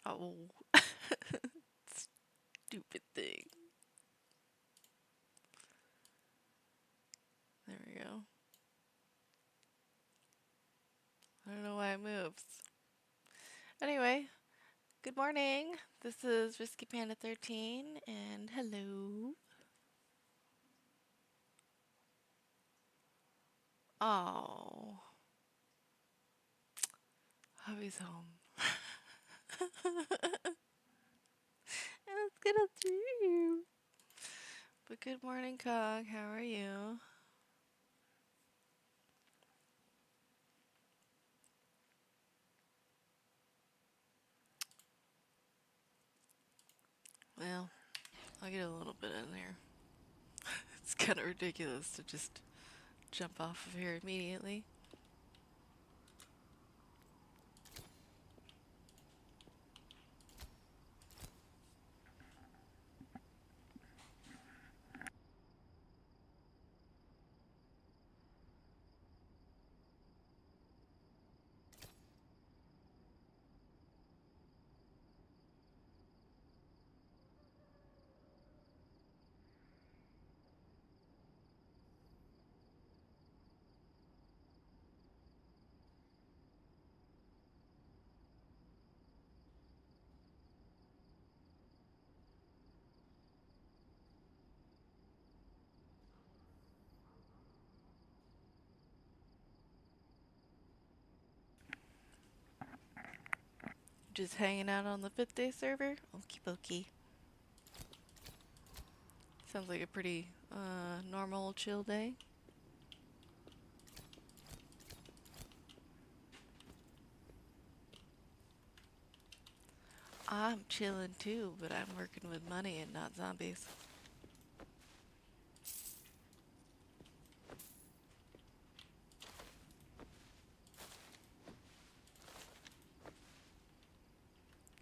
Oh, stupid thing. There we go. I don't know why it moves. Anyway, good morning. This is Risky Panda 13, and hello. Oh, hubby's home. And it's gonna stream. But good morning, Cog. How are you? Well, I'll get a little bit in there. It's kind of ridiculous to just jump off of here immediately. Just hanging out on the 5th day server? Okie dokie. Sounds like a pretty normal, chill day. I'm chilling too, but I'm working with money and not zombies.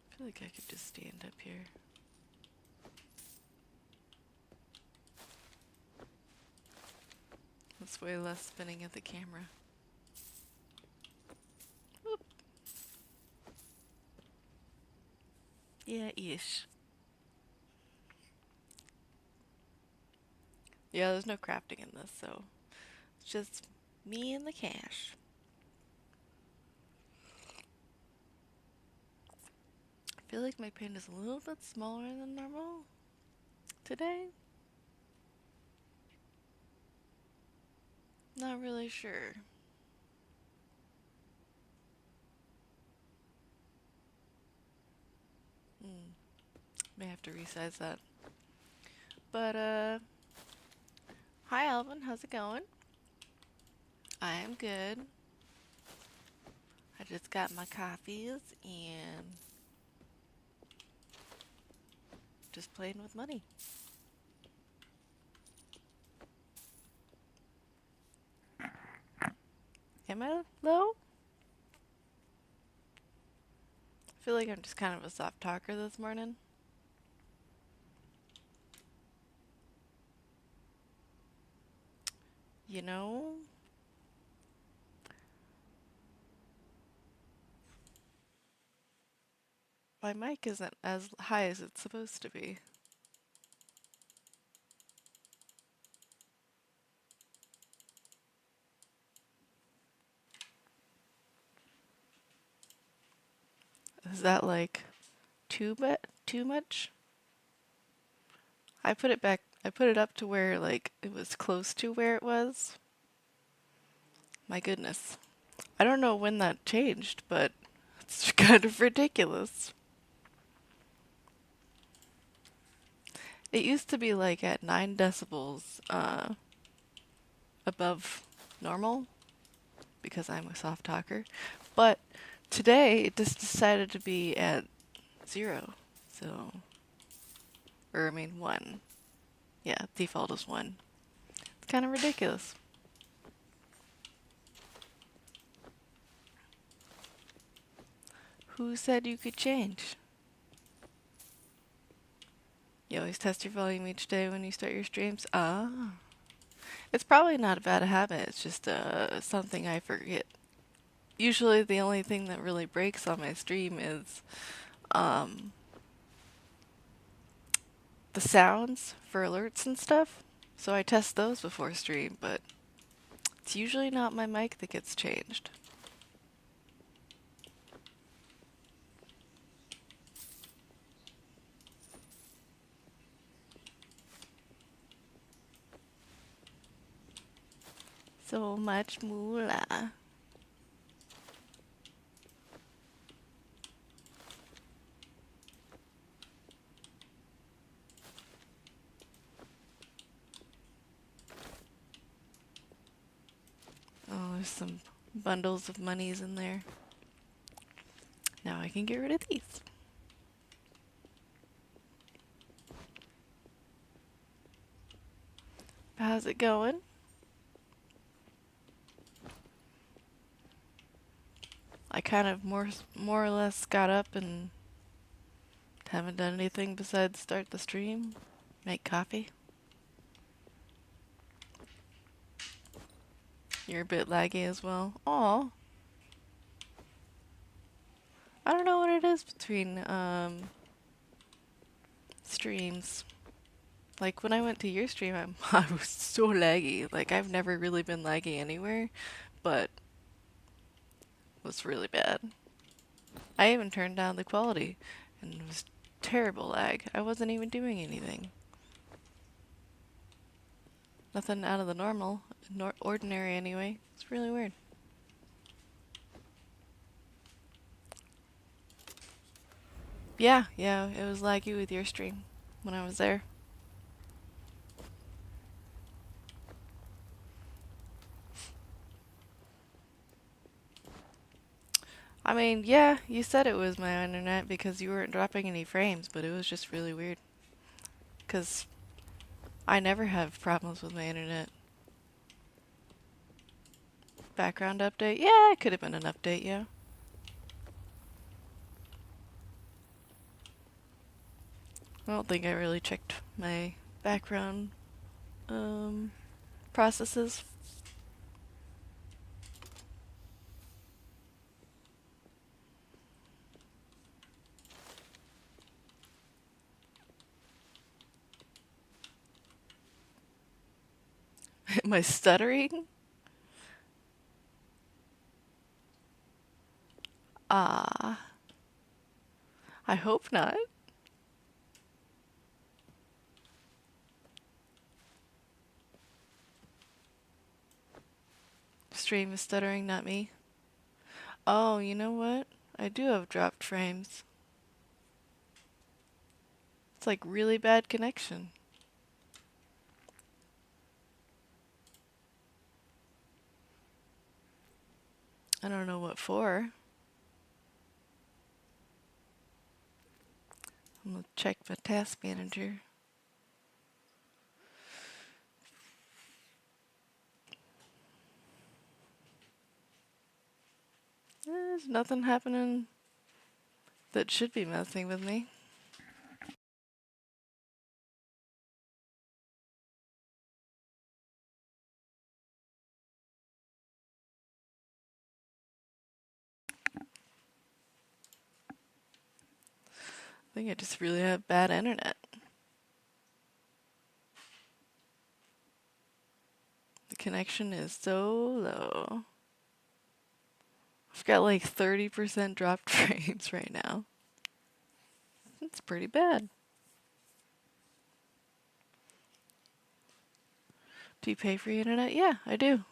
I feel like I could just stand up here. That's way less spinning of the camera. Whoop. Yeah, ish. Yeah, there's no crafting in this, so it's just me and the cash. I feel like my pen is a little bit smaller than normal today. Not really sure. May have to resize that. But, hi Alvin, how's it going? I am good. I just got my coffees and just playing with money. Am I low? I feel like I'm just kind of a soft talker this morning. You know? My mic isn't as high as it's supposed to be. Is that like too much? I put it back, I put it up to where like it was close to where it was. My goodness. I don't know when that changed, but it's kind of ridiculous. It used to be like at 9 decibels above normal because I'm a soft talker. But today it just decided to be at 0. So, or I mean 1. Yeah, default is 1. It's kind of ridiculous. Who said you could change? You always test your volume each day when you start your streams? Ah. It's probably not a bad habit, it's just something I forget. Usually the only thing that really breaks on my stream is um, the sounds for alerts and stuff. So I test those before stream, but it's usually not my mic that gets changed. So much moolah. Oh, there's some bundles of monies in there. Now I can get rid of these. How's it going? I kind of more or less got up and haven't done anything besides start the stream, make coffee. You're a bit laggy as well. Aw. I don't know what it is between streams. Like when I went to your stream, I was so laggy. Like I've never really been laggy anywhere, but it was really bad. I even turned down the quality, and it was terrible lag. I wasn't even doing anything. Nothing out of the normal, ordinary anyway. It's really weird. Yeah, it was laggy with your stream when I was there. I mean, yeah, you said it was my internet because you weren't dropping any frames, but it was just really weird. Because I never have problems with my internet. Background update? Yeah, it could have been an update, yeah. I don't think I really checked my background processes. Am I stuttering? Ah, I hope not. Stream is stuttering, not me. Oh, you know what? I do have dropped frames. It's like really bad connection. I don't know what for. I'm gonna check my task manager. There's nothing happening that should be messing with me. I think I just really have bad internet. The connection is so low. I've got like 30% dropped frames right now. It's pretty bad. Do you pay for your internet? Yeah, I do.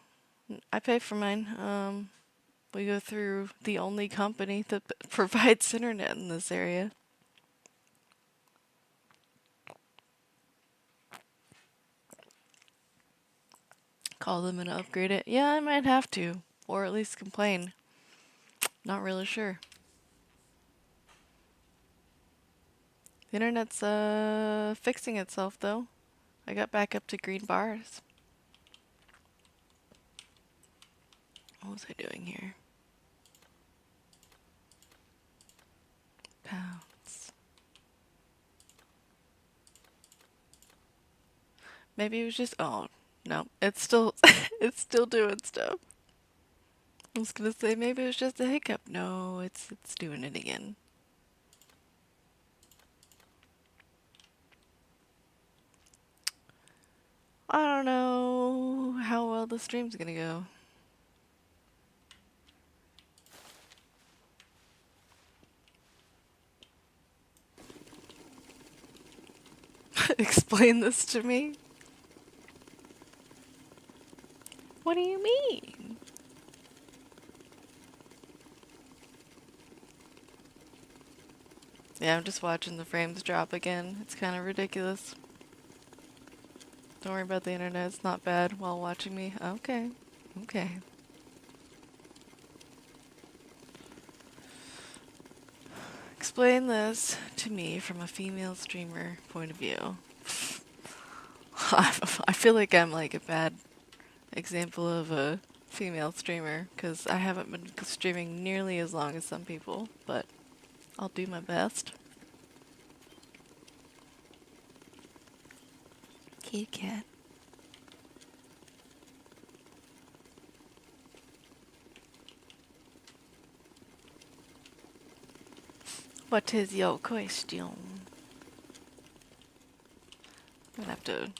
I pay for mine. We go through the only company that provides internet in this area. Call them and upgrade it. Yeah, I might have to. Or at least complain. Not really sure. The internet's fixing itself though. I got back up to green bars. What was I doing here? Pounds. Maybe it was just, oh, no. It's still, it's still doing stuff. I was gonna say maybe it was just a hiccup. No, it's doing it again. I don't know how well the stream's gonna go. Explain this to me? What do you mean? Yeah, I'm just watching the frames drop again. It's kind of ridiculous. Don't worry about the internet. It's not bad while watching me. Okay. Okay. Explain this to me from a female streamer point of view. I feel like I'm like a bad example of a female streamer because I haven't been streaming nearly as long as some people, but I'll do my best. Kitty cat. What is your question? I'm gonna have to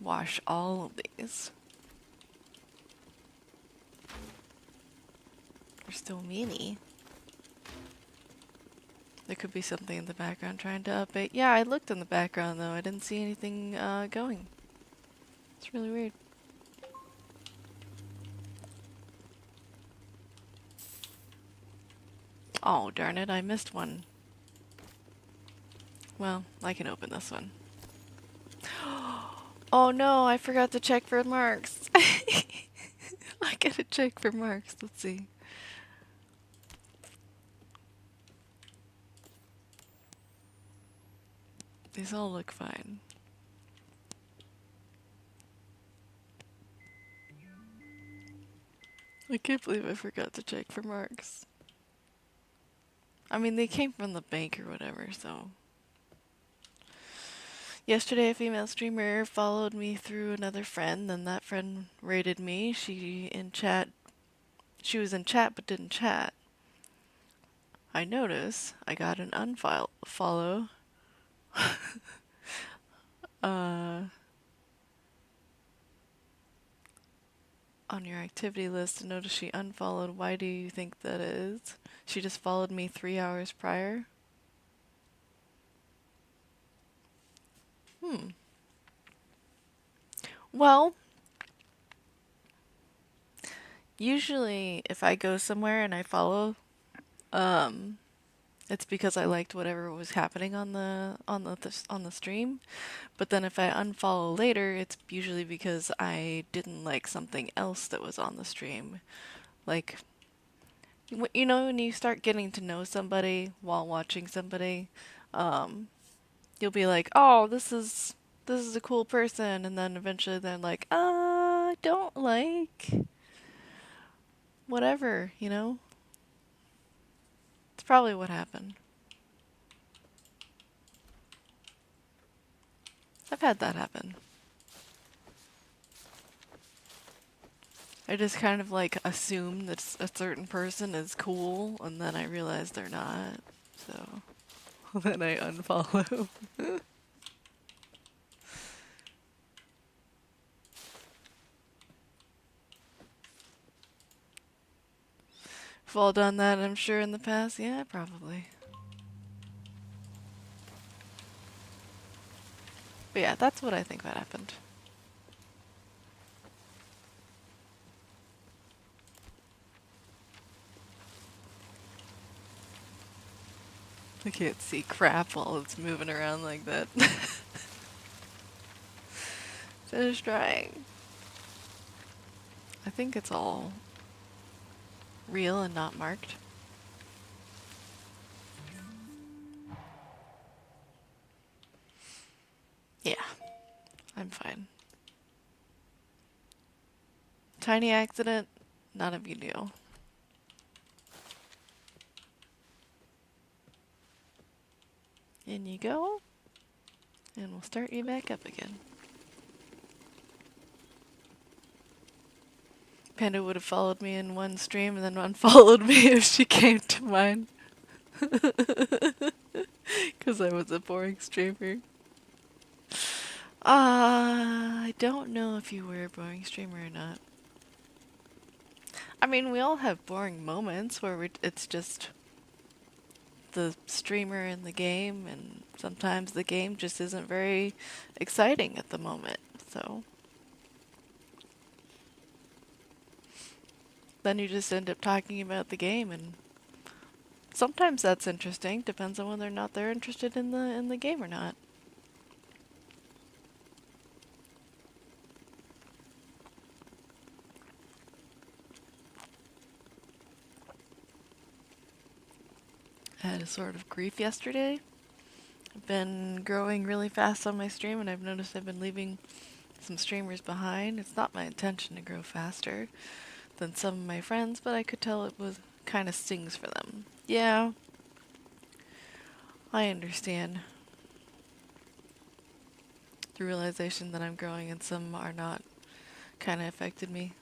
wash all of these. There's so many. There could be something in the background trying to update. Yeah, I looked in the background though. I didn't see anything going. It's really weird. Oh, darn it, I missed one. Well, I can open this one. Oh no, I forgot to check for marks. I gotta check for marks. Let's see. These all look fine. I can't believe I forgot to check for marks. I mean, they came from the bank or whatever, so. Yesterday, a female streamer followed me through another friend, and that friend rated me. She was in chat but didn't chat. I notice I got an follow. On your activity list and notice she unfollowed. Why do you think that is? She just followed me 3 hours prior. Well, usually if I go somewhere and I follow, it's because I liked whatever was happening on the stream. But then if I unfollow later, it's usually because I didn't like something else that was on the stream. Like, you know, when you start getting to know somebody while watching somebody, you'll be like, oh, this is a cool person, and then eventually they're like, I don't like whatever, you know? It's probably what happened. I've had that happen. I just kind of like assume that a certain person is cool, and then I realize they're not, so then I unfollow. I've all done that, I'm sure, in the past. Yeah, probably. But yeah, that's what I think that happened. I can't see crap while it's moving around like that. Finish drying. I think it's all real and not marked. Yeah, I'm fine. Tiny accident, not a big deal. In you go, and we'll start you back up again. Panda would have followed me in one stream and then unfollowed me if she came to mine. Because I was a boring streamer. I don't know if you were a boring streamer or not. I mean, we all have boring moments where it's just the streamer in the game, and sometimes the game just isn't very exciting at the moment. So then you just end up talking about the game, and sometimes that's interesting. Depends on whether or not they're interested in the game or not. I had a sort of grief yesterday. I've been growing really fast on my stream, and I've noticed I've been leaving some streamers behind. It's not my intention to grow faster than some of my friends, but I could tell it was kind of stings for them. Yeah, I understand. The realization that I'm growing and some are not kind of affected me.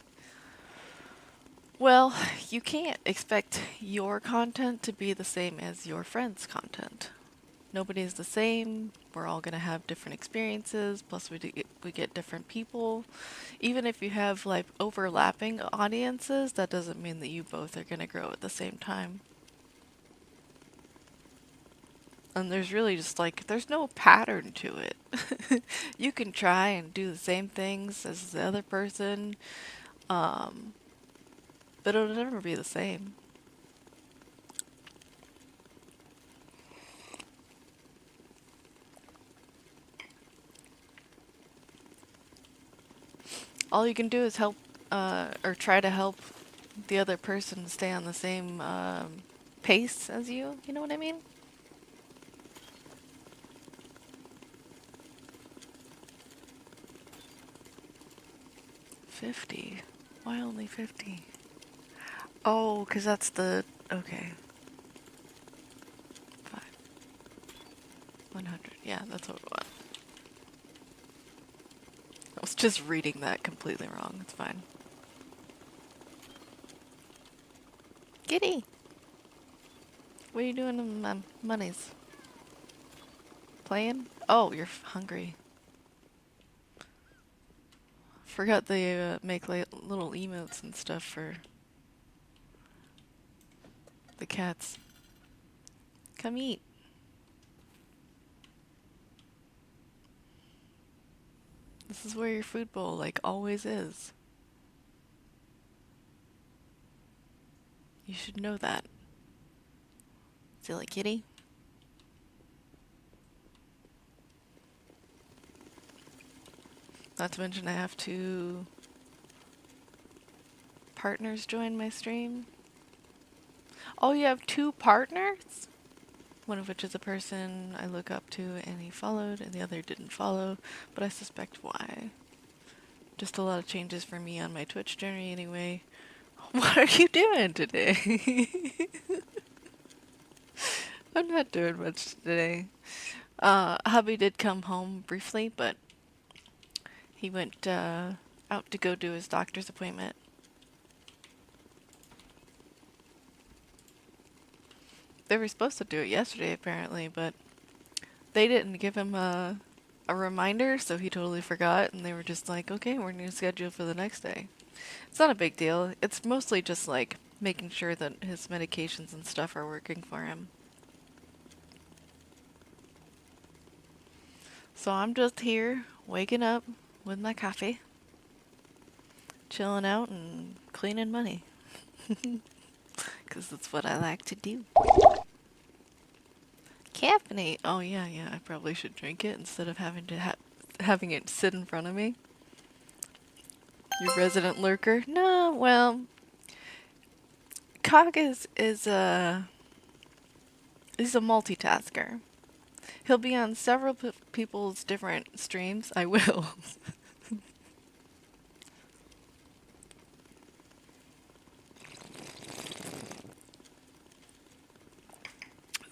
Well, you can't expect your content to be the same as your friends' content. Nobody's the same. We're all going to have different experiences. Plus, we get different people. Even if you have like overlapping audiences, that doesn't mean that you both are going to grow at the same time. And there's really just like, there's no pattern to it. You can try and do the same things as the other person, but it'll never be the same. All you can do is help, or try to help the other person stay on the same pace as you. You know what I mean? 50. Why only 50? Oh, because that's the... Okay. 5. 100. Yeah, that's what it was. I was just reading that completely wrong. It's fine. Giddy! What are you doing in my monies? Playing? Oh, you're hungry. Forgot they make like little emotes and stuff for the cats. Come eat. This is where your food bowl like always is. You should know that. Silly kitty. Not to mention I have 2 partners join my stream. Oh, you have 2 partners? One of which is a person I look up to and he followed, and the other didn't follow, but I suspect why. Just a lot of changes for me on my Twitch journey anyway. What are you doing today? I'm not doing much today. Hubby did come home briefly, but he went out to go do his doctor's appointment. They were supposed to do it yesterday, apparently, but they didn't give him a reminder, so he totally forgot, and they were just like, okay, we're going to schedule for the next day. It's not a big deal. It's mostly just like making sure that his medications and stuff are working for him. So I'm just here, waking up with my coffee, chilling out and cleaning money. Because that's what I like to do. Caffeinate. Oh yeah, I probably should drink it instead of having it sit in front of me. Your resident lurker? No, well, Cog is a multitasker. He'll be on several people's different streams. I will.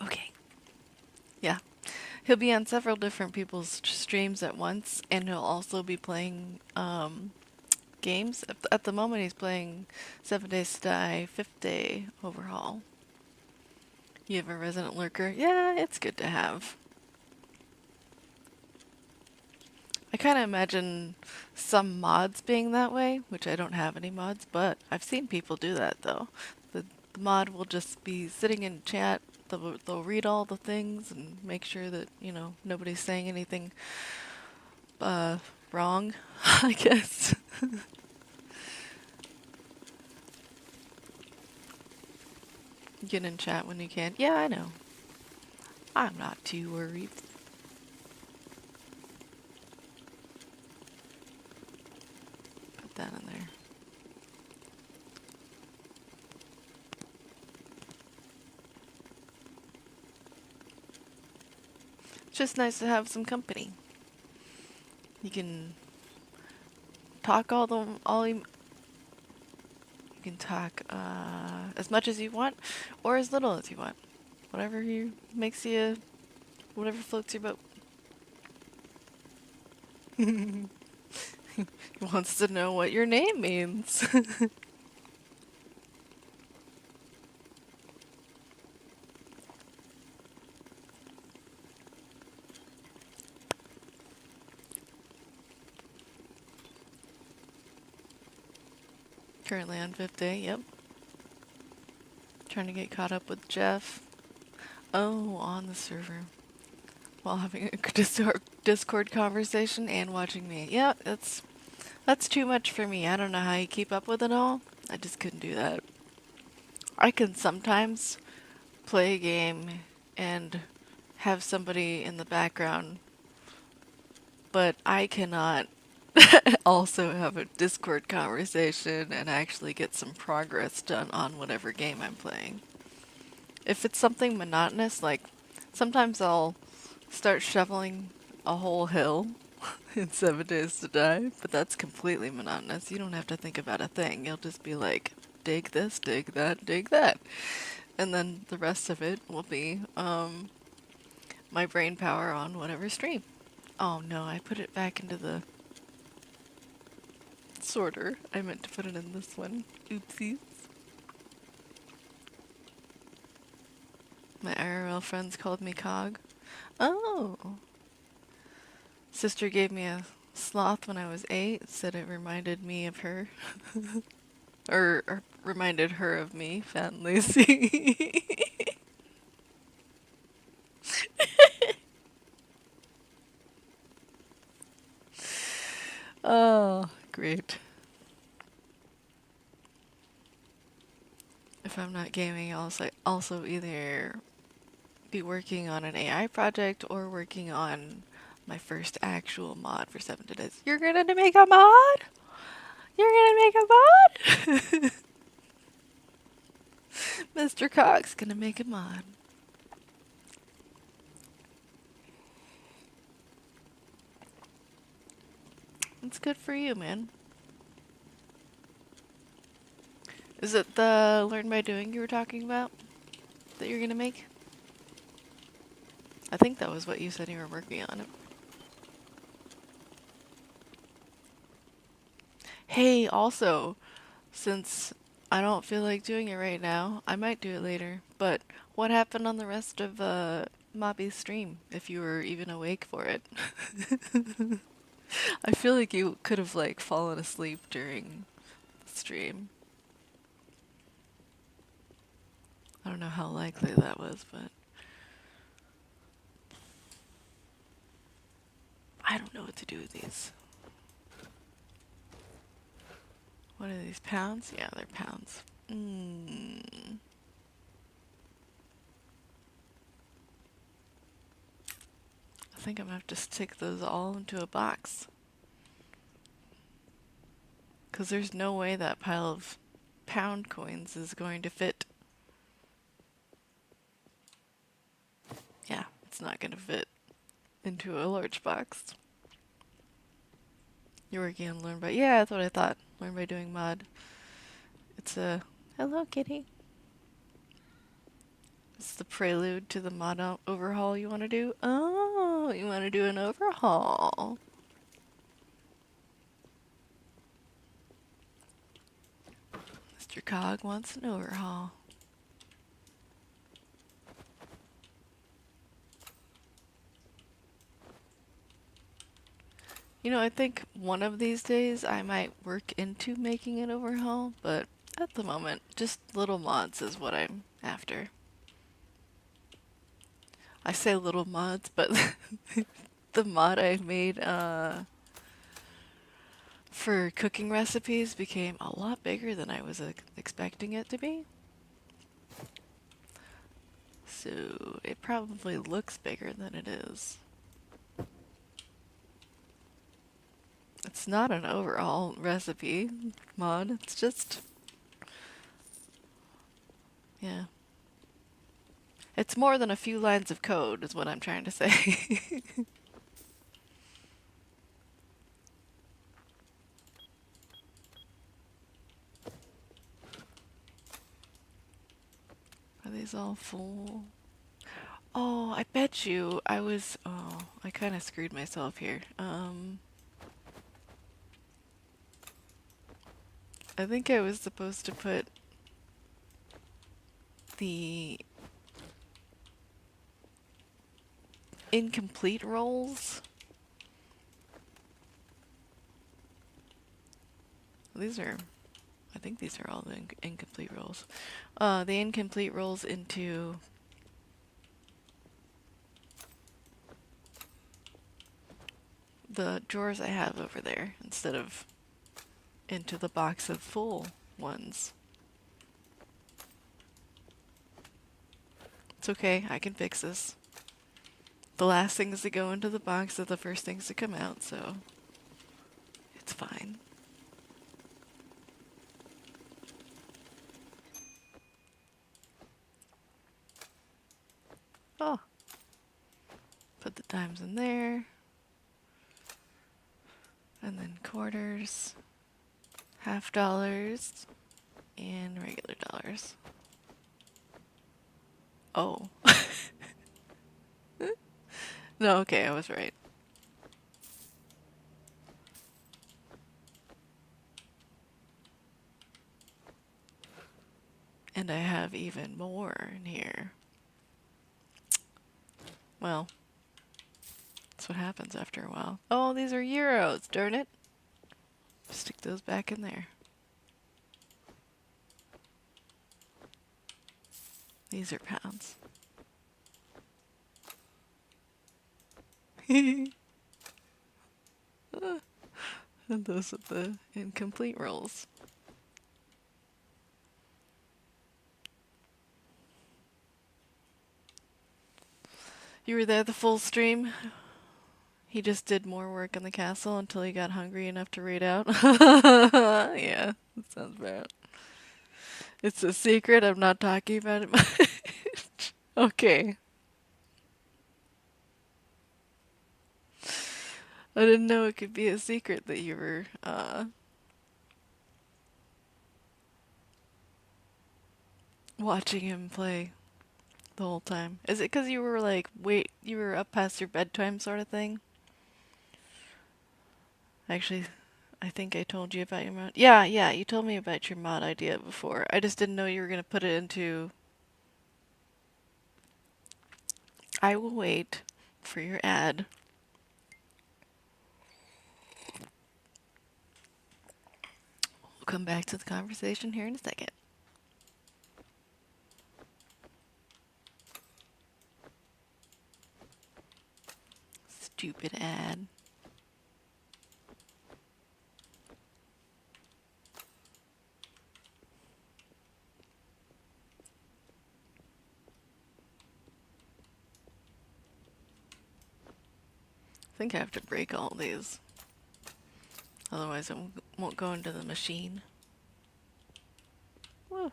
Okay. Yeah. He'll be on several different people's streams at once, and he'll also be playing games. At the moment, he's playing 7 Days to Die, 5th Day Overhaul. You have a resident lurker? Yeah, it's good to have. I kind of imagine some mods being that way, which I don't have any mods, but I've seen people do that though. The mod will just be sitting in chat, they'll read all the things and make sure that, you know, nobody's saying anything uh, wrong, I guess. Get in chat when you can. Yeah, I know. I'm not too worried. Put that in there. It's just nice to have some company. You can talk you can talk as much as you want or as little as you want. Whatever whatever floats your boat. He wants to know what your name means. Currently on 5th day, yep. Trying to get caught up with Jeff. Oh, on the server. While having a Discord conversation and watching me. Yeah, that's too much for me. I don't know how you keep up with it all. I just couldn't do that. I can sometimes play a game and have somebody in the background, but I cannot also have a Discord conversation and actually get some progress done on whatever game I'm playing. If it's something monotonous, like sometimes I'll start shoveling a whole hill in 7 Days to Die, but that's completely monotonous. You don't have to think about a thing. You'll just be like, dig this, dig that, dig that. And then the rest of it will be my brain power on whatever stream. Oh no, I put it back into the sorter. I meant to put it in this one. Oopsies. My IRL friends called me Cog. Oh. Sister gave me a sloth when I was 8, said it reminded me of her. or reminded her of me, Fat and Lazy. Oh, great. If I'm not gaming, I'll also either be working on an AI project or working on my first actual mod for 7 Days. You're gonna make a mod? You're gonna make a mod? Mr. Cox gonna make a mod. It's good for you, man. Is it the learn by doing you were talking about that you're gonna make? I think that was what you said you were working on it. Hey, also, since I don't feel like doing it right now, I might do it later, but what happened on the rest of Mobby's stream, if you were even awake for it? I feel like you could have like fallen asleep during the stream. I don't know how likely that was, but I don't know what to do with these. What are these, pounds? Yeah, they're pounds. I think I'm gonna have to stick those all into a box. Because there's no way that pile of pound coins is going to fit. Yeah, it's not going to fit into a large box. You're working on Learn by... Yeah, that's what I thought. Learn by doing mod. It's a... Hello, kitty. It's the prelude to the mod overhaul you want to do. Oh, you want to do an overhaul. Mr. Cog wants an overhaul. You know, I think one of these days I might work into making an overhaul, but at the moment, just little mods is what I'm after. I say little mods, but the mod I made for cooking recipes became a lot bigger than I was expecting it to be. So it probably looks bigger than it is. It's not an overall recipe mod, it's just, yeah. It's more than a few lines of code, is what I'm trying to say. Are these all full? Oh, I bet you I was. Oh, I kind of screwed myself here. I think I was supposed to put the incomplete roles. These are, I think these are all the incomplete roles. The incomplete roles into the drawers I have over there instead of into the box of full ones. It's okay, I can fix this. The last things to go into the box are the first things to come out, so it's fine. Oh, put the dimes in there. And then quarters, half dollars, and regular dollars. Oh. No, okay, I was right. And I have even more in here. Well, that's what happens after a while. Oh, these are euros, darn it. Stick those back in there. These are pounds. And those are the incomplete rolls. You were there the full stream? He just did more work in the castle until he got hungry enough to raid out. Yeah, that sounds bad. It's a secret. I'm not talking about it much. Okay. I didn't know it could be a secret that you were watching him play the whole time. Is it because you were like, wait, you were up past your bedtime sort of thing? Actually, I think I told you about your mod. Yeah, yeah, you told me about your mod idea before. I just didn't know you were going to put it into. I will wait for your ad. We'll come back to the conversation here in a second. Stupid ad. I think I have to break all these. Otherwise it won't go into the machine. Whoa.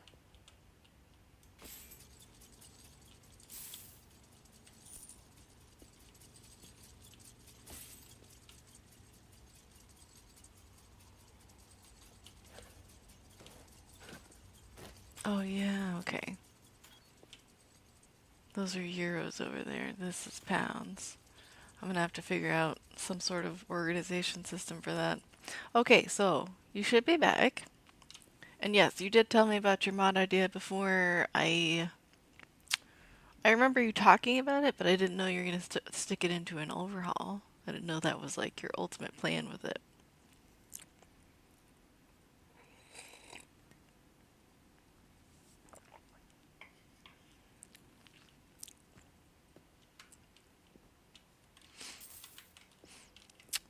Oh yeah, okay. Those are euros over there. This is pounds. I'm gonna have to figure out some sort of organization system for that. Okay, so you should be back. And yes, you did tell me about your mod idea before. I remember you talking about it, but I didn't know you were gonna stick it into an overhaul. I didn't know that was like your ultimate plan with it.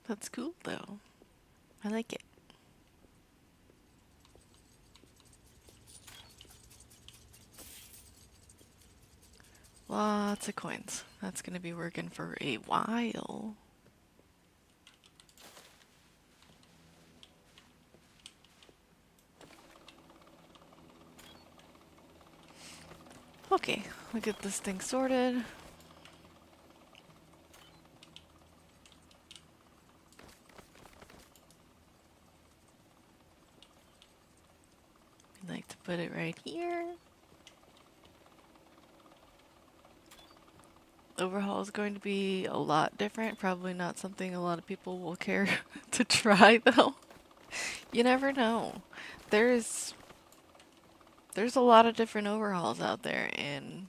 That's cool though. I like it. Lots of coins. That's gonna be working for a while. Okay, we'll get this thing sorted. I'd like to put it right here. Overhaul is going to be a lot different. Probably not something a lot of people will care to try though. You never know. There's there's a lot of different overhauls out there, and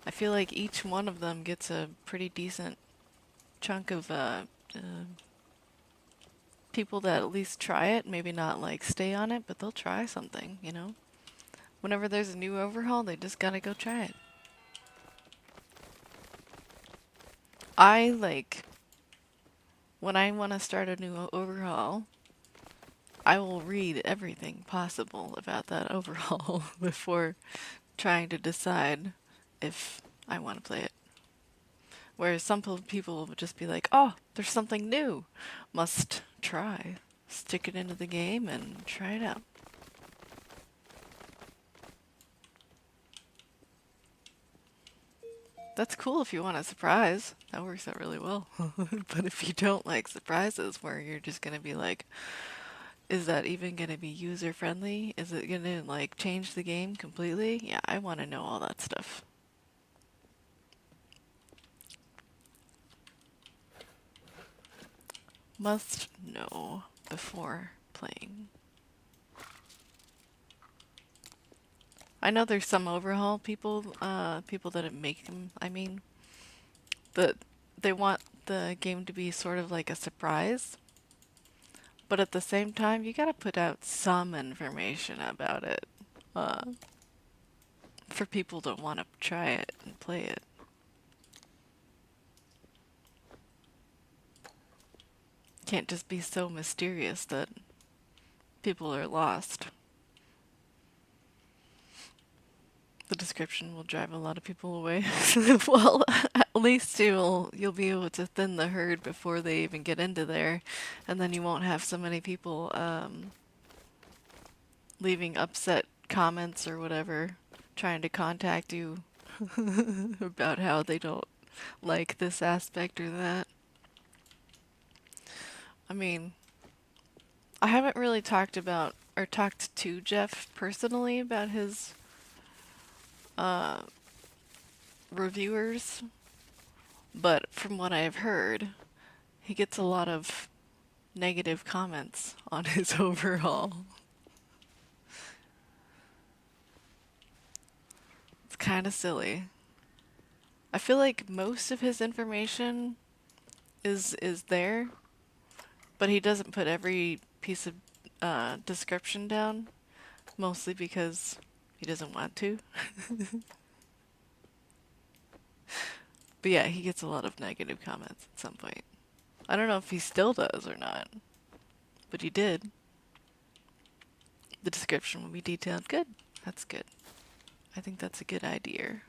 I feel like each one of them gets a pretty decent chunk of people that at least try it. Maybe not like stay on it, but they'll try something, you know? Whenever there's a new overhaul, they just gotta go try it. I like, when I want to start a new overhaul, I will read everything possible about that overhaul before trying to decide if I want to play it. Whereas some people would just be like, oh, there's something new. Must try. Stick it into the game and try it out. That's cool if you want a surprise. That works out really well. But if you don't like surprises where you're just going to be like, is that even going to be user friendly? Is it going to like change the game completely? Yeah, I want to know all that stuff. Must know before playing. I know there's some overhaul people, people that make them, I mean, that they want the game to be sort of like a surprise. But at the same time, you gotta put out some information about it, uh, for people to want to try it and play it. Can't just be so mysterious that people are lost. The description will drive a lot of people away. Well, at least you'll be able to thin the herd before they even get into there, and then you won't have so many people leaving upset comments or whatever, trying to contact you about how they don't like this aspect or that. I mean, I haven't really talked about or talked to Jeff personally about his uh, reviewers, but from what I've heard, he gets a lot of negative comments on his overhaul. It's kind of silly. I feel like most of his information is there, but he doesn't put every piece of description down, mostly because he doesn't want to. But yeah, he gets a lot of negative comments at some point. I don't know if he still does or not, but he did. The description will be detailed. Good. That's good. I think that's a good idea.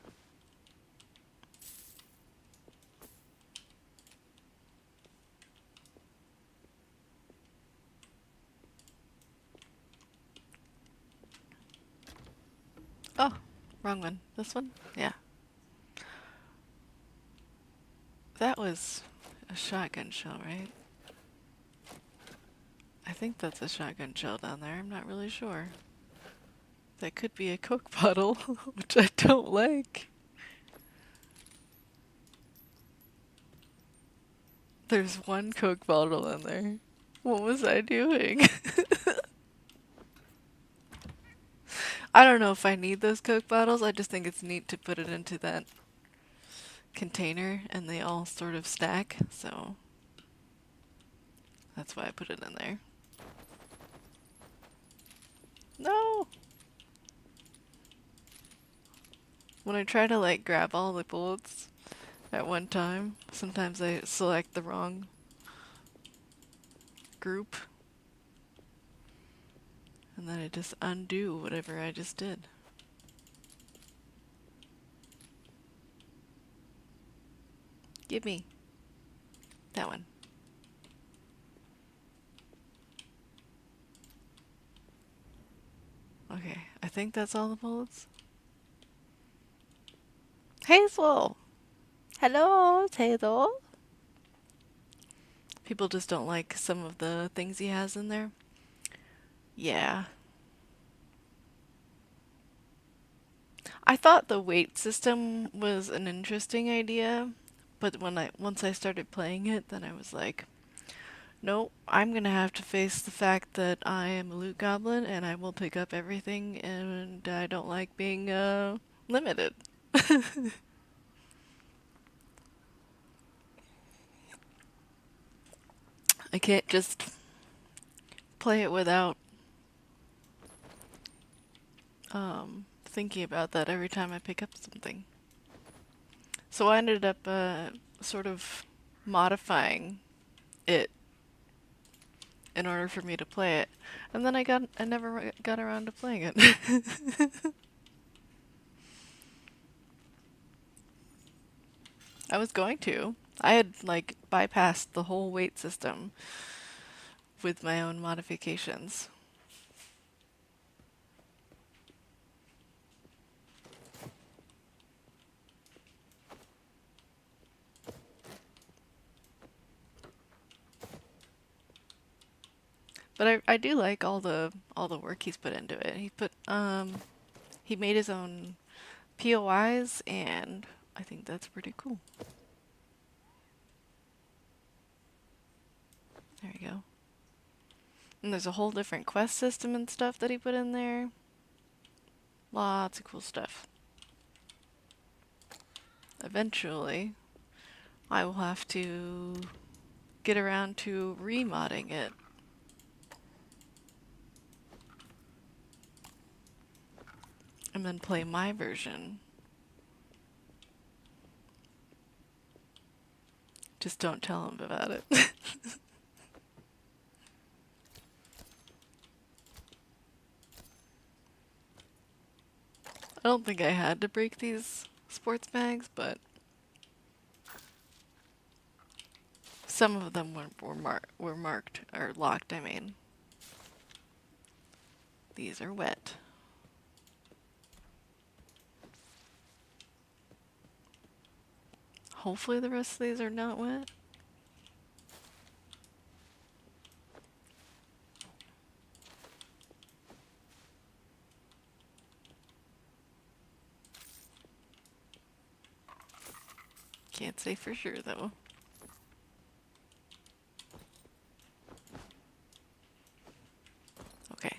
Oh, wrong one. This one? Yeah. That was a shotgun shell, right? I think that's a shotgun shell down there. I'm not really sure. That could be a Coke bottle, which I don't like. There's one Coke bottle in there. What was I doing? I don't know if I need those Coke bottles. I just think it's neat to put it into that container and they all sort of stack, so that's why I put it in there. No! When I try to like grab all the bullets at one time, sometimes I select the wrong group and then I just undo whatever I just did. Give me that one. Okay, I think that's all the bullets. Hazel! Hello, Hazel! People just don't like some of the things he has in there. Yeah. I thought the weight system was an interesting idea, but once I started playing it, then I was like, no, I'm gonna have to face the fact that I am a loot goblin and I will pick up everything and I don't like being limited. I can't just play it without thinking about that every time I pick up something. So I ended up sort of modifying it in order for me to play it. And then I never got around to playing it. I was going to. I had like bypassed the whole weight system with my own modifications. But I do like all the work he's put into it. He made his own POIs and I think that's pretty cool. There you go. And there's a whole different quest system and stuff that he put in there. Lots of cool stuff. Eventually, I will have to get around to remodding it. And then play my version. Just don't tell him about it. I don't think I had to break these sports bags, but some of them were marked, or locked, I mean. These are wet. Hopefully the rest of these are not wet. Can't say for sure though. Okay.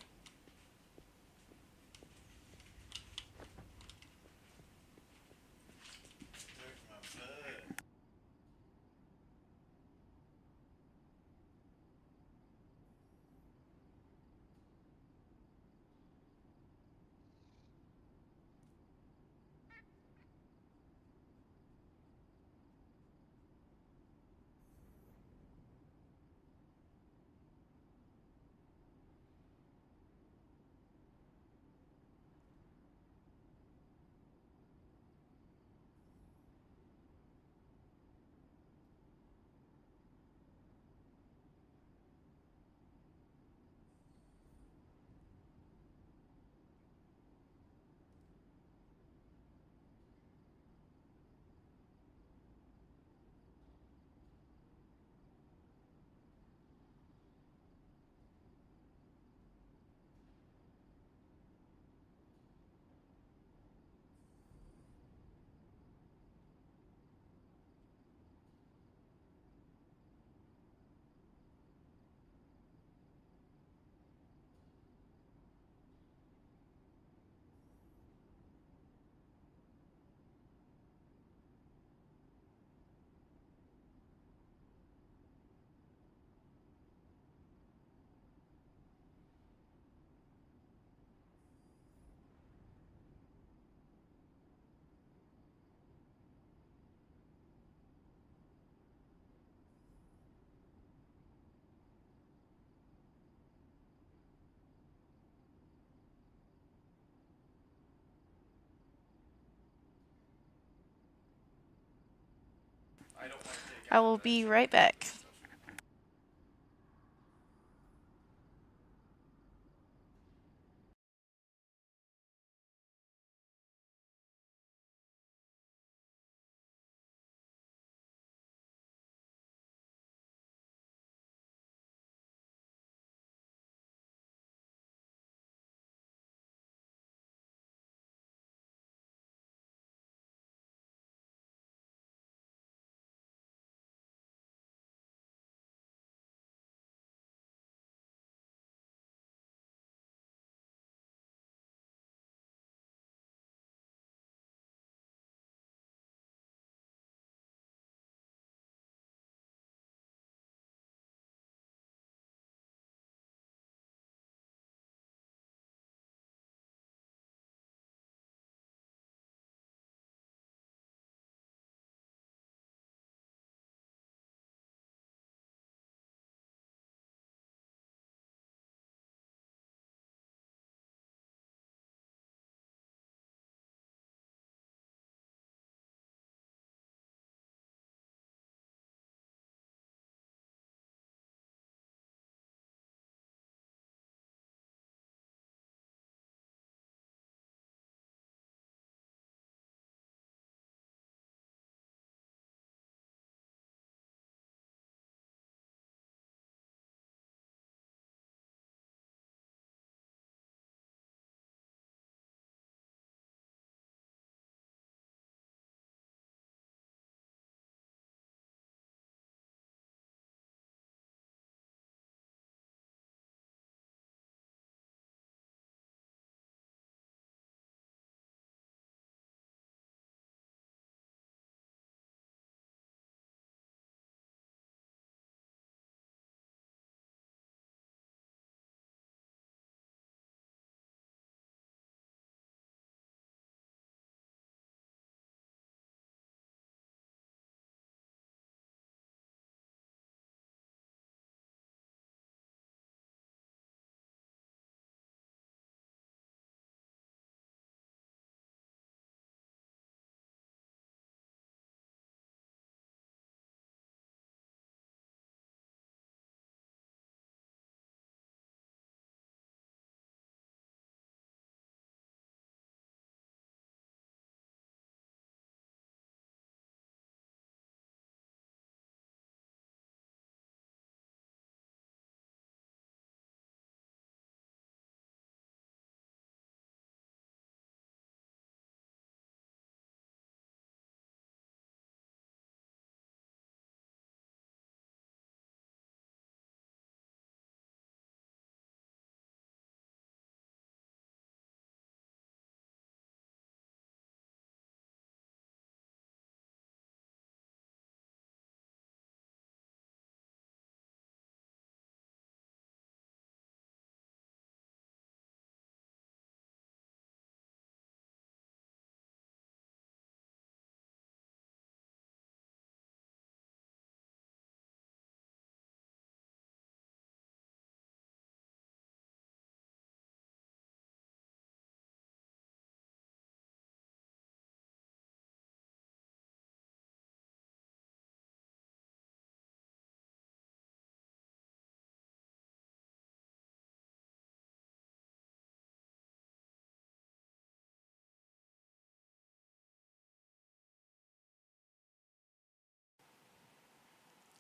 I will be right back.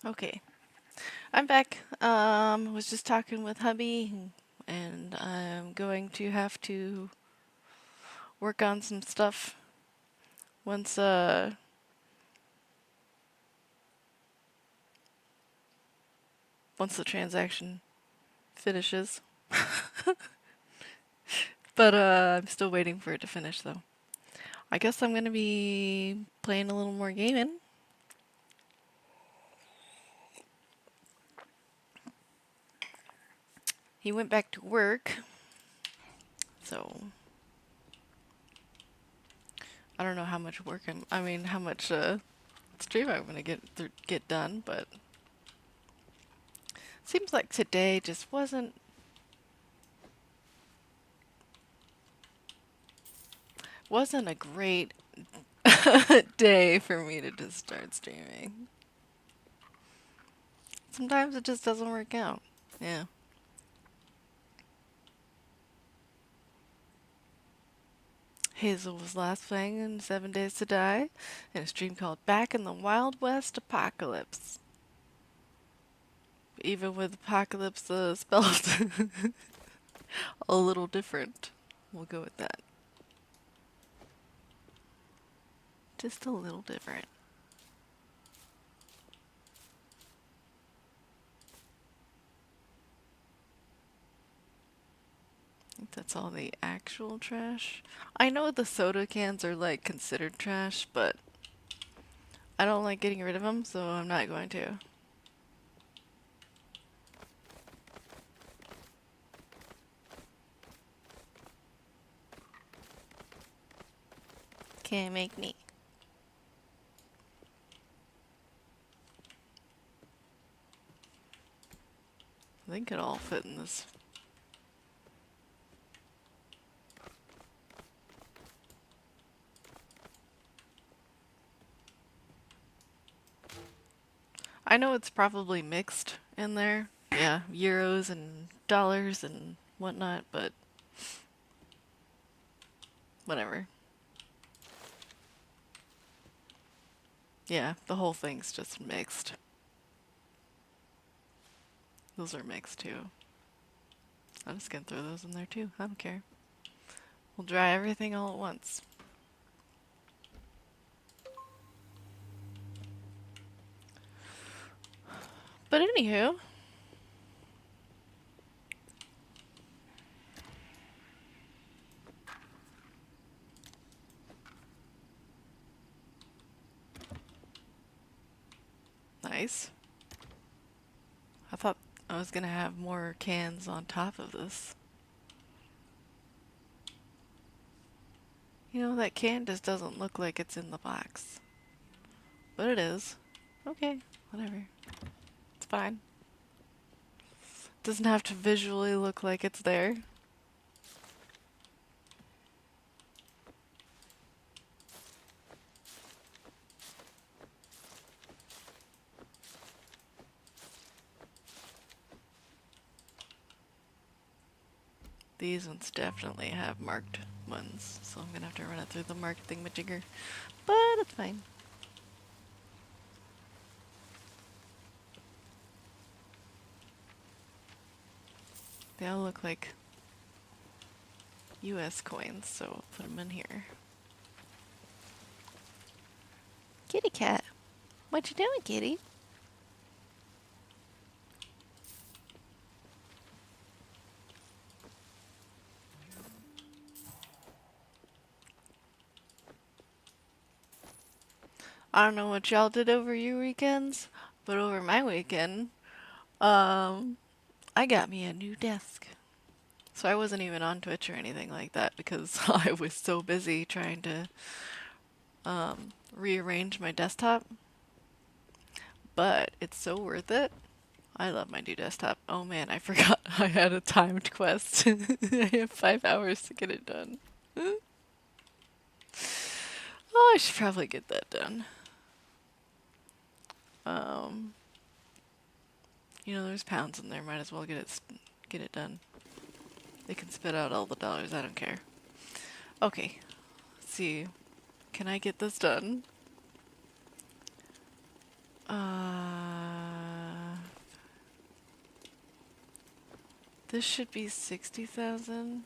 Okay, I'm back. Was just talking with hubby, and I'm going to have to work on some stuff once once the transaction finishes. But I'm still waiting for it to finish though. I guess I'm gonna be playing a little more gaming. He went back to work, so I don't know how much work I mean, how much stream I'm gonna get done, but seems like today just wasn't a great day for me to just start streaming. Sometimes it just doesn't work out. Yeah. Hazel was last playing in 7 Days to Die in a stream called Back in the Wild West Apocalypse. Even with apocalypse spelled a little different. We'll go with that. Just a little different. I think that's all the actual trash. I know the soda cans are like considered trash, but I don't like getting rid of them, so I'm not going to. Can't make me. I think it all fit in this. I know it's probably mixed in there. Yeah, euros and dollars and whatnot, but whatever. Yeah, the whole thing's just mixed. Those are mixed too. I'm just gonna throw those in there too. I don't care. We'll dry everything all at once. But anywho, nice. I thought I was gonna have more cans on top of this. You know, that can just doesn't look like it's in the box. But it is. Okay, whatever. It's fine. Doesn't have to visually look like it's there. These ones definitely have marked ones, so I'm gonna have to run it through the marked thingamajigger. But it's fine. They all look like US coins, so I'll put them in here. Kitty cat. What you doing, kitty? I don't know what y'all did over your weekends, but over my weekend, I got me a new desk. So I wasn't even on Twitch or anything like that because I was so busy trying to rearrange my desktop. But it's so worth it. I love my new desktop. Oh man, I forgot I had a timed quest. I have 5 hours to get it done. Oh, I should probably get that done. You know, there's pounds in there. Might as well get it done. They can spit out all the dollars. I don't care. Okay, let's see. Can I get this done? This should be 60,000.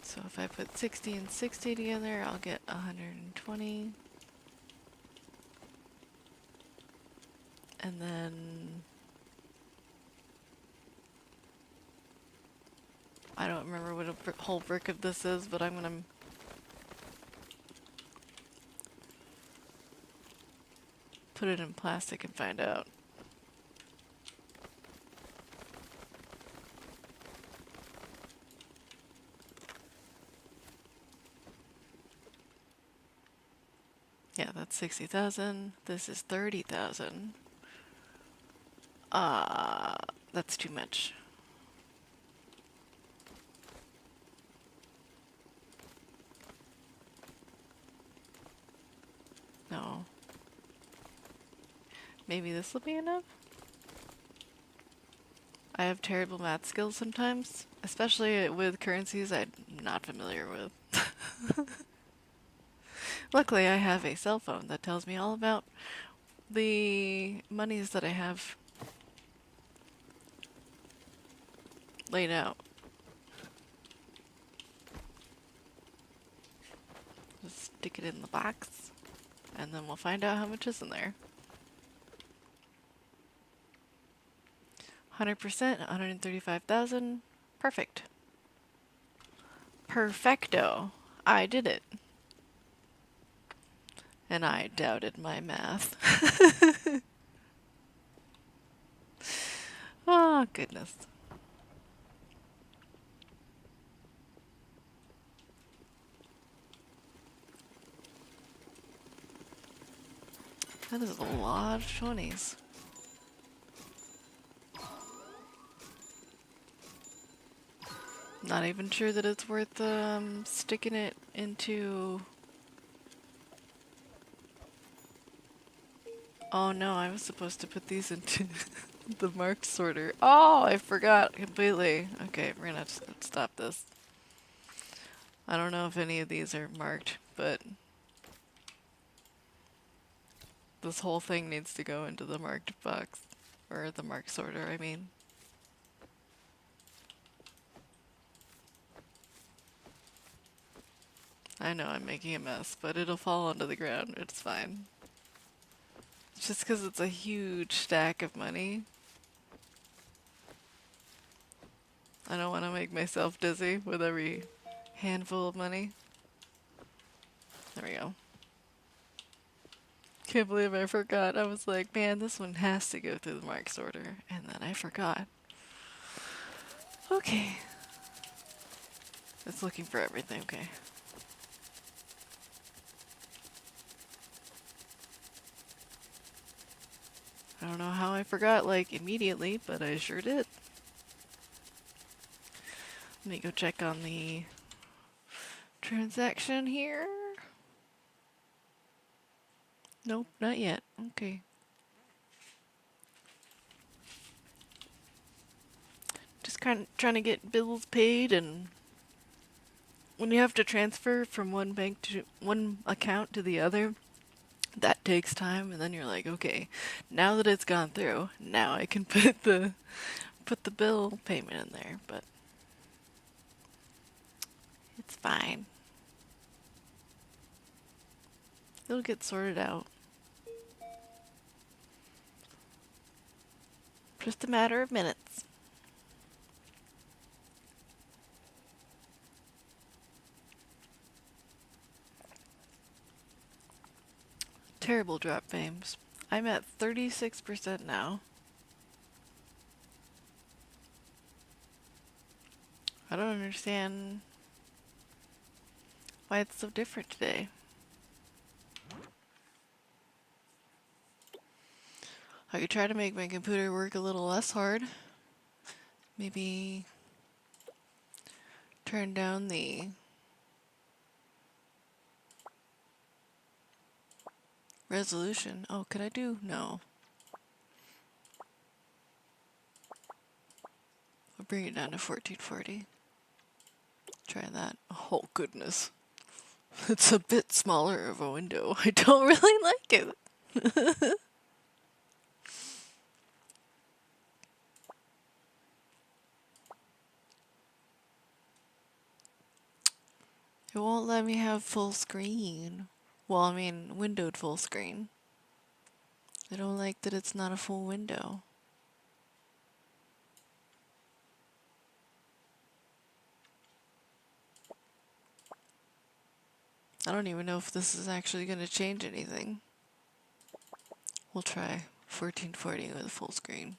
So if I put 60 and 60 together, I'll get 120. And then I don't remember what a whole brick of this is, but I'm gonna put it in plastic and find out. Yeah, that's 60,000. This is 30,000. Uh, that's too much. No. Maybe this will be enough? I have terrible math skills sometimes, especially with currencies I'm not familiar with. Luckily, I have a cell phone that tells me all about the monies that I have laid out. Just stick it in the box, and then we'll find out how much is in there. 100%, 135,000. Perfect. Perfecto. I did it. And I doubted my math. Oh, goodness. That is a lot of 20s. Not even sure that it's worth sticking it into... Oh no, I was supposed to put these into the marked sorter. Oh, I forgot completely. Okay, we're gonna have to stop this. I don't know if any of these are marked, but this whole thing needs to go into the marked box. Or the marked sorter, I mean. I know I'm making a mess, but it'll fall onto the ground. It's fine. It's just because it's a huge stack of money. I don't want to make myself dizzy with every handful of money. There we go. Can't believe I forgot. I was like, man, this one has to go through the mark sorter. And then I forgot. Okay. It's looking for everything, okay. I don't know how I forgot, like, immediately, but I sure did. Let me go check on the transaction here. Nope, not yet. Okay. Just kind of trying to get bills paid, and when you have to transfer from one bank to one account to the other, that takes time, and then you're like, okay, now that it's gone through, now I can put the bill payment in there, but it's fine. It'll get sorted out. Just a matter of minutes. Terrible drop frames. I'm at 36% now. I don't understand why it's so different today. I could try to make my computer work a little less hard. Maybe turn down the resolution. Oh, could I do? No. I'll bring it down to 1440. Try that. Oh, goodness. It's a bit smaller of a window. I don't really like it. It won't let me have full screen. Well, I mean, windowed full screen. I don't like that it's not a full window. I don't even know if this is actually going to change anything. We'll try 1440 with full screen.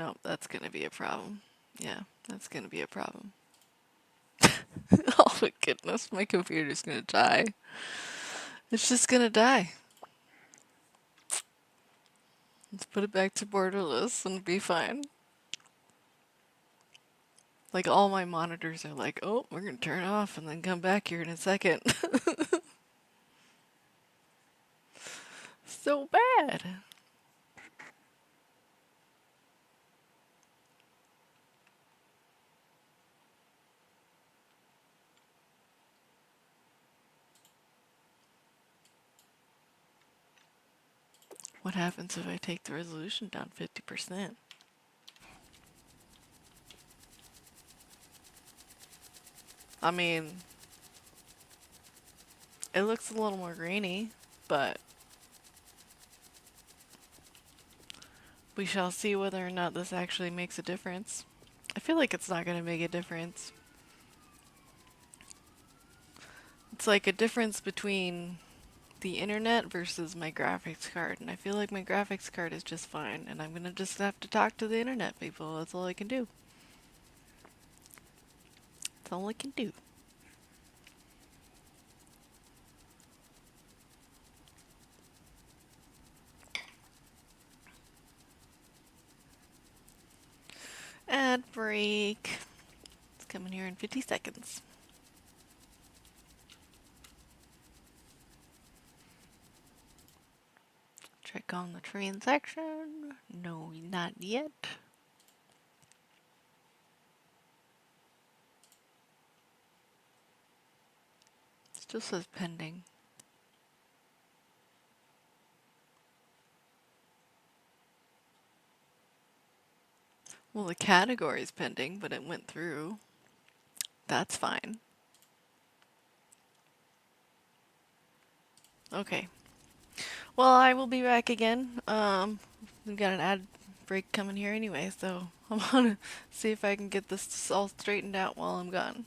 No, that's gonna be a problem. Yeah, that's gonna be a problem. Oh my goodness, my computer's gonna die. It's just gonna die. Let's put it back to borderless and be fine. Like all my monitors are like, oh, we're gonna turn off and then come back here in a second. So bad. What happens if I take the resolution down 50%? I mean, it looks a little more grainy, but we shall see whether or not this actually makes a difference. I feel like it's not going to make a difference. It's like a difference between the internet versus my graphics card, and I feel like my graphics card is just fine, and I'm going to just have to talk to the internet people. That's all I can do. That's all I can do. Ad break. It's coming here in 50 seconds. Check on the transaction. No, not yet. Still says pending. Well, the category is pending, but it went through. That's fine. Okay. Well, I will be back again. We've got an ad break coming here anyway, so I want to see if I can get this all straightened out while I'm gone.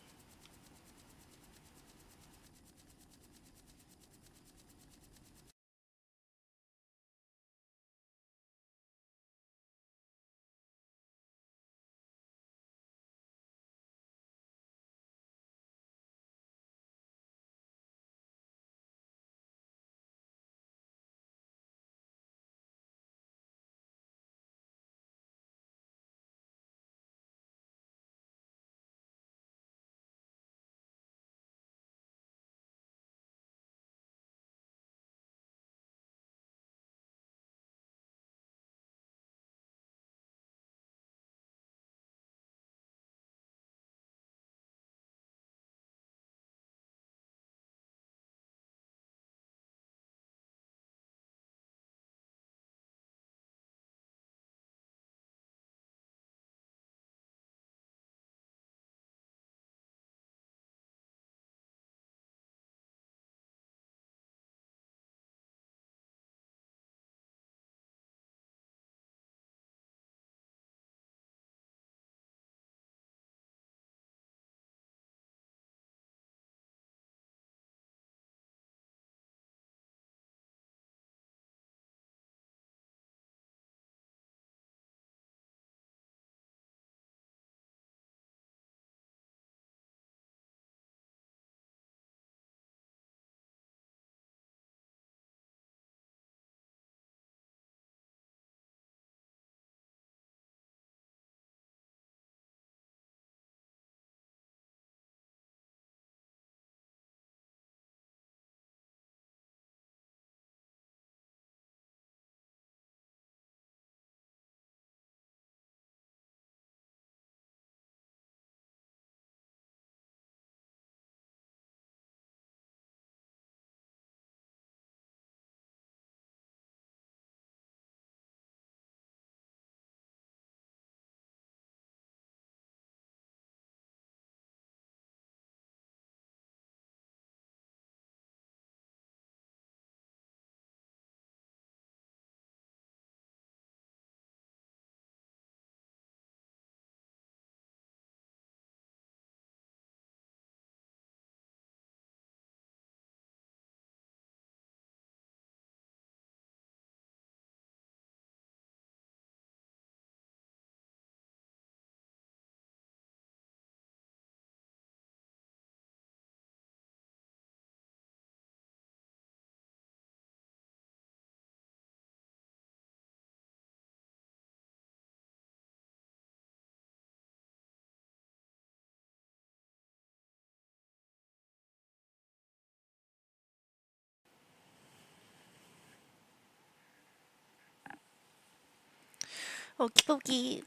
Okie dokie.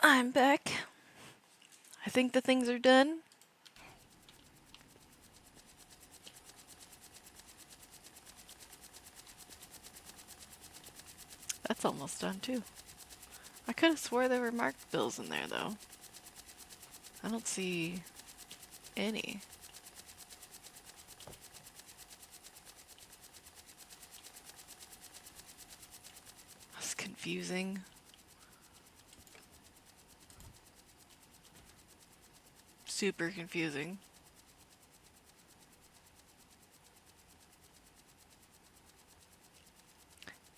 I'm back. I think the things are done. That's almost done too. I could have swore there were marked bills in there though. I don't see any. That's confusing. Super confusing.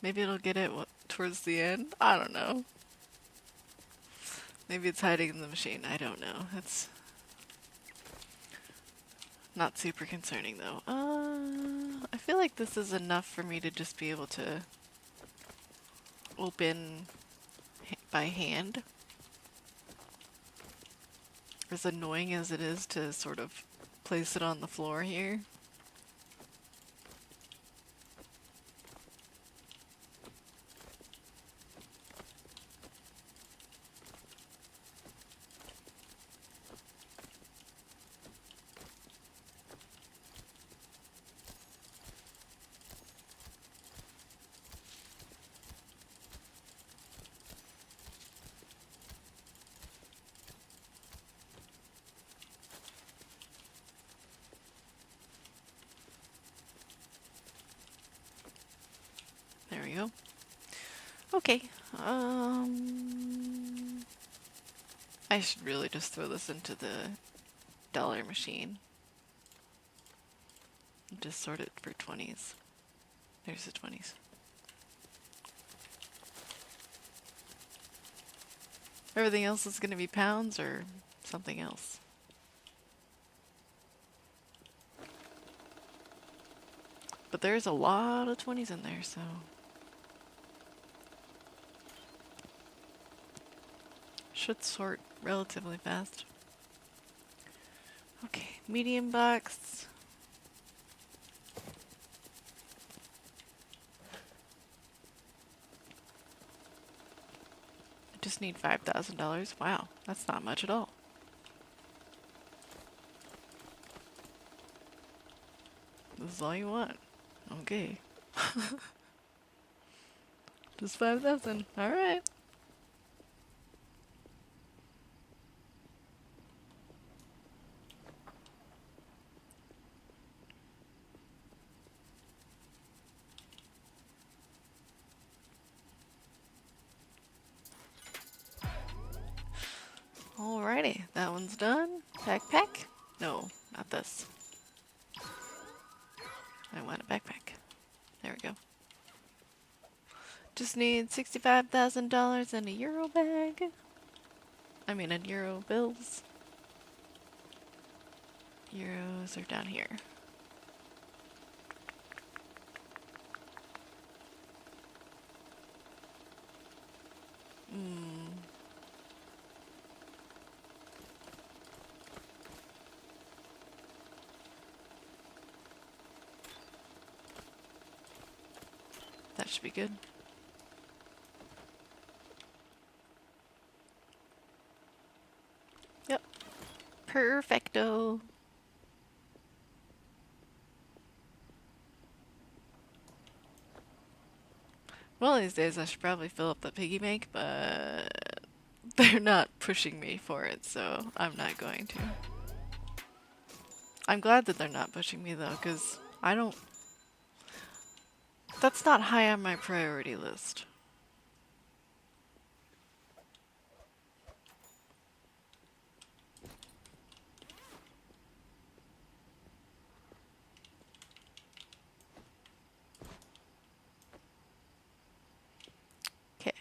Maybe it'll get it towards the end? I don't know. Maybe it's hiding in the machine. I don't know. It's not super concerning though. I feel like this is enough for me to just be able to open by hand. As annoying as it is to sort of place it on the floor here. There we go. Okay. I should really just throw this into the dollar machine. Just sort it for 20s. There's the 20s. Everything else is going to be pounds or something else. But there's a lot of 20s in there, so... should sort relatively fast. Okay, medium box. I just need $5,000. Wow, that's not much at all. This is all you want. Okay. Just 5,000. All right. Alrighty, that one's done. Backpack? No, not this. I want a backpack. There we go. Just need $65,000 and a euro bag. I mean, a euro bills. Euros are down here. That should be good. Yep. Perfecto. One of these days I should probably fill up the piggy bank, but they're not pushing me for it, so I'm not going to. I'm glad that they're not pushing me though, because I don't... that's not high on my priority list. Okay.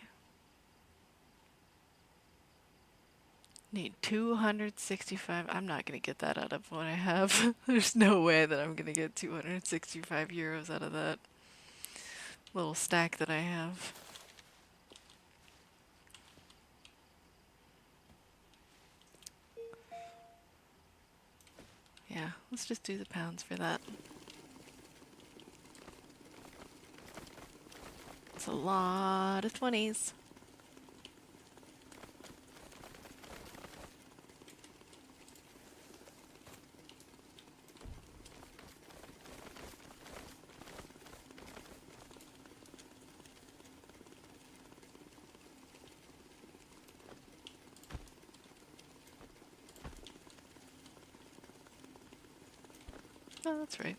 Need 265. I'm not gonna get that out of what I have. There's no way that I'm gonna get 265 euros out of that little stack that I have. Yeah, let's just do the pounds for that. It's a lot of 20s. Oh, that's right.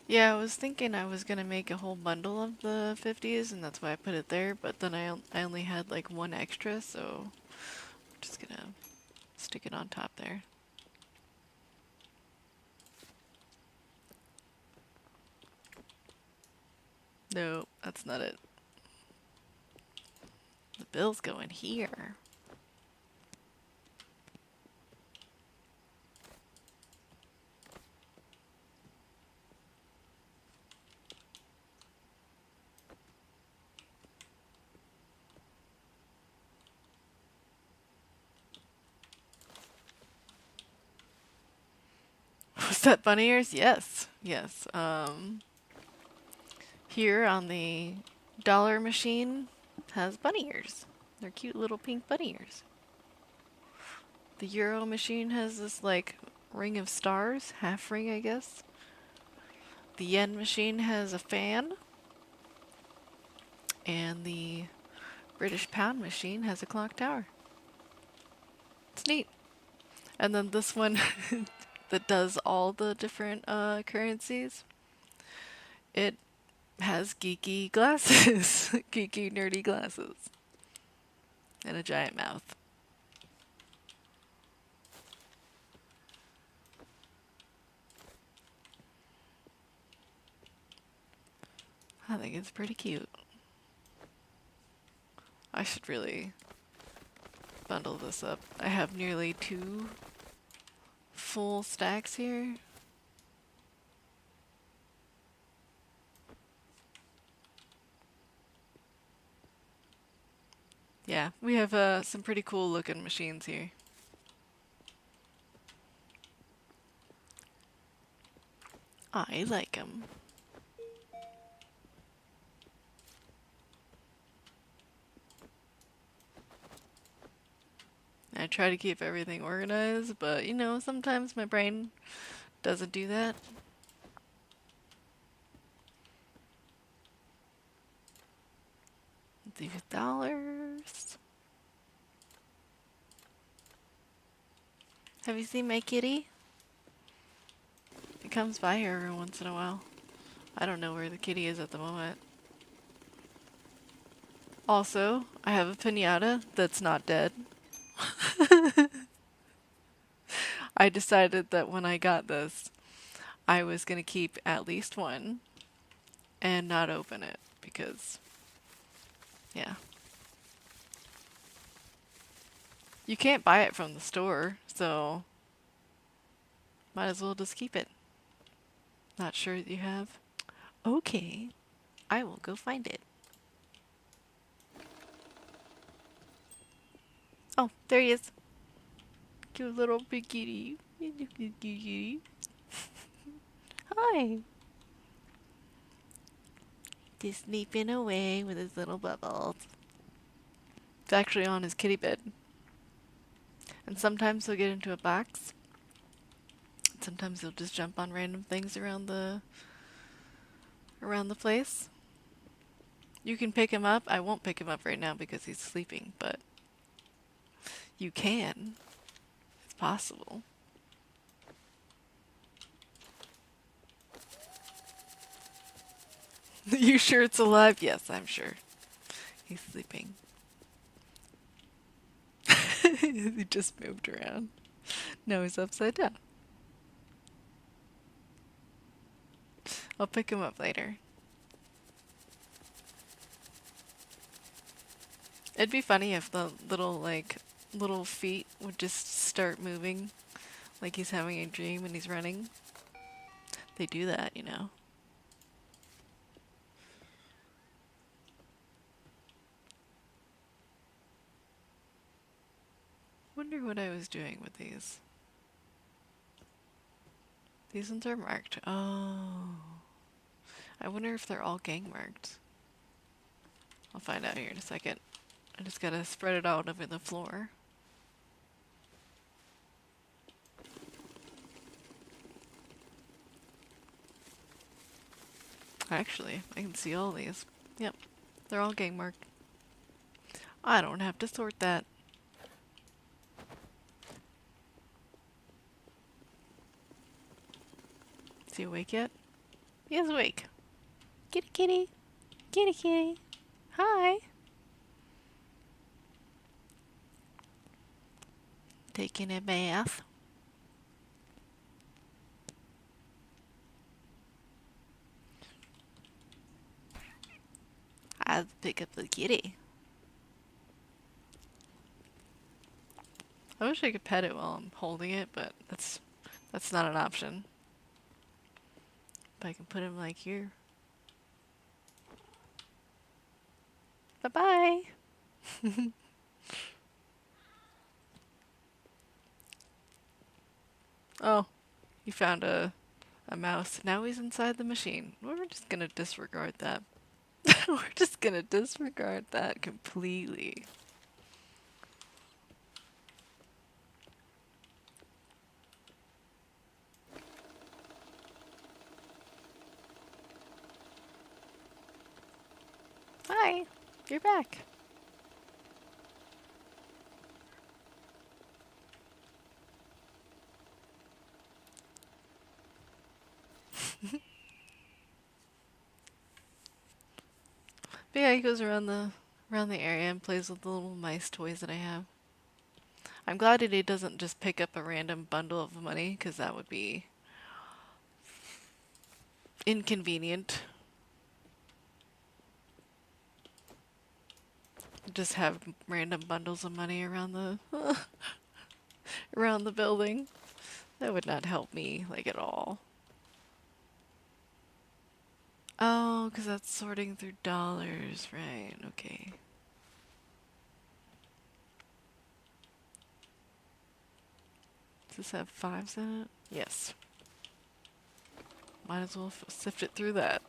Yeah, I was thinking I was gonna make a whole bundle of the 50s, and that's why I put it there, but then I only had like one extra, so I'm just gonna stick it on top there. No, that's not it. The bill's going here. Was that bunny ears? Yes. Yes. Here on the dollar machine has bunny ears. They're cute little pink bunny ears. The euro machine has this like ring of stars, half ring I guess. The yen machine has a fan. And the British pound machine has a clock tower. It's neat. And then this one that does all the different currencies, it has geeky glasses. Geeky, nerdy glasses. And a giant mouth. I think it's pretty cute. I should really bundle this up. I have nearly 2 full stacks here. Yeah, we have some pretty cool looking machines here. I like them. I try to keep everything organized, but you know, sometimes my brain doesn't do that. These dollars. Have you seen my kitty? It comes by here every once in a while. I don't know where the kitty is at the moment. Also, I have a piñata that's not dead. I decided that when I got this, I was gonna keep at least one and not open it because, yeah. You can't buy it from the store, so might as well just keep it. Not sure that you have? Okay, I will go find it. Oh, there he is. Cute little big kitty. Hi. Just sleeping away with his little bubbles. It's actually on his kitty bed. And sometimes he'll get into a box. Sometimes he'll just jump on random things around the place. You can pick him up. I won't pick him up right now because he's sleeping, but you can. It's possible. You sure it's alive? Yes, I'm sure. He's sleeping. He just moved around. No, he's upside down. I'll pick him up later. It'd be funny if the little feet would just start moving like he's having a dream and he's running. They do that, you know. Wonder what I was doing with these. These ones are marked. Oh. I wonder if they're all gang marked. I'll find out here in a second. I just gotta spread it out over the floor. Actually, I can see all these. Yep, they're all gang marked. I don't have to sort that. Is he awake yet? He is awake. Kitty kitty. Kitty kitty. Hi. Taking a bath. I'll pick up the kitty. I wish I could pet it while I'm holding it, but that's not an option. But I can put him like here. Bye-bye. Oh, he found a mouse. Now he's inside the machine. We're just gonna disregard that. We're just gonna disregard that completely. Hi, you're back. But yeah, he goes around the area and plays with the little mice toys that I have. I'm glad that he doesn't just pick up a random bundle of money, because that would be inconvenient. Just have random bundles of money around the around the building. That would not help me like at all. Oh, because that's sorting through dollars, right? Okay. Does this have fives in it? Yes. Might as well sift it through that.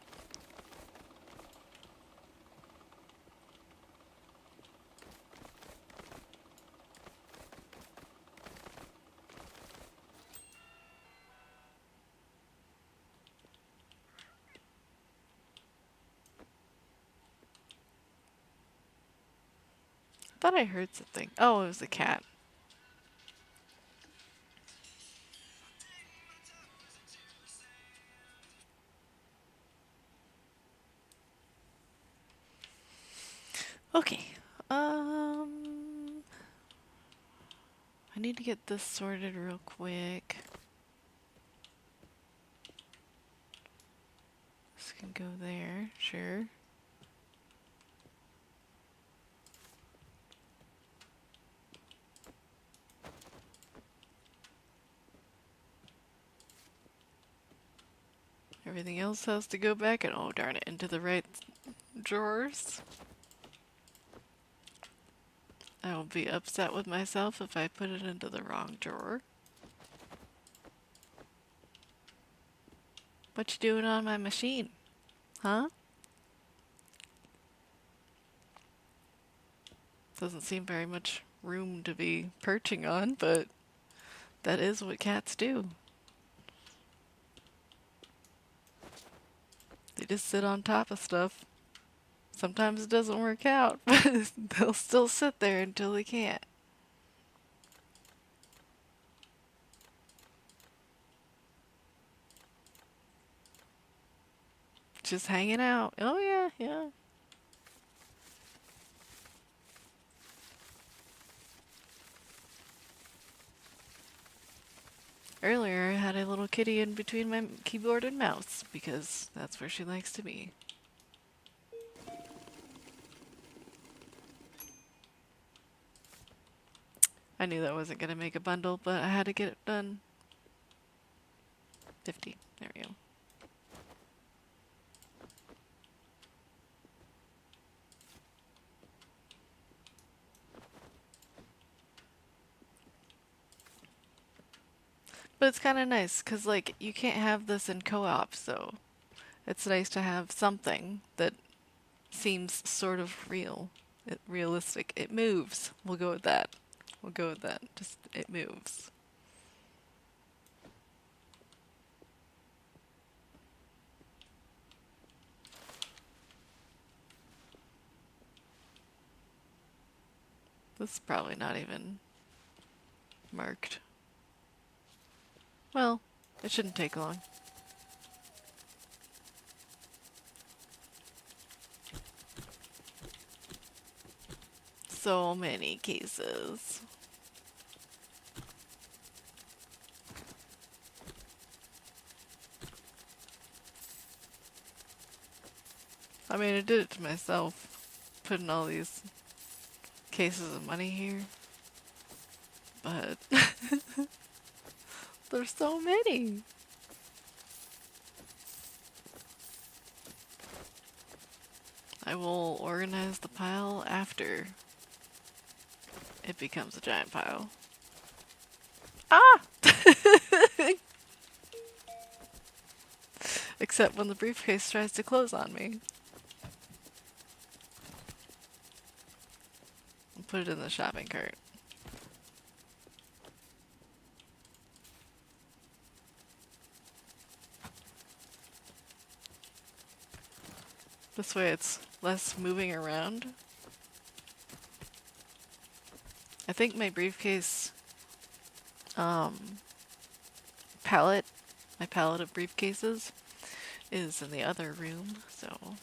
Thought I heard something. Oh, it was a cat. Okay. I need to get this sorted real quick. This can go there, sure. Everything else has to go back and oh darn it, into the right drawers. I will be upset with myself if I put it into the wrong drawer. What you doing on my machine? Huh? Doesn't seem very much room to be perching on, but that is what cats do. They just sit on top of stuff. Sometimes it doesn't work out, but they'll still sit there until they can't. Just hanging out. Oh yeah, yeah. Earlier I had a little kitty in between my keyboard and mouse because that's where she likes to be. I knew that wasn't going to make a bundle, but I had to get it done. 50. There we go. But it's kind of nice, because, like, you can't have this in co-op, so it's nice to have something that seems sort of realistic. It moves. We'll go with that. We'll go with that. Just, it moves. This is probably not even marked. Well, it shouldn't take long. So many cases. I mean, I did it to myself, putting all these cases of money here. But there's so many. I will organize the pile after it becomes a giant pile. Ah! Except when the briefcase tries to close on me. I'll put it in the shopping cart. This way it's less moving around. I think my briefcase palette, my palette of briefcases, is in the other room, so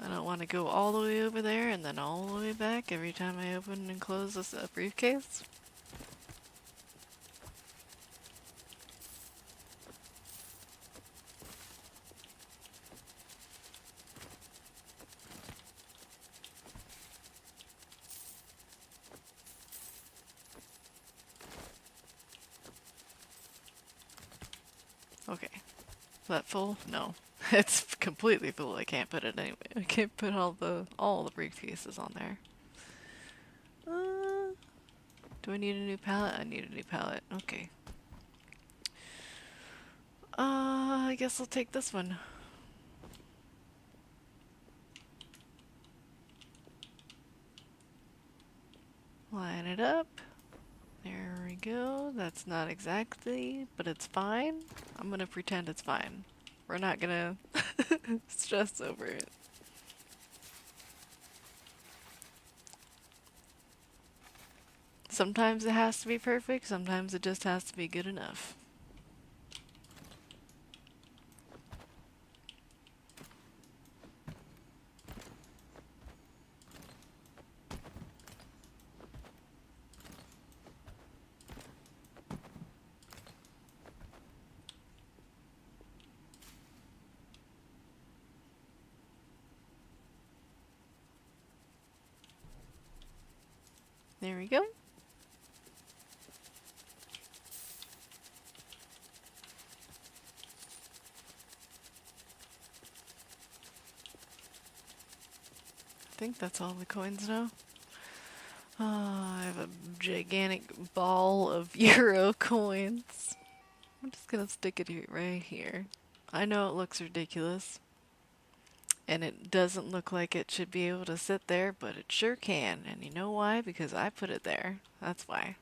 I don't want to go all the way over there and then all the way back every time I open and close this briefcase. Okay. Is that full? No. It's completely full. I can't put it anyway. I can't put all the briefcases on there. Do I need a new palette? I need a new palette. Okay. I guess I'll take this one. Line it up. There we go. That's not exactly, but it's fine. I'm gonna pretend it's fine. We're not gonna stress over it. Sometimes it has to be perfect, sometimes it just has to be good enough. There we go. I think that's all the coins now. I have a gigantic ball of euro coins. I'm just gonna stick it right here. I know it looks ridiculous. And it doesn't look like it should be able to sit there, but it sure can. And you know why? Because I put it there. That's why.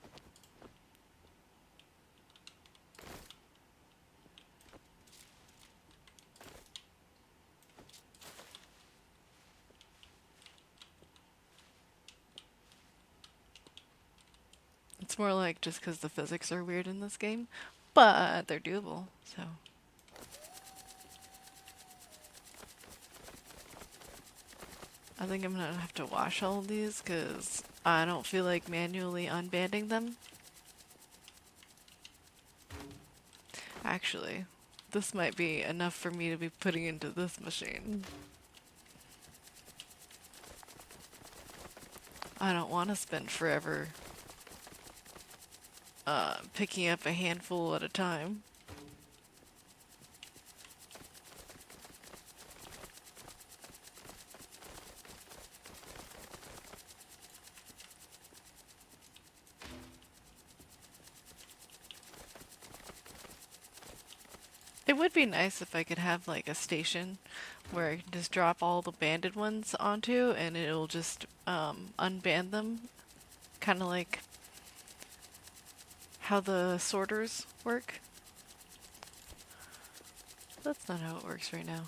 It's more like just because the physics are weird in this game, but they're doable, so. I think I'm gonna have to wash all of these because I don't feel like manually unbanding them. Actually, this might be enough for me to be putting into this machine. I don't want to spend forever picking up a handful at a time. It would be nice if I could have like a station where I can just drop all the banded ones onto and it'll just unband them. Kind of like how the sorters work. That's not how it works right now.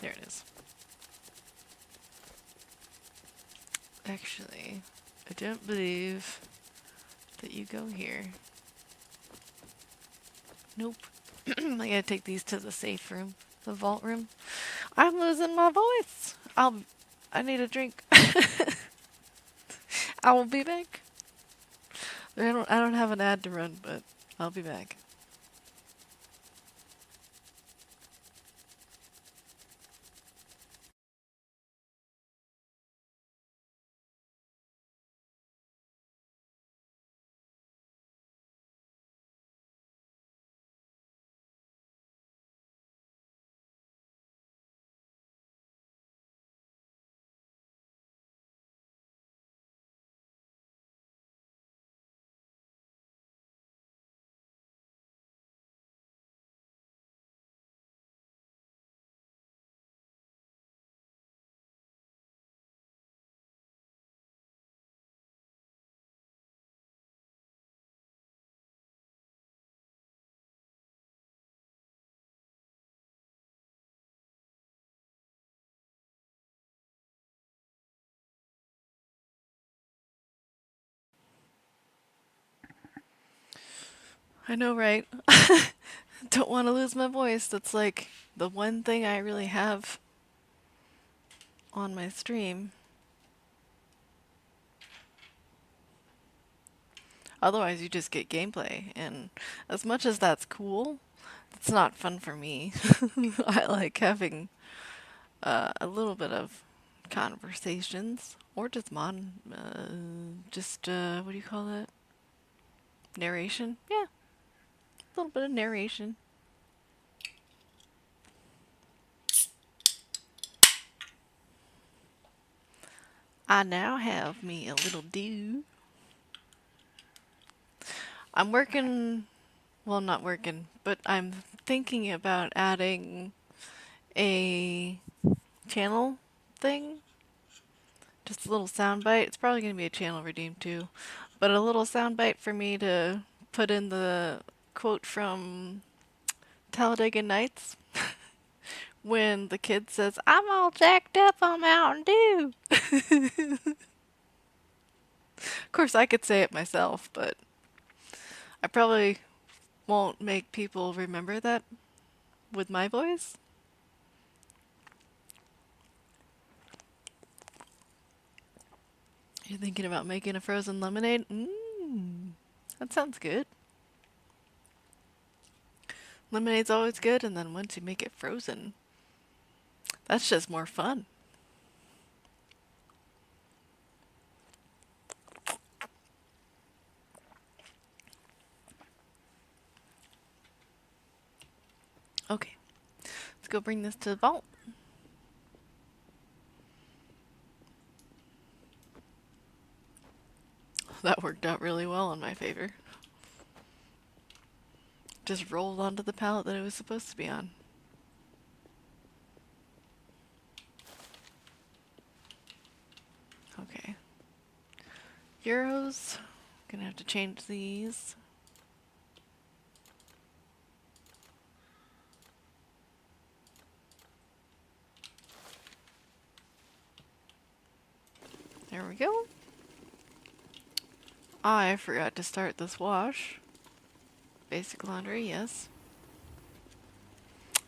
There it is. Actually, I don't believe that you go here. Nope. I gotta take these to the safe room, the vault room. I'm losing my voice. I need a drink. I will be back. I don't have an ad to run, but I'll be back. I know, right? Don't want to lose my voice. That's like the one thing I really have on my stream. Otherwise, you just get gameplay. And as much as that's cool, it's not fun for me. I like having a little bit of conversations or just what do you call it? Narration? Yeah, a little bit of narration. I now have me a little do. I'm working, well, not working, but I'm thinking about adding a channel thing. Just a little soundbite. It's probably going to be a channel redeem too. But a little soundbite for me to put in the quote from Talladega Nights when the kid says, "I'm all jacked up on Mountain Dew." Of course, I could say it myself, but I probably won't make people remember that with my voice. You're thinking about making a frozen lemonade? That sounds good. Lemonade's always good, and then once you make it frozen, that's just more fun. Okay, let's go bring this to the vault. That worked out really well in my favor. Just rolled onto the pallet that it was supposed to be on. Okay. Euros. Gonna have to change these. There we go. I forgot to start this wash. Basic laundry, yes.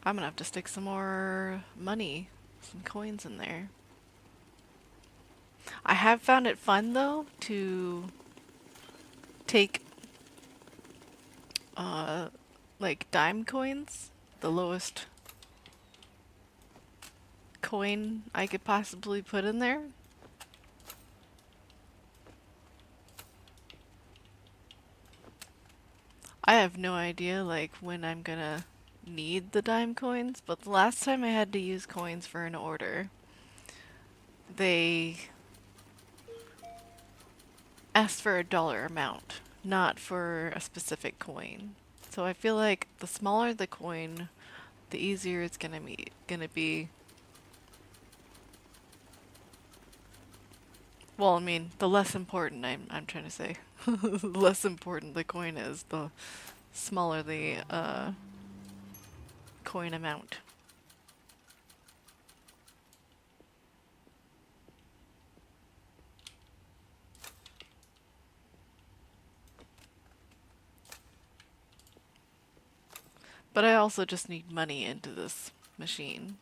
I'm gonna have to stick some more money, some coins in there. I have found it fun though to take like dime coins, the lowest coin I could possibly put in there. I have no idea like when I'm gonna need the dime coins, but the last time I had to use coins for an order, they asked for a dollar amount, not for a specific coin. So I feel like the smaller the coin, the easier it's gonna be. Well, I mean, the less important I'm trying to say. The less important the coin is, the smaller the coin amount. But I also just need money into this machine.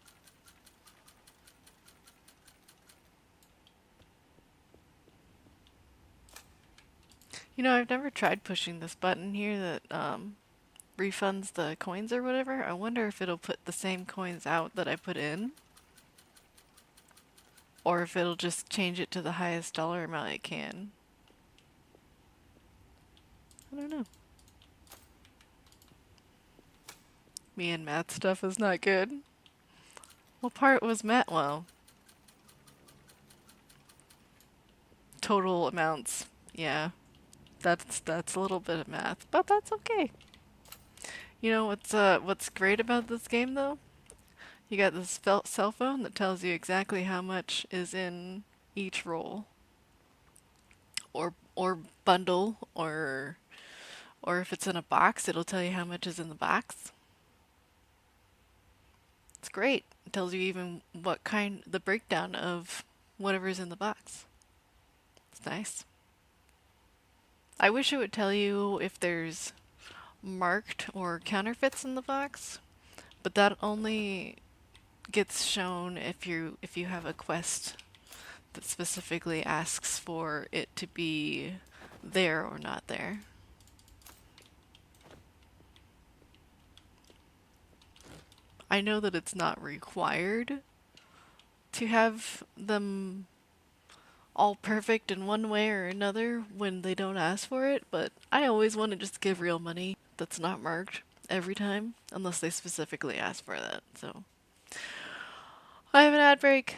You know, I've never tried pushing this button here that refunds the coins or whatever. I wonder if it'll put the same coins out that I put in, or if it'll just change it to the highest dollar amount it can. I don't know. Me and math stuff is not good. What part was math? Well, total amounts. Yeah, that's a little bit of math, but that's okay. You know what's great about this game though? You got this cell phone that tells you exactly how much is in each roll, or bundle, or if it's in a box, it'll tell you how much is in the box. It's great. It tells you even the breakdown of whatever's in the box. It's nice. I wish it would tell you if there's marked or counterfeits in the box, but that only gets shown if you have a quest that specifically asks for it to be there or not there. I know that it's not required to have them all perfect in one way or another when they don't ask for it, but I always want to just give real money that's not marked every time, unless they specifically ask for that. So, I have an ad break.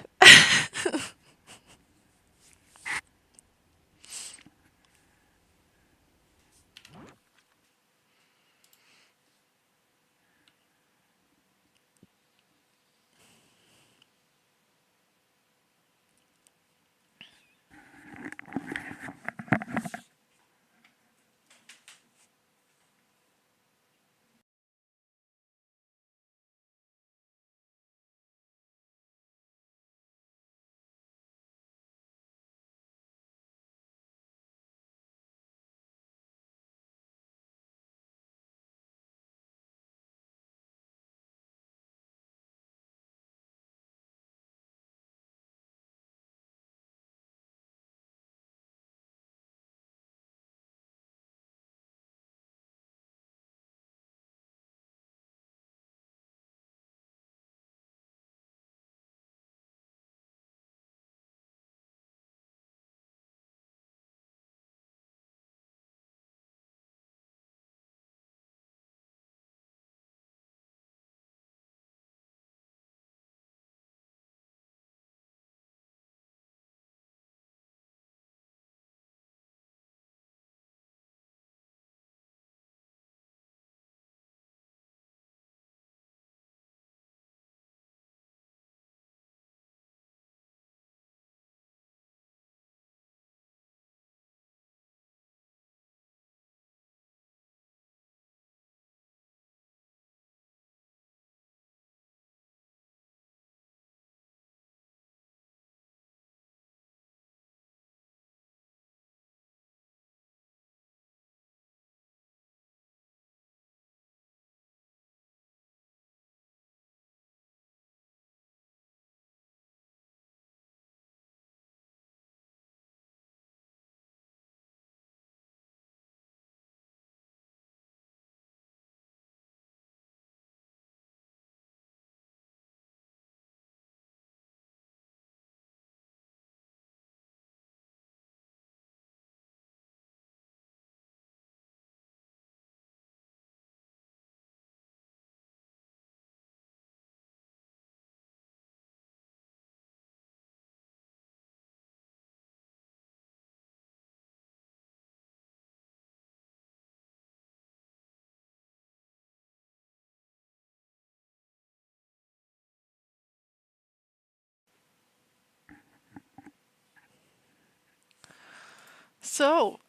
So,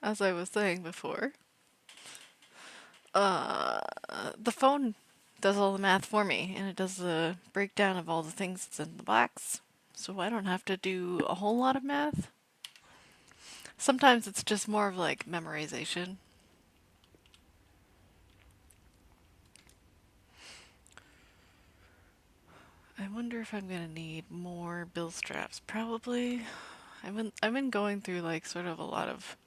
as I was saying before, Uh, the phone does all the math for me, and it does the breakdown of all the things that's in the box. So I don't have to do a whole lot of math. Sometimes it's just more of like memorization. I wonder if I'm gonna need more bill straps. Probably. I've been going through like sort of a lot of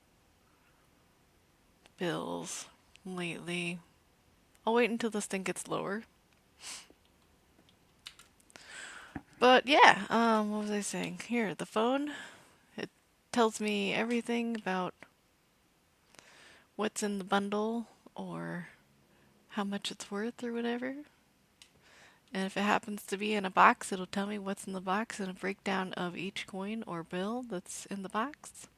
bills lately. I'll wait until this thing gets lower. But yeah, what was I saying? Here, the phone, it tells me everything about what's in the bundle or how much it's worth or whatever. And if it happens to be in a box, it'll tell me what's in the box and a breakdown of each coin or bill that's in the box.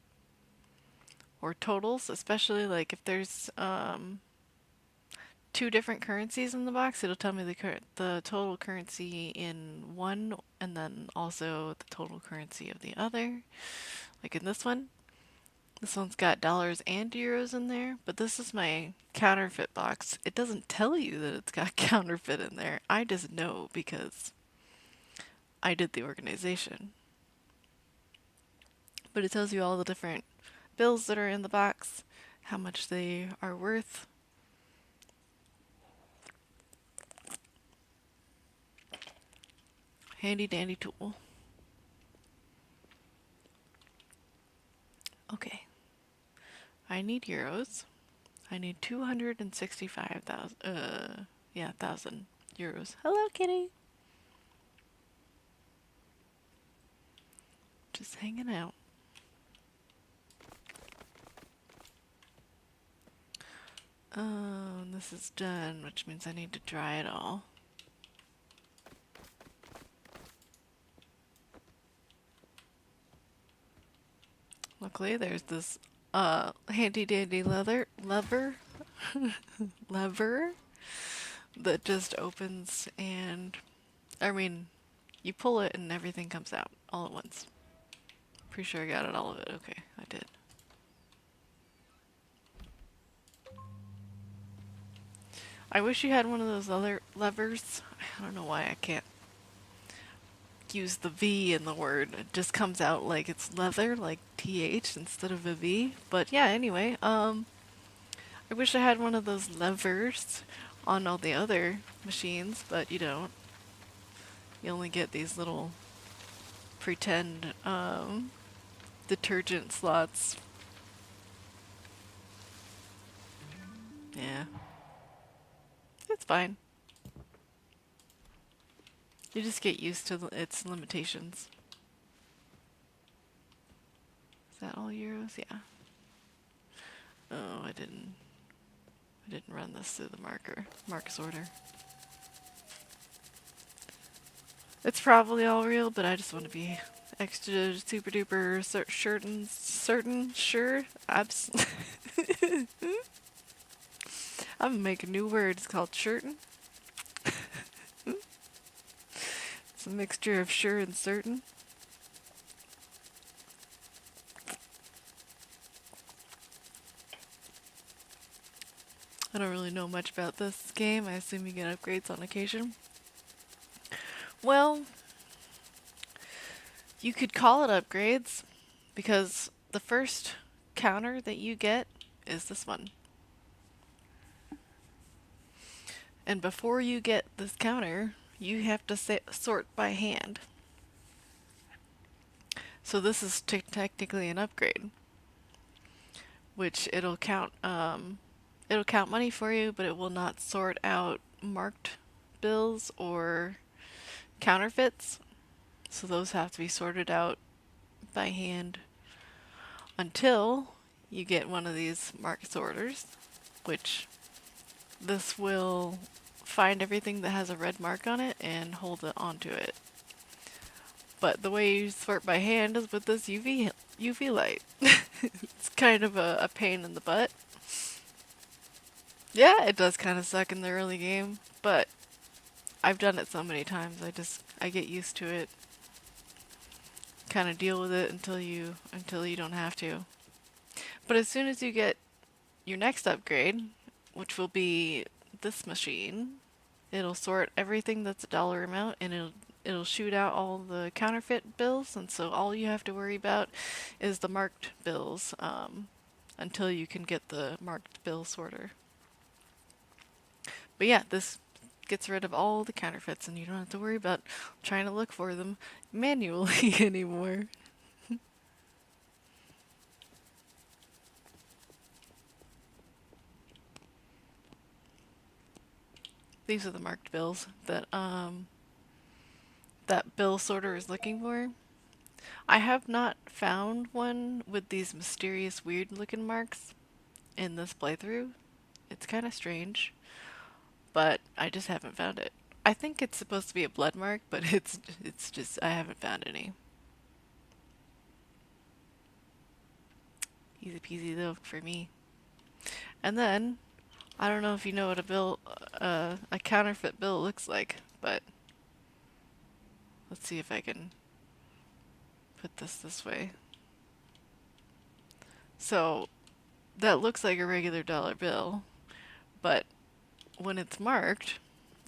Or totals, especially like if there's two different currencies in the box, it'll tell me the total currency in one and then also the total currency of the other. Like in this one's got dollars and euros in there, but this is my counterfeit box. It doesn't tell you that it's got counterfeit in there. I just know because I did the organization. But it tells you all the different bills that are in the box, how much they are worth. Handy dandy tool. Okay. I need euros. I need 265,000 yeah, 1,000 euros. Hello, kitty. Just hanging out. Oh, and this is done, which means I need to dry it all. Luckily, there's this handy dandy lever lever that just opens and I mean, you pull it and everything comes out all at once. Pretty sure I got it all of it. Okay, I did. I wish you had one of those other levers. I don't know why I can't use the V in the word. It just comes out like it's leather, like TH instead of a V. But yeah, anyway, I wish I had one of those levers on all the other machines, but you don't. You only get these little pretend detergent slots. Yeah. It's fine. You just get used to its limitations. Is that all euros? Yeah. Oh, I didn't run this through the mark sorter. It's probably all real, but I just want to be extra super duper sure. I'm gonna make a new word. It's called certain. It's a mixture of sure and certain. I don't really know much about this game. I assume you get upgrades on occasion. Well, you could call it upgrades because the first counter that you get is this one. And before you get this counter, you have to sort by hand. So this is technically an upgrade, which it'll count money for you, but it will not sort out marked bills or counterfeits. So those have to be sorted out by hand until you get one of these mark sorters, which this will find everything that has a red mark on it and hold it onto it. But the way you sort by hand is with this UV light. It's kind of a pain in the butt. Yeah, it does kind of suck in the early game, but I've done it so many times. I get used to it. Kind of deal with it until you don't have to. But as soon as you get your next upgrade, which will be this machine. It'll sort everything that's a dollar amount, and it'll shoot out all the counterfeit bills, and so all you have to worry about is the marked bills until you can get the marked bill sorter. But yeah, this gets rid of all the counterfeits, and you don't have to worry about trying to look for them manually anymore. These are the marked bills that that bill sorter is looking for. I have not found one with these mysterious weird looking marks in this playthrough. It's kind of strange, but I just haven't found it. I think it's supposed to be a blood mark, but it's just I haven't found any. Easy peasy though for me. And then I don't know if you know what a counterfeit bill looks like, but let's see if I can put this way. So that looks like a regular dollar bill, but when it's marked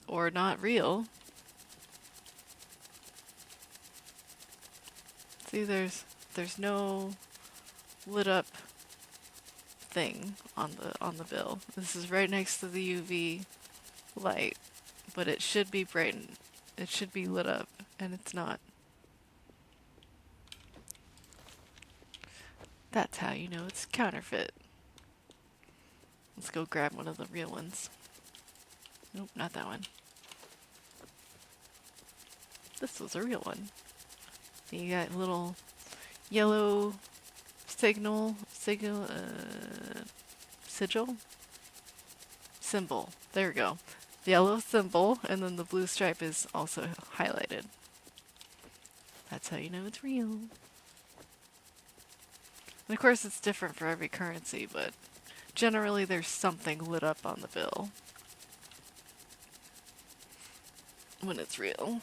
or not real, see there's no lit up thing on the bill. This is right next to the UV light, but it should be brightened. It should be lit up, and it's not. That's how you know it's counterfeit. Let's go grab one of the real ones. Nope, not that one. This was a real one. You got a little yellow sigil, symbol. There we go. The yellow symbol, and then the blue stripe is also highlighted. That's how you know it's real. And of course it's different for every currency, but generally there's something lit up on the bill when it's real.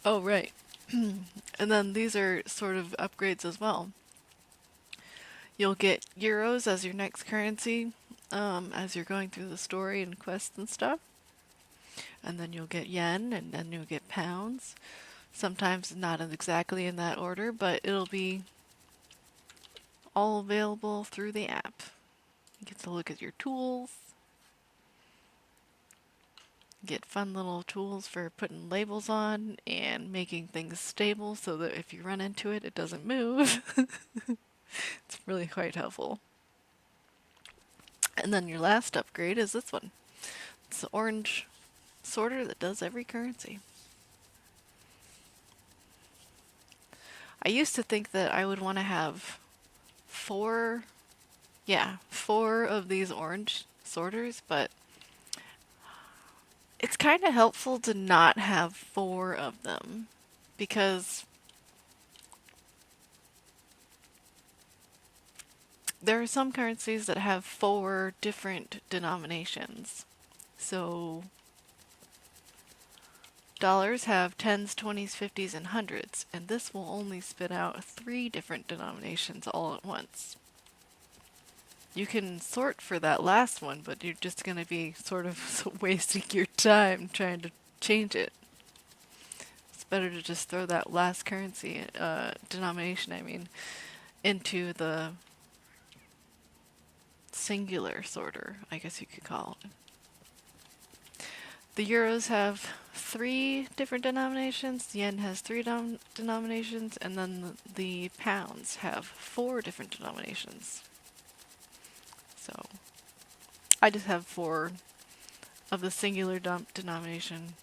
Oh, right. And then these are sort of upgrades as well. You'll get euros as your next currency as you're going through the story and quests and stuff. And then you'll get yen, and then you'll get pounds. Sometimes not exactly in that order, but it'll be all available through the app. You get to look at your tools. Get fun little tools for putting labels on and making things stable so that if you run into it, it doesn't move. It's really quite helpful. And then your last upgrade is this one. It's the orange sorter that does every currency. I used to think that I would want to have four of these orange sorters, but it's kind of helpful to not have 4 of them because there are some currencies that have 4 different denominations. So dollars have 10s, 20s, 50s, and 100s, and this will only spit out 3 different denominations all at once. You can sort for that last one, but you're just going to be sort of wasting your time trying to change it. It's better to just throw that last currency, denomination, into the singular sorter, I guess you could call it. The euros have 3 different denominations, the yen has 3 denominations, and then the pounds have 4 different denominations. So I just have 4 of the singular denomination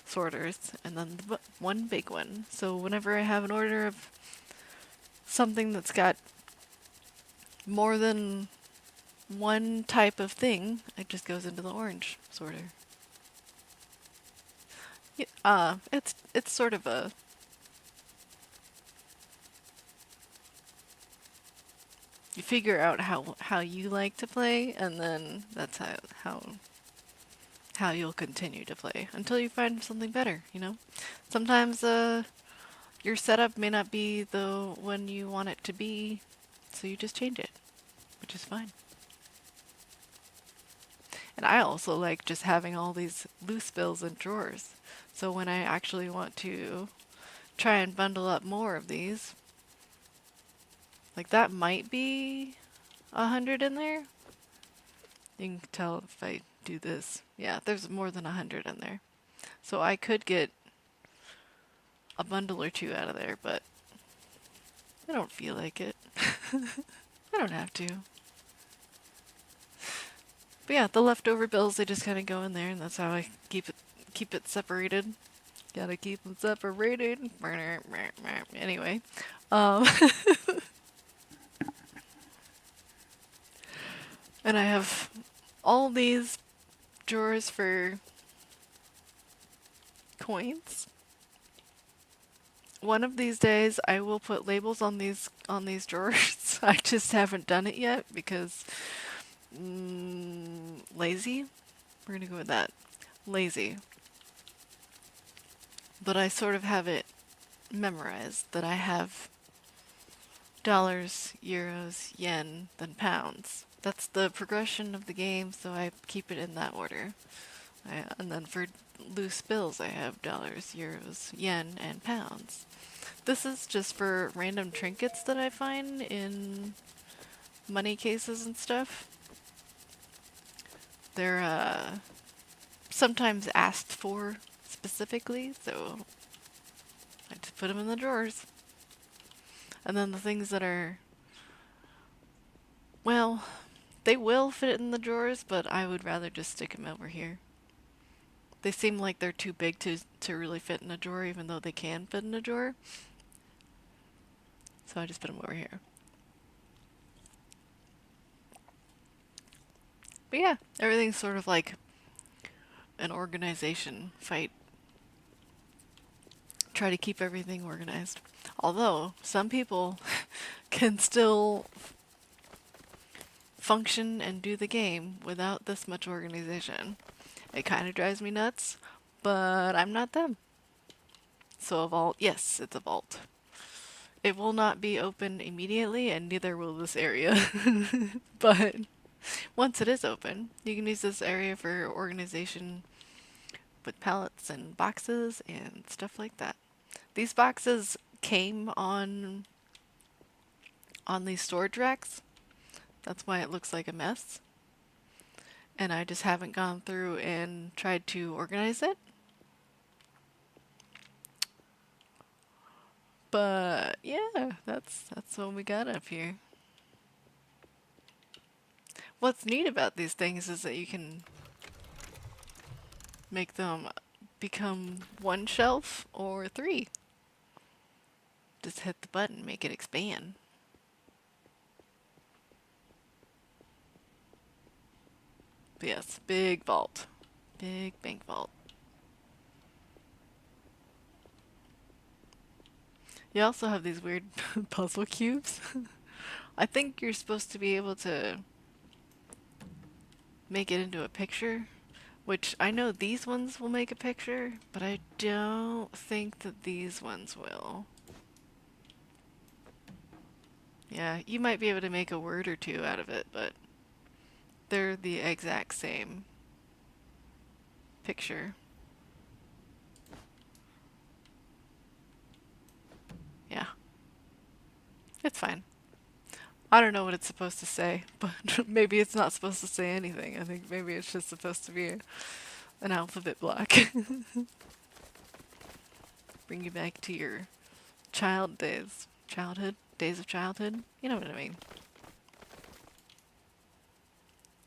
sorters, and then one big one. So whenever I have an order of something that's got more than one type of thing, it just goes into the orange sorter. Yeah, it's sort of a you figure out how you like to play, and then that's how you'll continue to play until you find something better, you know? Sometimes your your setup may not be the one you want it to be, so you just change it, which is fine. And I also like just having all these loose bills in drawers. So when I actually want to try and bundle up more of these, like that might be 100 in there. You can tell if I do this. Yeah, there's more than 100 in there. So I could get a bundle or two out of there, but I don't feel like it. I don't have to. But yeah, the leftover bills, they just kind of go in there, and that's how I keep it separated. Gotta keep them separated. Anyway, um, and I have all these drawers for coins. One of these days, I will put labels on these drawers. I just haven't done it yet because lazy. We're gonna go with that. Lazy. But I sort of have it memorized that I have dollars, euros, yen, then pounds. That's the progression of the game, so I keep it in that order. And then for loose bills, I have dollars, euros, yen, and pounds. This is just for random trinkets that I find in money cases and stuff. They're sometimes asked for specifically, so I just put them in the drawers. And then the things that are, well, they will fit in the drawers, but I would rather just stick them over here. They seem like they're too big to really fit in a drawer, even though they can fit in a drawer. So I just put them over here. But yeah, everything's sort of like an organization fight. Try to keep everything organized. Although, some people can still function and do the game without this much organization. It kind of drives me nuts, but I'm not them. So a vault, yes, it's a vault. It will not be open immediately, and neither will this area. But once it is open, you can use this area for organization with pallets and boxes and stuff like that. These boxes came on these storage racks. That's why it looks like a mess. And I just haven't gone through and tried to organize it. But yeah, that's what we got up here. What's neat about these things is that you can make them become one shelf or three. Just hit the button, make it expand. But yes, big vault. Big bank vault. You also have these weird puzzle cubes. I think you're supposed to be able to make it into a picture, which I know these ones will make a picture, but I don't think that these ones will. Yeah, you might be able to make a word or two out of it, but they're the exact same picture. Yeah. It's fine. I don't know what it's supposed to say, but maybe it's not supposed to say anything. I think maybe it's just supposed to be an alphabet block. Bring you back to your days of childhood. You know what I mean.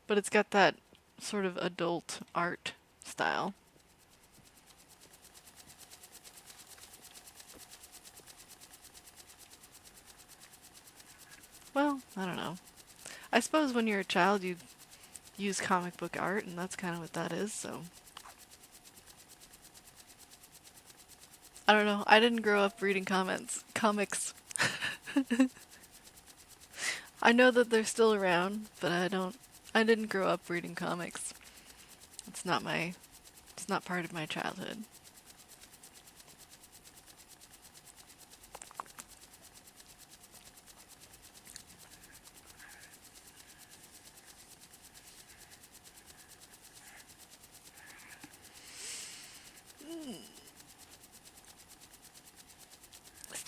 But it's got that sort of adult art style. Well, I don't know. I suppose when you're a child, you use comic book art, and that's kind of what that is, so. I don't know. I didn't grow up reading comics. I know that they're still around, but I didn't grow up reading comics. It's not part of my childhood.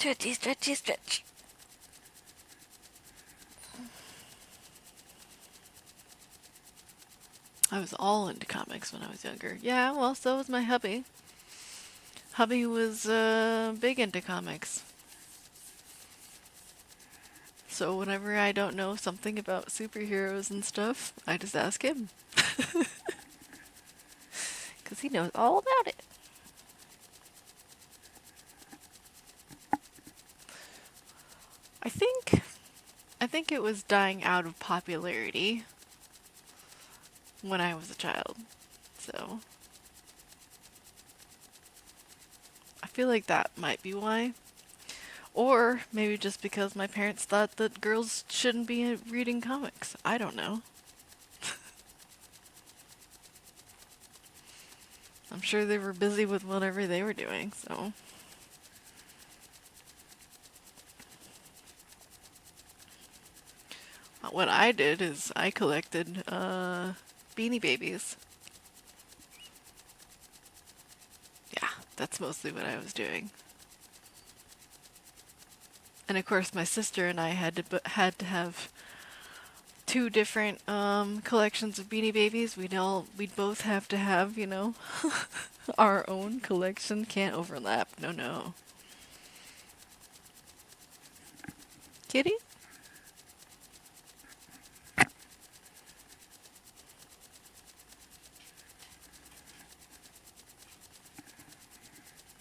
Stretchy, stretchy, stretch. I was all into comics when I was younger. Yeah, well, so was my hubby. Hubby was big into comics. So whenever I don't know something about superheroes and stuff, I just ask him. Because he knows all about it. I think I think it was dying out of popularity when I was a child. So I feel like that might be why. Or maybe just because my parents thought that girls shouldn't be reading comics. I don't know. I'm sure they were busy with whatever they were doing, so. What I did is I collected Beanie Babies. Yeah, that's mostly what I was doing. And of course, my sister and I had to have two different collections of Beanie Babies. We'd both have to have, our own collection. Can't overlap. No, no. Kitty?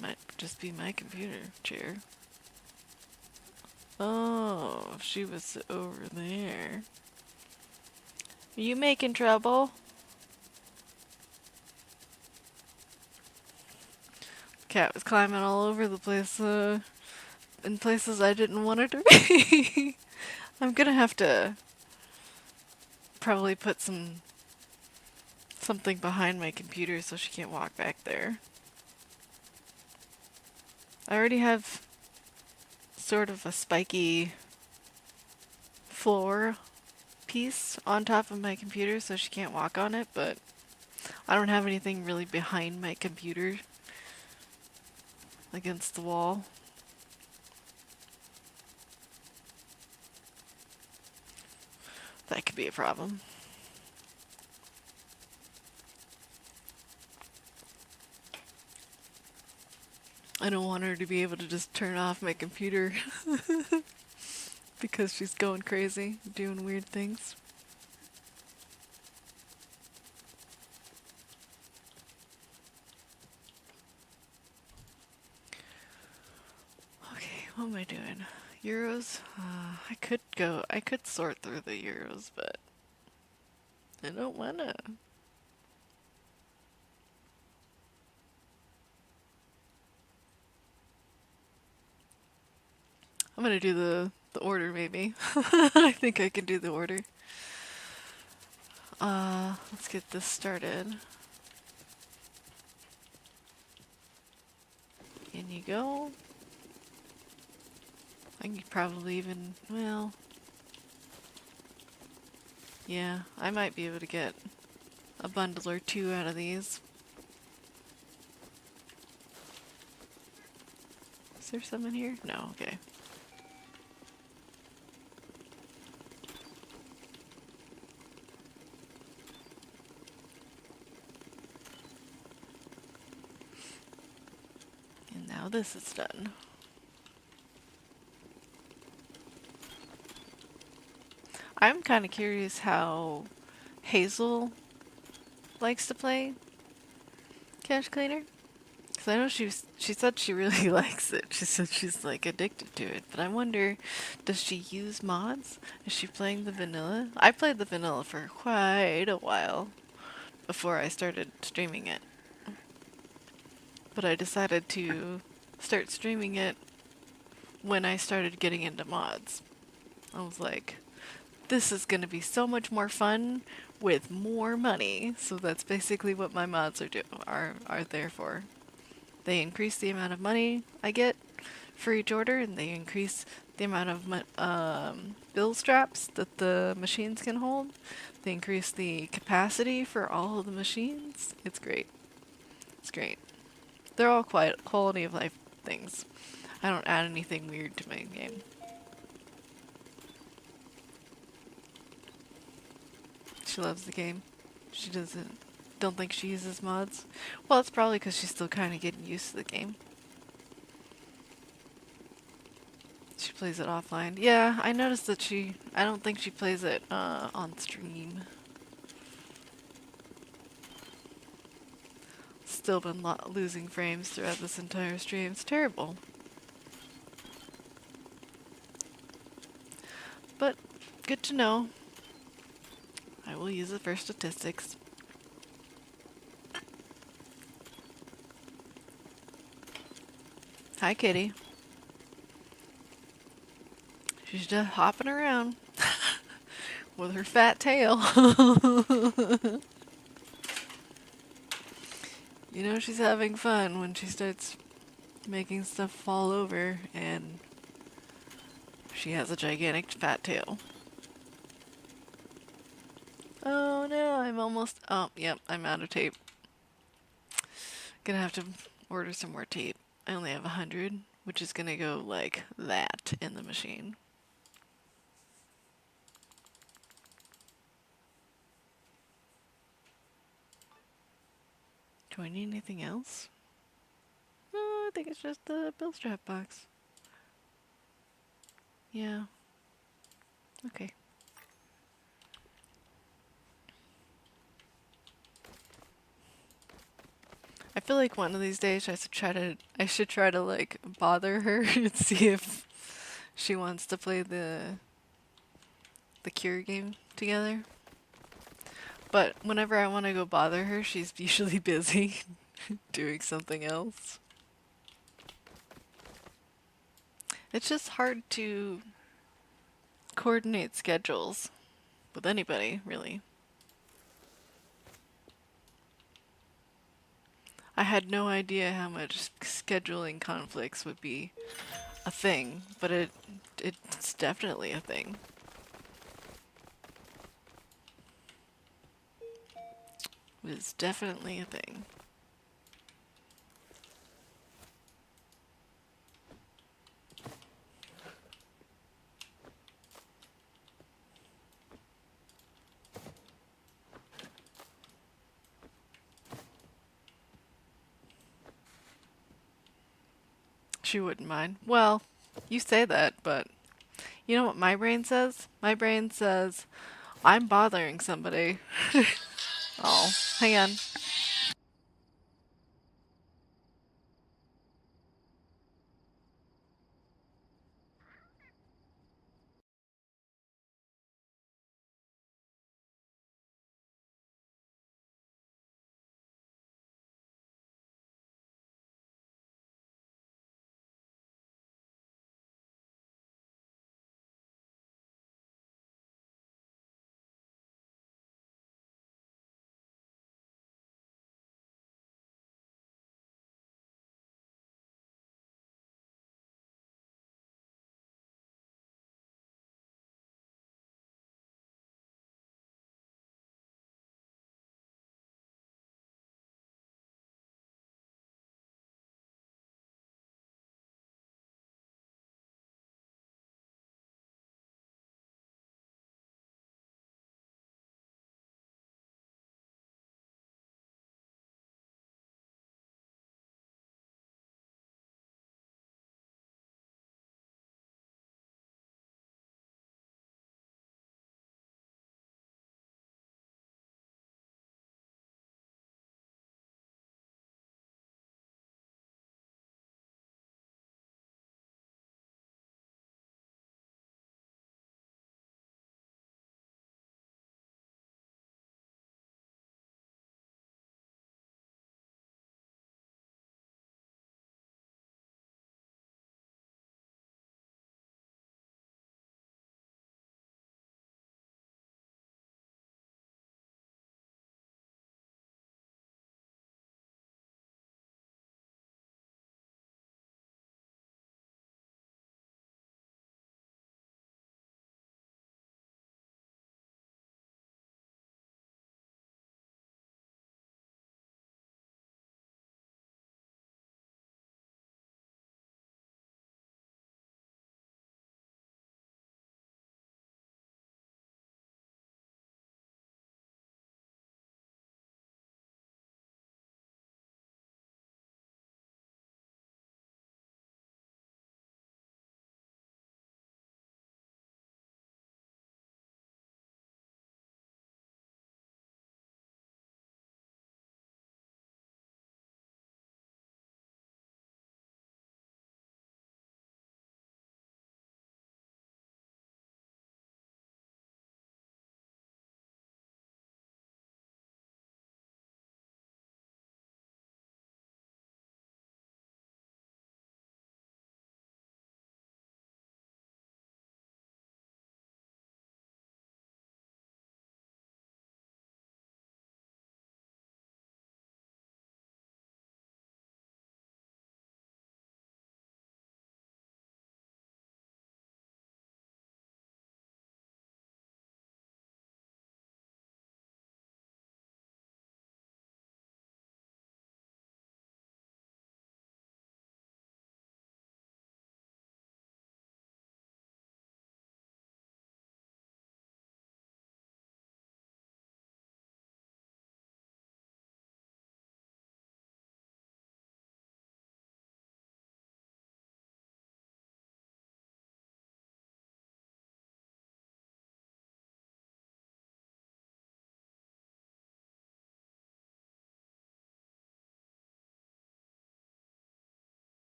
Might just be my computer chair. Oh, she was over there. Are you making trouble? Cat was climbing all over the place, in places I didn't want her to be. I'm gonna have to probably put something behind my computer so she can't walk back there. I already have sort of a spiky floor piece on top of my computer so she can't walk on it, but I don't have anything really behind my computer against the wall. That could be a problem. I don't want her to be able to just turn off my computer because she's going crazy, doing weird things. Okay, what am I doing? Euros? I could sort through the euros, but I don't wanna. I'm gonna do the order maybe. I think I can do the order. Let's get this started. In you go. I could probably even, well, yeah, I might be able to get a bundle or two out of these. Is there some in here? No, okay. And now this is done. I'm kind of curious how Hazel likes to play Cash Cleaner. Because I know she said she really likes it. She said she's like addicted to it. But I wonder, does she use mods? Is she playing the vanilla? I played the vanilla for quite a while before I started streaming it. But I decided to start streaming it when I started getting into mods. I was like, this is going to be so much more fun with more money. So that's basically what my mods are there for. They increase the amount of money I get for each order, and they increase the amount of bill straps that the machines can hold. They increase the capacity for all of the machines. It's great. It's great. They're all quite quality of life things. I don't add anything weird to my game. She loves the game. She don't think she uses mods. Well, it's probably because she's still kind of getting used to the game. She plays it offline. Yeah, I noticed that I don't think she plays it on stream. Still been losing frames throughout this entire stream. It's terrible. But good to know. I will use it for statistics. Hi, kitty. She's just hopping around with her fat tail. You know she's having fun when she starts making stuff fall over and she has a gigantic fat tail. Oh no, I'm almost... Oh, yep, I'm out of tape. Gonna have to order some more tape. I only have 100, which is gonna go like that in the machine. Do I need anything else? I think it's just the bill strap box. Yeah. Okay. I feel like one of these days I should try to like bother her and see if she wants to play the Cure game together. But whenever I want to go bother her, she's usually busy doing something else. It's just hard to coordinate schedules with anybody, really. I had no idea how much scheduling conflicts would be a thing, but it's definitely a thing. It's definitely a thing. She wouldn't mind. Well, you say that, but you know what my brain says? My brain says, I'm bothering somebody. Oh, hang on.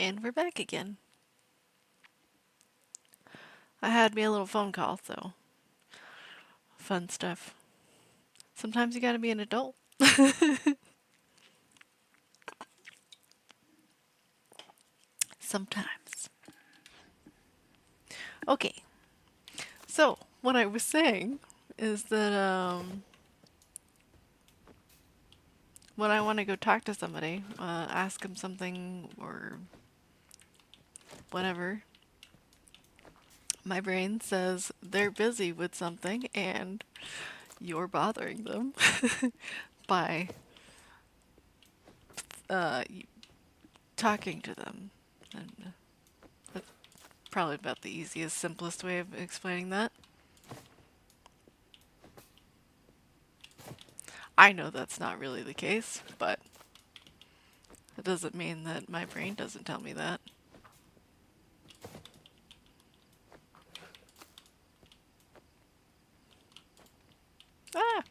And we're back again. I had me a little phone call, so fun stuff. Sometimes you gotta be an adult. Sometimes. Okay, so what I was saying is that when I want to go talk to somebody, ask them something or whatever, my brain says they're busy with something and you're bothering them by uh, talking to them. And that's probably about the easiest, simplest way of explaining that. I know that's not really the case, but it doesn't mean that my brain doesn't tell me that. Ah!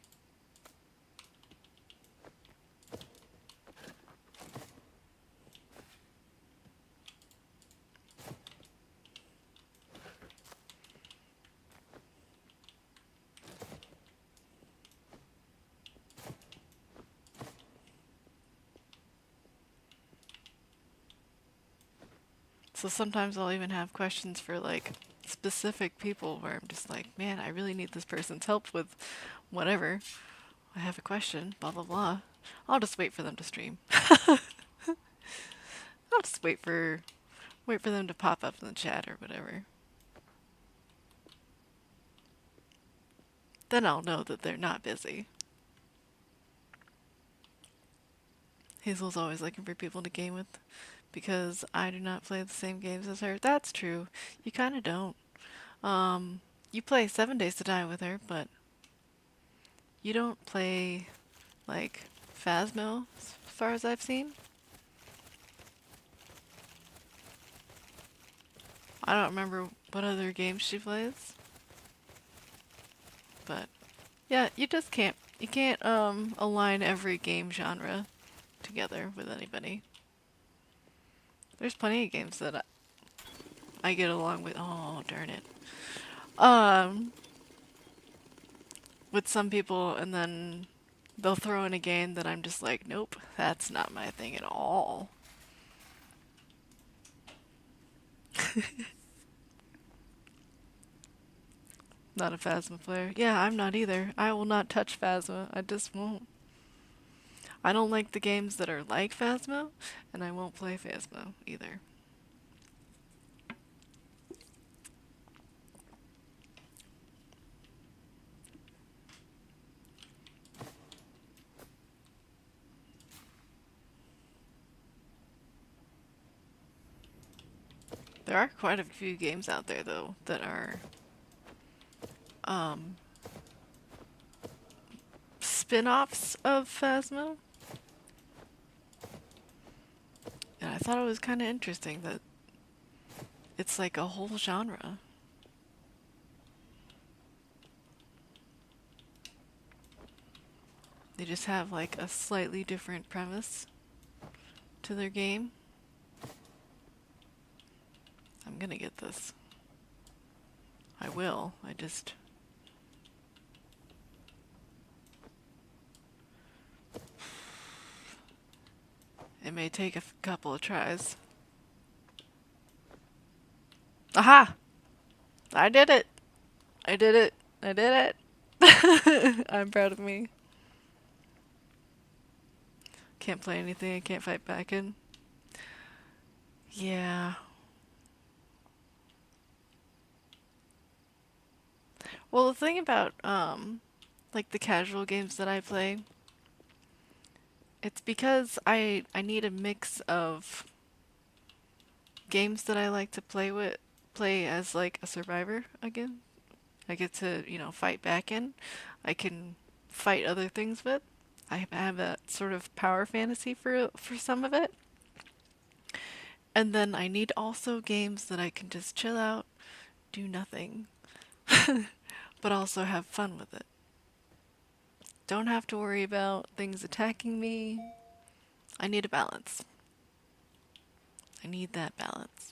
So sometimes I'll even have questions for like specific people where I'm just like, man, I really need this person's help with whatever. I have a question, blah blah blah. I'll just wait for them to stream. I'll just wait for them to pop up in the chat or whatever. Then I'll know that they're not busy. Hazel's always looking for people to game with because I do not play the same games as her. That's true. You kind of don't. You play 7 Days to Die with her, but you don't play like Phasmo as far as I've seen. I don't remember what other games she plays. But yeah, you can't align every game genre together with anybody. There's plenty of games that I get along with. Oh, darn it. Um, with some people, and then they'll throw in a game that I'm just like, nope, that's not my thing at all. Not a Phasma player. Yeah, I'm not either. I will not touch Phasma. I just won't. I don't like the games that are like Phasma, and I won't play Phasma either. There are quite a few games out there, though, that are um, spin-offs of Phasma. And I thought it was kind of interesting that it's like a whole genre. They just have like a slightly different premise to their game. I'm gonna get this. I will. I just... It may take a couple of tries. Aha! I did it! I did it! I did it! I'm proud of me. Can't play anything I can't fight back in. Yeah. Well, the thing about, like the casual games that I play, it's because I need a mix of games that I like to play as like a survivor again. I get to, fight back in. I can fight other things with. I have that sort of power fantasy for some of it. And then I need also games that I can just chill out, do nothing, but also have fun with it. Don't have to worry about things attacking me. I need a balance. I need that balance.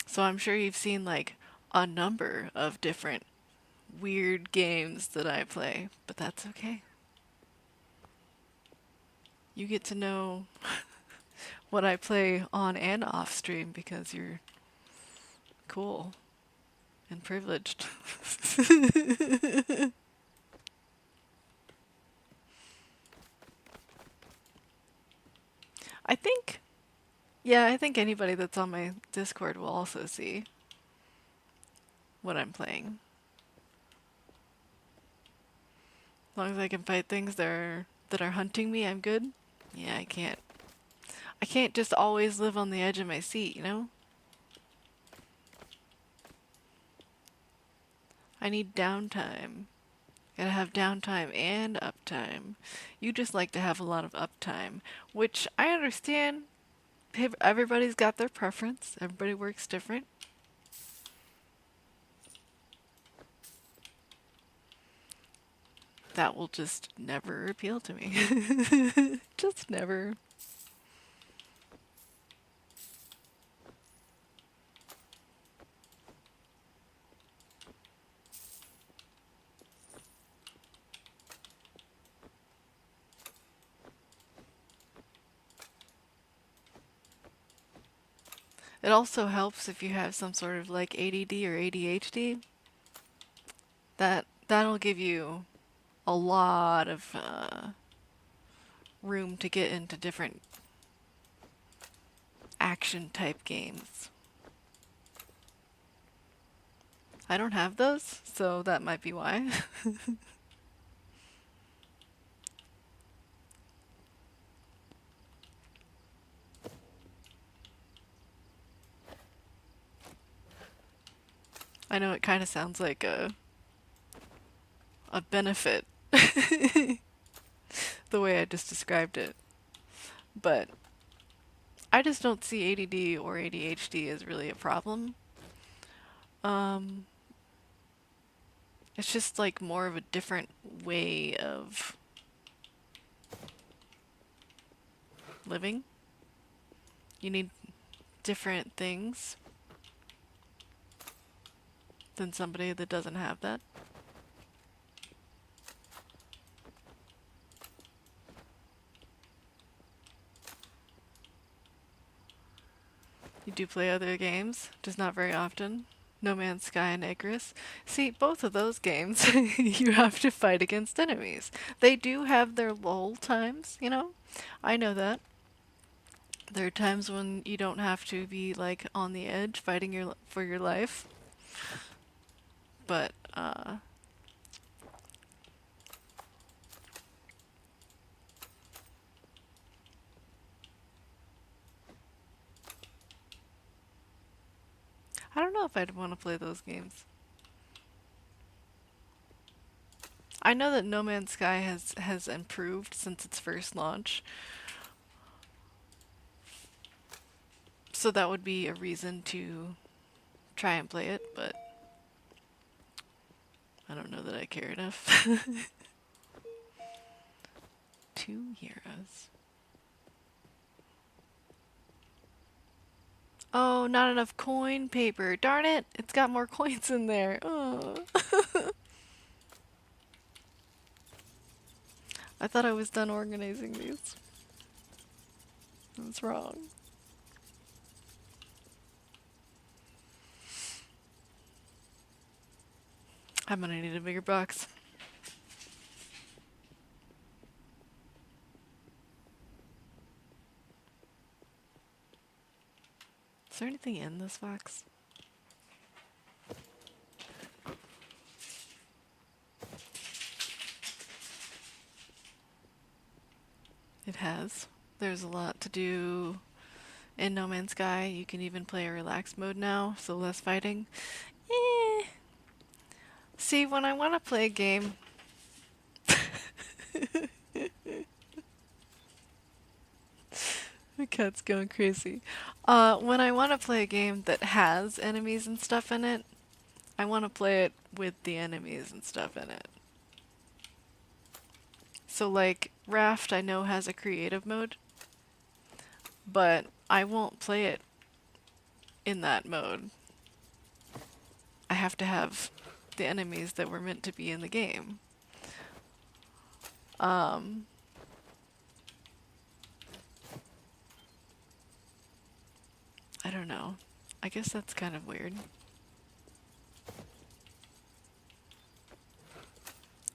So I'm sure you've seen like a number of different weird games that I play, but that's okay. You get to know what I play on and off stream because you're cool and privileged. I think, yeah, I think anybody that's on my Discord will also see what I'm playing. As long as I can fight things that are hunting me, I'm good. Yeah, I can't just always live on the edge of my seat, you know? I need downtime. Gotta have downtime and uptime. You just like to have a lot of uptime, which I understand. Everybody's got their preference. Everybody works different. That will just never appeal to me. Just never. It also helps if you have some sort of like ADD or ADHD. That'll give you a lot of room to get into different action type games. I don't have those, so that might be why. I know it kind of sounds like a benefit the way I just described it, but I just don't see ADD or ADHD as really a problem. Um, it's just like more of a different way of living. You need different things than somebody that doesn't have that. You do play other games, just not very often. No Man's Sky and Icarus. See, both of those games, you have to fight against enemies. They do have their lull times, you know? I know that. There are times when you don't have to be like on the edge fighting for your life. But I don't know if I'd want to play those games. I know that No Man's Sky has improved since its first launch. So that would be a reason to try and play it, but I don't know that I care enough. 2 euros. Oh, not enough coin paper. Darn it! It's got more coins in there. Oh. I thought I was done organizing these. That's wrong. I'm gonna need a bigger box. Is there anything in this box? It has. There's a lot to do in No Man's Sky. You can even play a relaxed mode now, so less fighting. Eh. See, when I want to play a game... My cat's going crazy. When I want to play a game that has enemies and stuff in it, I want to play it with the enemies and stuff in it. So like Raft I know has a creative mode, but I won't play it in that mode. I have to have the enemies that were meant to be in the game. Um, I don't know. I guess that's kind of weird.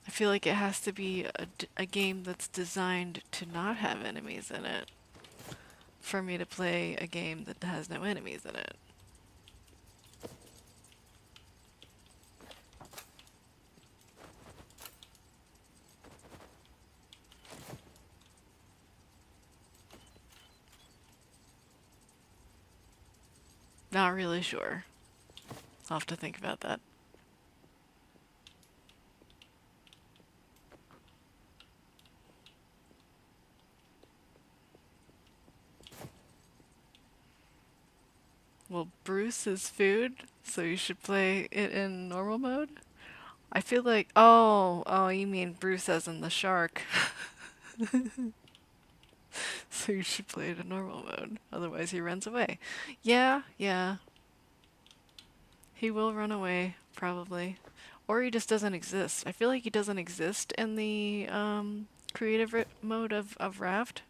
I feel like it has to be a game that's designed to not have enemies in it for me to play a game that has no enemies in it. Not really sure. I'll have to think about that. Well, Bruce is food, so you should play it in normal mode. I feel like, oh, you mean Bruce as in the shark. So you should play it in normal mode, otherwise he runs away. Yeah, yeah, he will run away, probably. Or he just doesn't exist. I feel like he doesn't exist in the creative mode of Raft.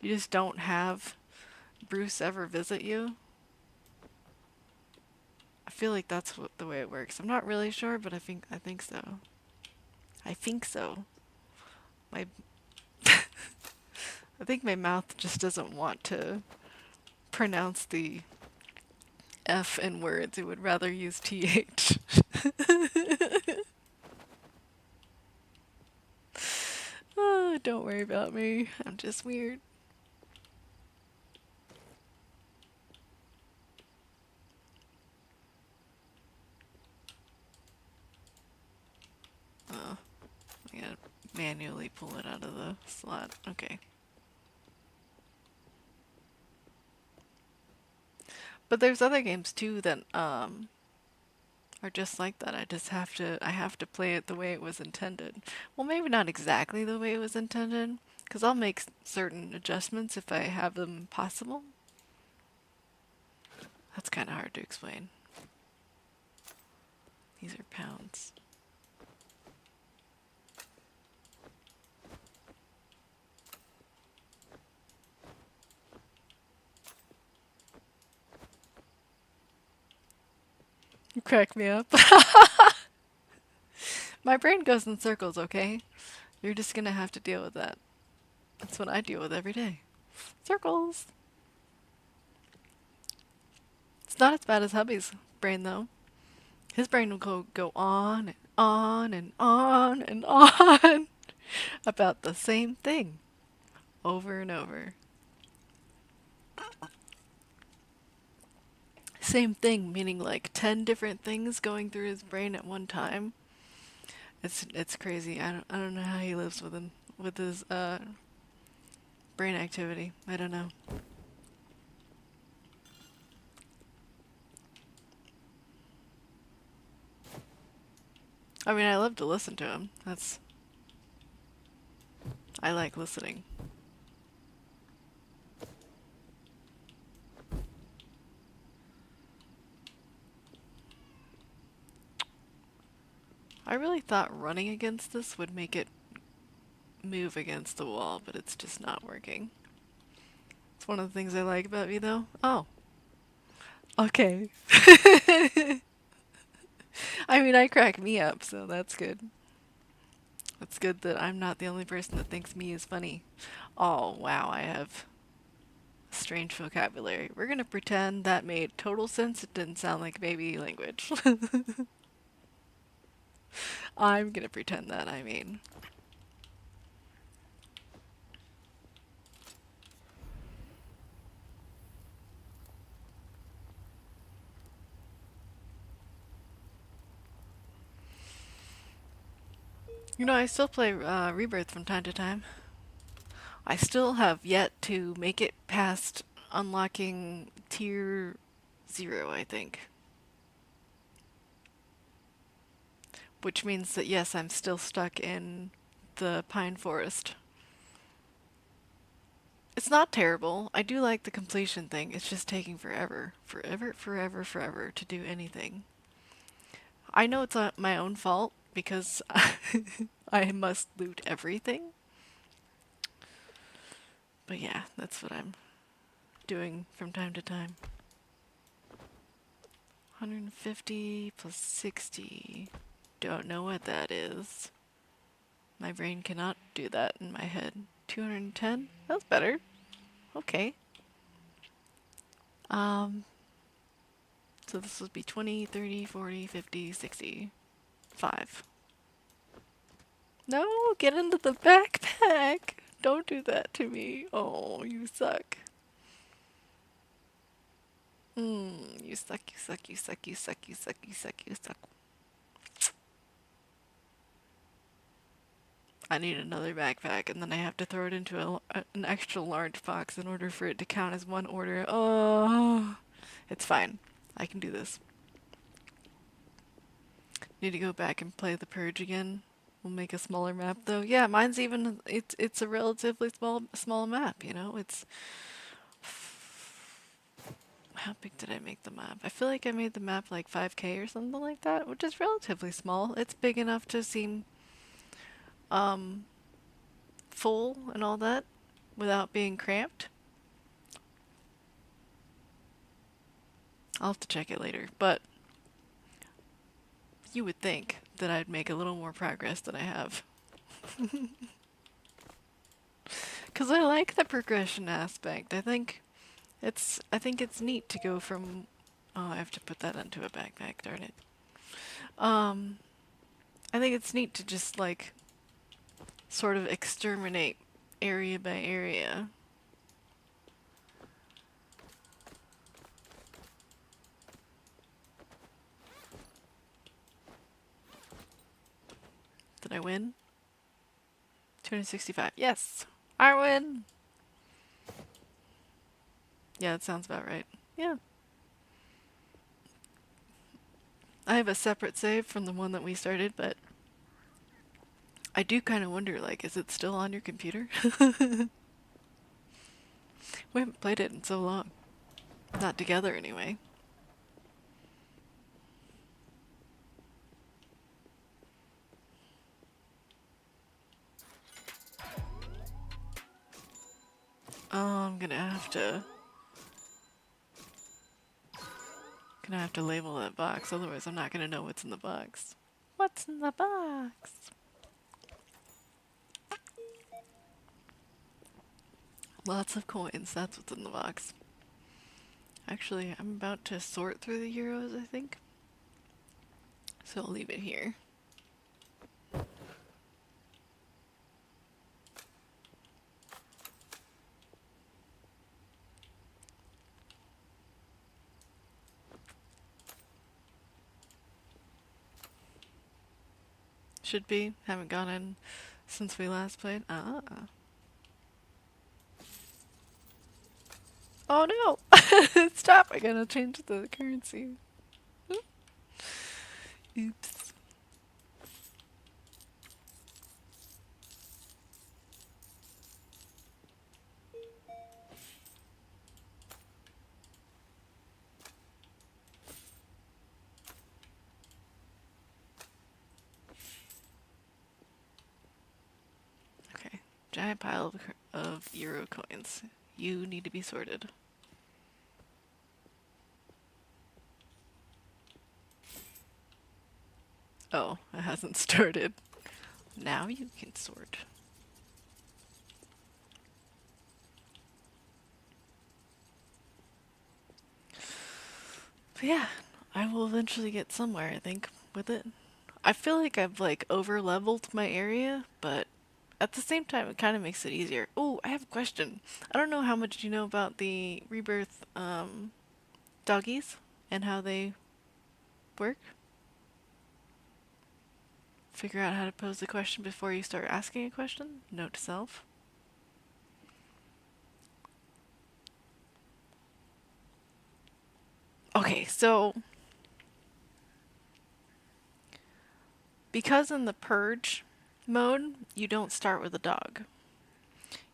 You just don't have Bruce ever visit you. I feel like that's the way it works. I'm not really sure, but I think so. I think so. My I think my mouth just doesn't want to pronounce the F in words. It would rather use TH. Oh, don't worry about me. I'm just weird. Oh, I gotta manually pull it out of the slot. Okay. But there's other games too that are just like that. I have to play it the way it was intended. Well, maybe not exactly the way it was intended, because I'll make certain adjustments if I have them possible. That's kind of hard to explain. These are pounds. You crack me up. My brain goes in circles, okay? You're just gonna have to deal with that. That's what I deal with every day. Circles. It's not as bad as hubby's brain, though. His brain will go on and on and on and on about the same thing over and over. Same thing, meaning like 10 different things going through his brain at one time. It's crazy. I don't know how he lives with his brain activity. I don't know. I mean, I love to listen to him. I like listening. I really thought running against this would make it move against the wall, but it's just not working. It's one of the things I like about me, though. Oh, okay. I mean, I crack me up, so that's good. It's good that I'm not the only person that thinks me is funny. Oh, wow, I have strange vocabulary. We're gonna pretend that made total sense. It didn't sound like baby language. I'm gonna pretend that, I mean. You know, I still play Rebirth from time to time. I still have yet to make it past unlocking tier 0, I think. Which means that yes, I'm still stuck in the pine forest. It's not terrible. I do like the completion thing. It's just taking forever. Forever to do anything. I know it's not my own fault because I must loot everything. But yeah, that's what I'm doing from time to time. 150 plus 60. Don't know what that is. My brain cannot do that in my head. 210? That's better. Okay. So this would be 20, 30, 40, 50, 60. 5. No, get into the backpack. Don't do that to me. Oh, you suck. You suck, you suck, you suck, you suck, you suck, you suck, you suck. I need another backpack, and then I have to throw it into an extra large box in order for it to count as one order. Oh, it's fine. I can do this. Need to go back and play the Purge again. We'll make a smaller map though. Yeah, mine's even it's a relatively small map, you know? It's how big did I make the map? I feel like I made the map like 5K or something like that, which is relatively small. It's big enough to seem full and all that without being cramped. I'll have to check it later, but you would think that I'd make a little more progress than I have. Cause I like the progression aspect. I think it's neat to go from I have to put that into a backpack, darn it. I think it's neat to just like sort of exterminate area by area. Did I win? 265. Yes! I win! Yeah, that sounds about right. Yeah. I have a separate save from the one that we started, but I do kind of wonder, like, is it still on your computer? We haven't played it in so long. Not together, anyway. Oh, I'm gonna have to label that box, otherwise I'm not gonna know what's in the box. What's in the box? Lots of coins, that's what's in the box. Actually, I'm about to sort through the euros, I think. So I'll leave it here. Should be. Haven't gone in since we last played. Ah. Oh no! Stop! I gotta change the currency. Oops. Okay. Giant pile of euro coins. You need to be sorted. Oh, it hasn't started. Now you can sort. But yeah, I will eventually get somewhere, I think, with it. I feel like I've like over leveled my area, but at the same time it kind of makes it easier. Oh, I have a question. I don't know how much you know about the rebirth doggies and how they work. Figure out how to pose the question before you start asking a question. Note to self. Okay, so because in the Purge, mode, you don't start with a dog.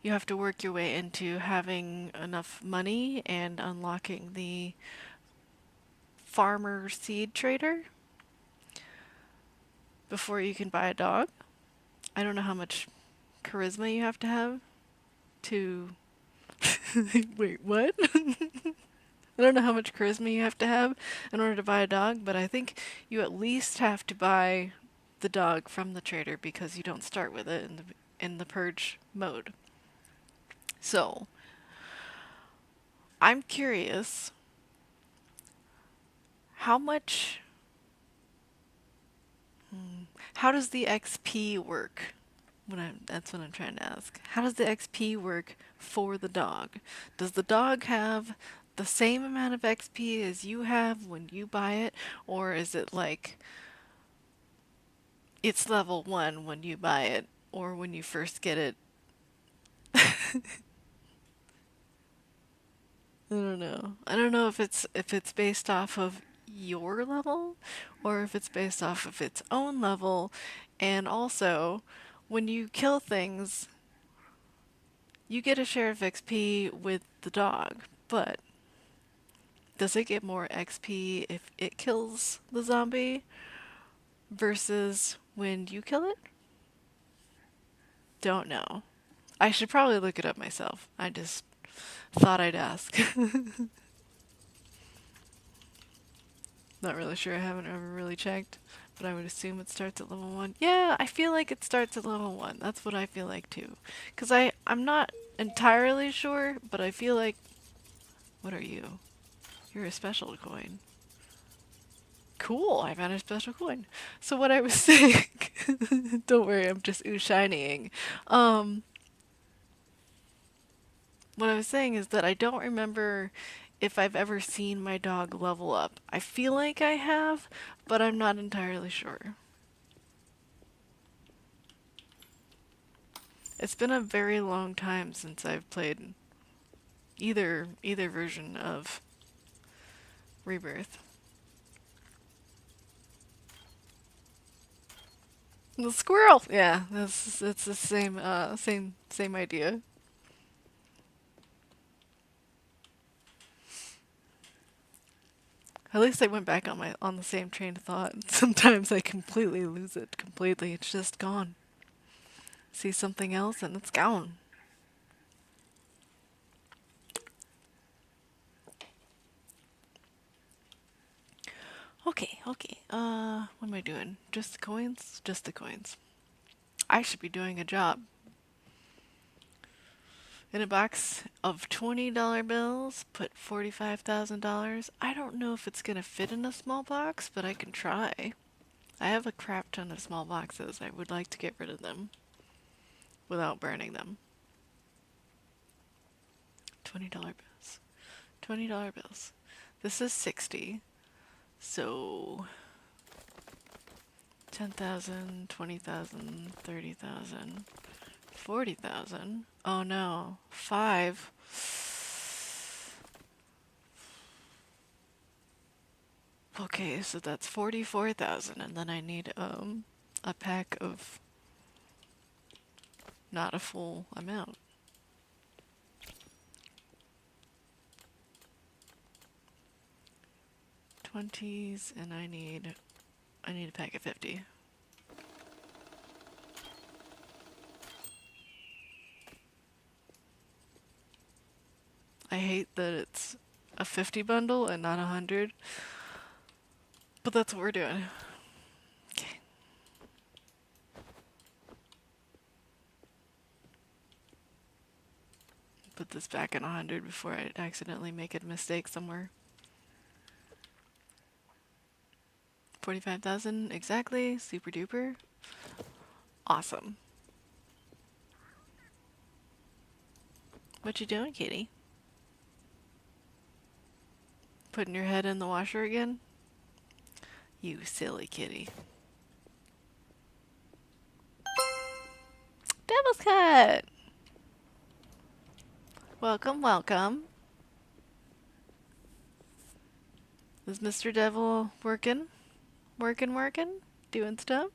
You have to work your way into having enough money and unlocking the farmer seed trader before you can buy a dog. I don't know how much charisma you have to have to... Wait, what? I don't know how much charisma you have to have in order to buy a dog, but I think you at least have to buy the dog from the trader because you don't start with it in the purge mode. So, I'm curious, how much... How does the XP work? That's what I'm trying to ask. How does the XP work for the dog? Does the dog have the same amount of XP as you have when you buy it? Or is it like it's level 1 when you buy it or when you first get it? I don't know. I don't know if it's based off of your level or if it's based off of its own level. And also, when you kill things, you get a share of XP with the dog, but does it get more XP if it kills the zombie versus when you kill it? Don't know. I should probably look it up myself. I just thought I'd ask. Not really sure. I haven't ever really checked, but I would assume it starts at level 1. Yeah, I feel like it starts at level 1. That's what I feel like too. Because I'm not entirely sure, but I feel like... What are you? You're a special coin. Cool, I found a special coin. So what I was saying... Don't worry, I'm just shinying. What I was saying is that I don't remember if I've ever seen my dog level up. I feel like I have, but I'm not entirely sure. It's been a very long time since I've played either version of Rebirth. The squirrel! Yeah, it's the same idea. At least I went back on the same train of thought. Sometimes I completely lose it completely. It's just gone. See something else and it's gone. Okay, okay. What am I doing? Just the coins? Just the coins. I should be doing a job. In a box of $20 bills, put $45,000. I don't know if it's gonna fit in a small box, but I can try. I have a crap ton of small boxes. I would like to get rid of them without burning them. $20 bills. $20 bills. This is 60. So 10,000, 20,000, 30,000, 40,000. Oh no, 5. Okay, so that's 44,000, and then I need a pack of not a full amount. 20s, and I need a pack of 50. I hate that it's a 50 bundle and not 100, but that's what we're doing. Okay. Put this back in 100 before I accidentally make a mistake somewhere. 45,000 exactly. Super duper. Awesome. What you doing, kitty? Putting your head in the washer again? You silly kitty. Devil's Cut! Welcome, welcome. Is Mr. Devil working? Working? Doing stuff?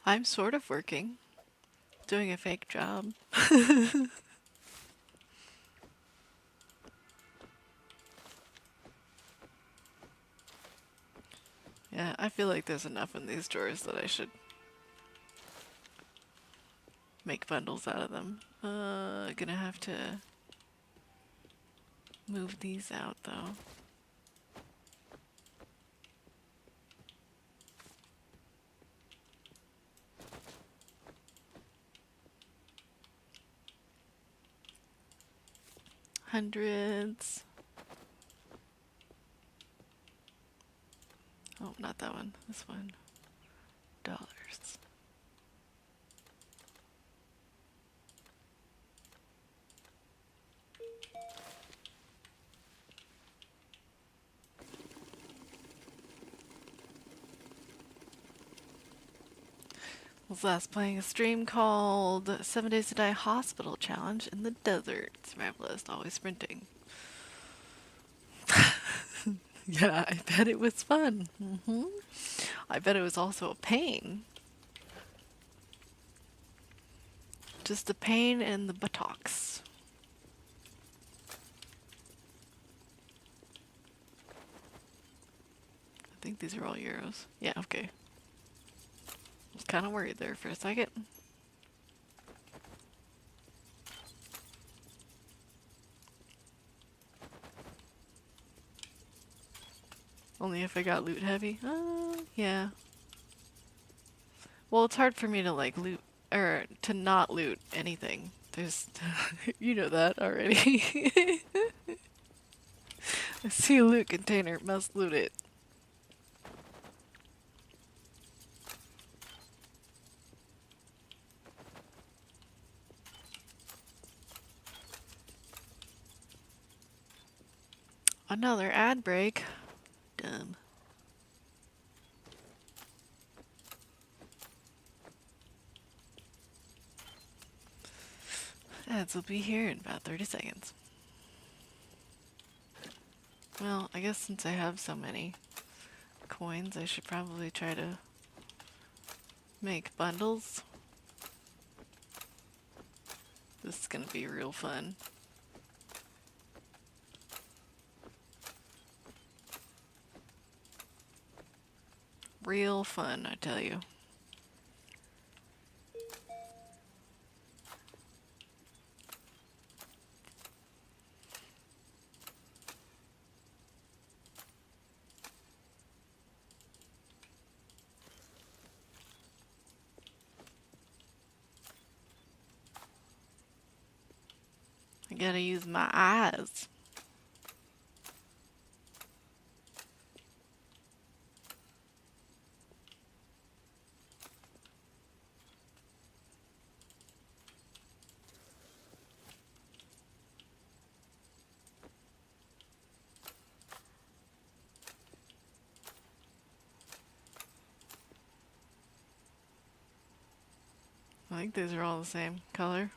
I'm sort of working, doing a fake job. Yeah, I feel like there's enough in these drawers that I should make bundles out of them. Gonna have to move these out though. Hundreds. Oh, not that one. This one. Dollars. Was last playing a stream called 7 Days to Die Hospital Challenge in the Desert. Survivalist, always sprinting. Yeah, I bet it was fun. I bet it was also a pain. Just the pain in the buttocks. I think these are all euros. Yeah, okay. I was kind of worried there for a second. Only if I got loot heavy. Yeah. Well, it's hard for me to like loot or to not loot anything. There's, you know that already. I see a loot container, must loot it. Another ad break. Dumb. Ads will be here in about 30 seconds. Well, I guess since I have so many coins, I should probably try to make bundles. This is gonna be real fun. Real fun, I tell you. I gotta use my eyes. I think these are all the same color.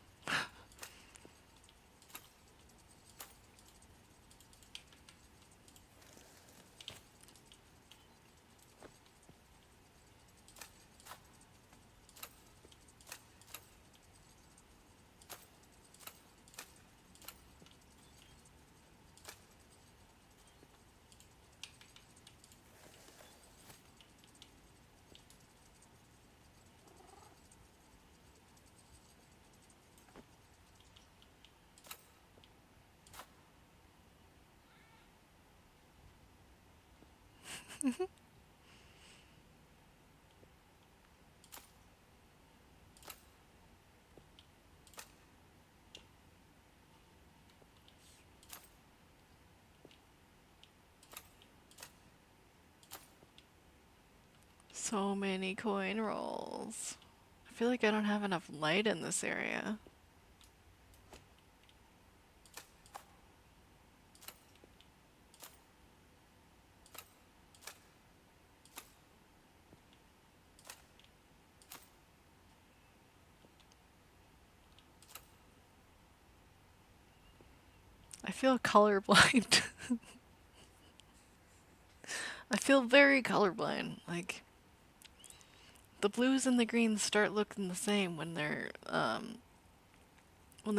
So many coin rolls. I feel like I don't have enough light in this area. I feel colorblind. I feel very colorblind. Like, the blues and the greens start looking the same when they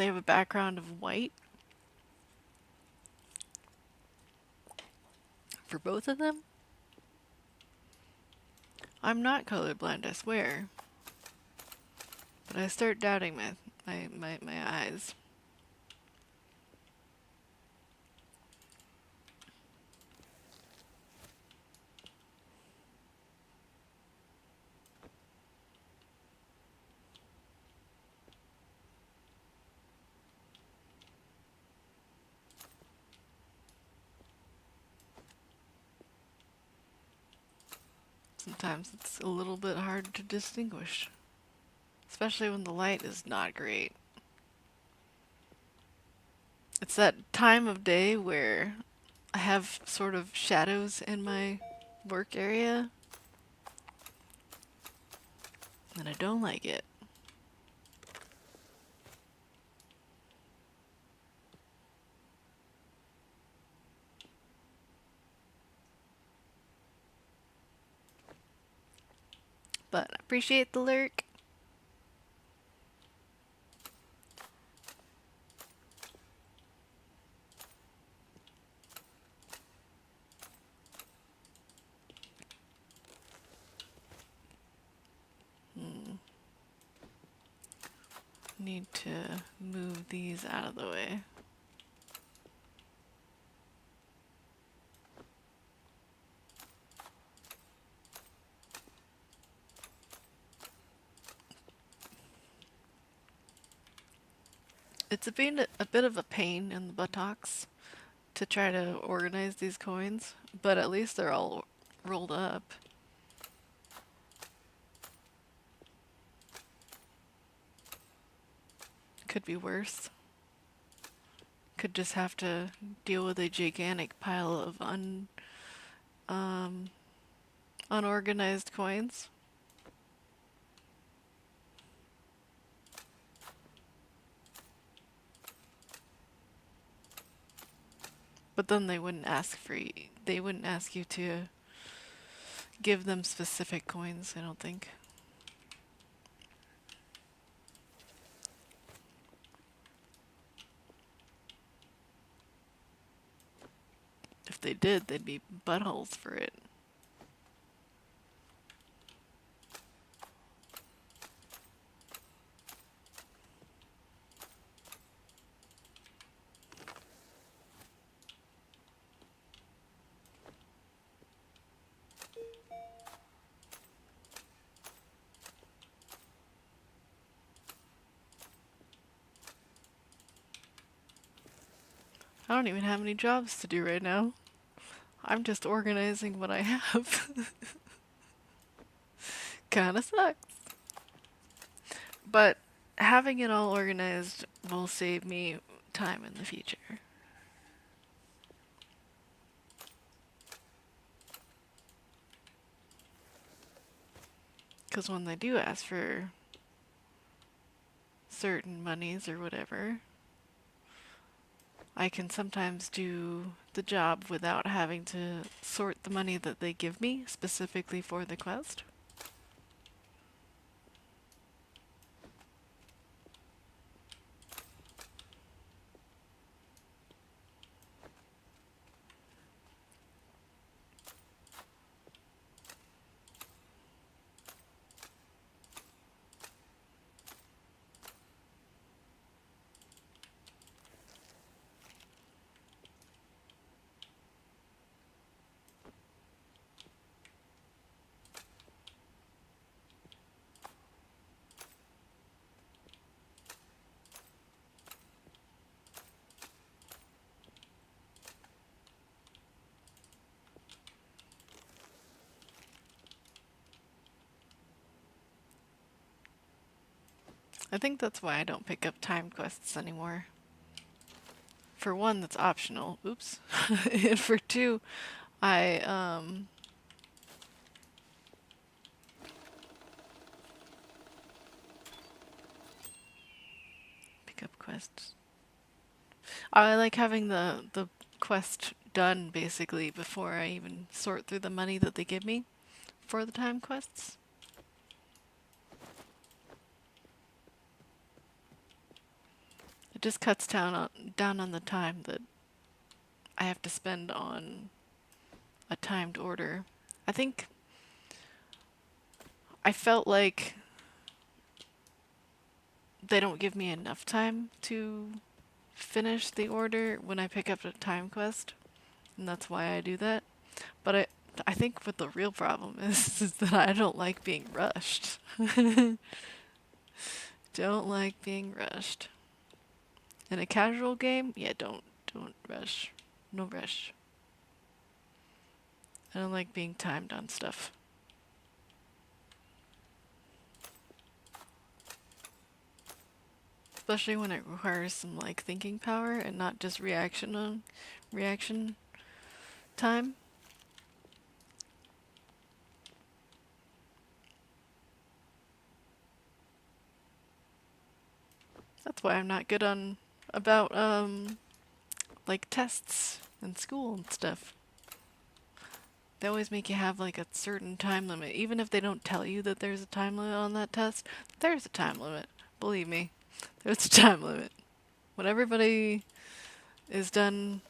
have a background of white for both of them. I'm not colorblind, I swear. But I start doubting my eyes. Sometimes it's a little bit hard to distinguish, especially when the light is not great. It's that time of day where I have sort of shadows in my work area, and I don't like it. But I appreciate the lurk. Need to move these out of the way. It's been a bit of a pain in the buttocks to try to organize these coins, but at least they're all rolled up. Could be worse. Could just have to deal with a gigantic pile of unorganized coins. But then they wouldn't ask they wouldn't ask you to give them specific coins, I don't think. If they did, they'd be buttholes for it. I don't even have any jobs to do right now. I'm just organizing what I have. Kinda sucks. But having it all organized will save me time in the future. Because when they do ask for certain monies or whatever, I can sometimes do the job without having to sort the money that they give me specifically for the quest. I think that's why I don't pick up time quests anymore. For one, that's optional. Oops. And for two, I pick up quests. I like having the quest done basically before I even sort through the money that they give me for the time quests. just cuts down on the time that I have to spend on a timed order. I think I felt like they don't give me enough time to finish the order when I pick up a time quest, and that's why I do that. But I think what the real problem is that I don't like being rushed. Don't like being rushed. In a casual game, yeah, don't rush. No rush. I don't like being timed on stuff. Especially when it requires some like thinking power and not just reaction time. That's why I'm not good on about like tests in school and stuff. They always make you have like a certain time limit. Even if they don't tell you that there's a time limit on that test, there's a time limit. Believe me, there's a time limit. When everybody is done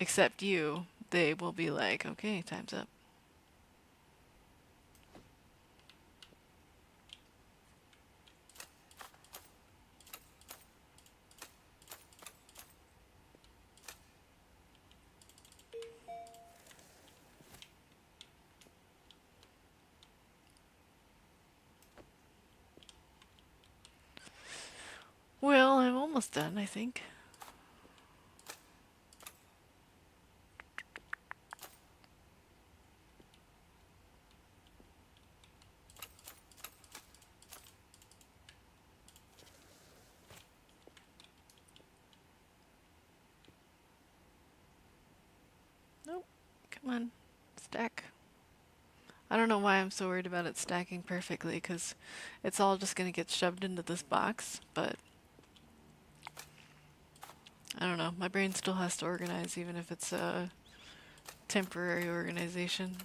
except you, they will be like, okay, time's up. Well, I'm almost done, I think. Nope. Come on. Stack. I don't know why I'm so worried about it stacking perfectly, because it's all just going to get shoved into this box, but I don't know. My brain still has to organize, even if it's a temporary organization.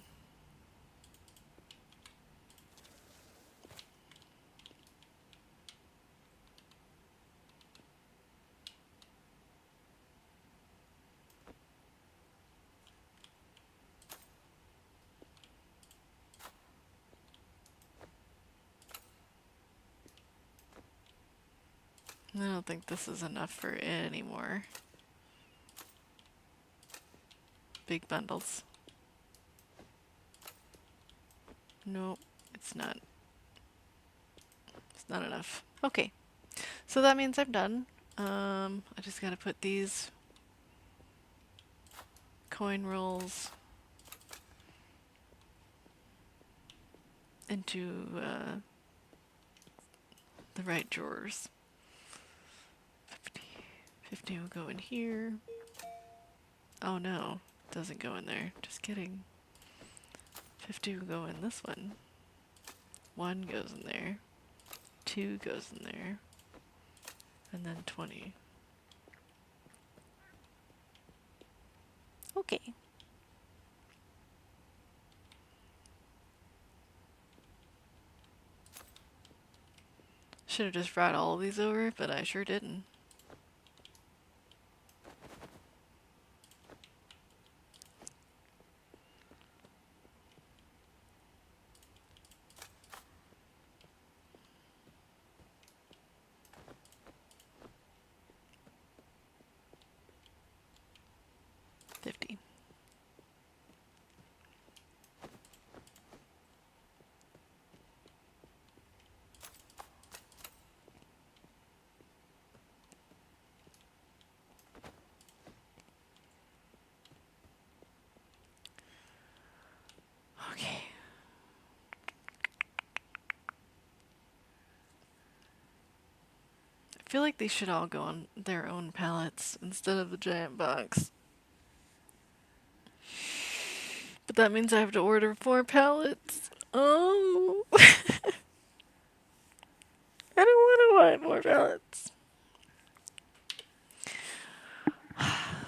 I don't think this is enough for any more big bundles. Nope, it's not. It's not enough. Okay, so that means I'm done. I just gotta put these coin rolls into the right drawers. 50. 50 will go in here. Oh no, it doesn't go in there. Just kidding. 50 will go in this one. 1 goes in there. 2 goes in there. And then 20. Okay. Should have just brought all of these over, but I sure didn't. Okay. I feel like they should all go on their own pallets instead of the giant box. But that means I have to order 4 pallets. Oh. I don't want to buy more pallets.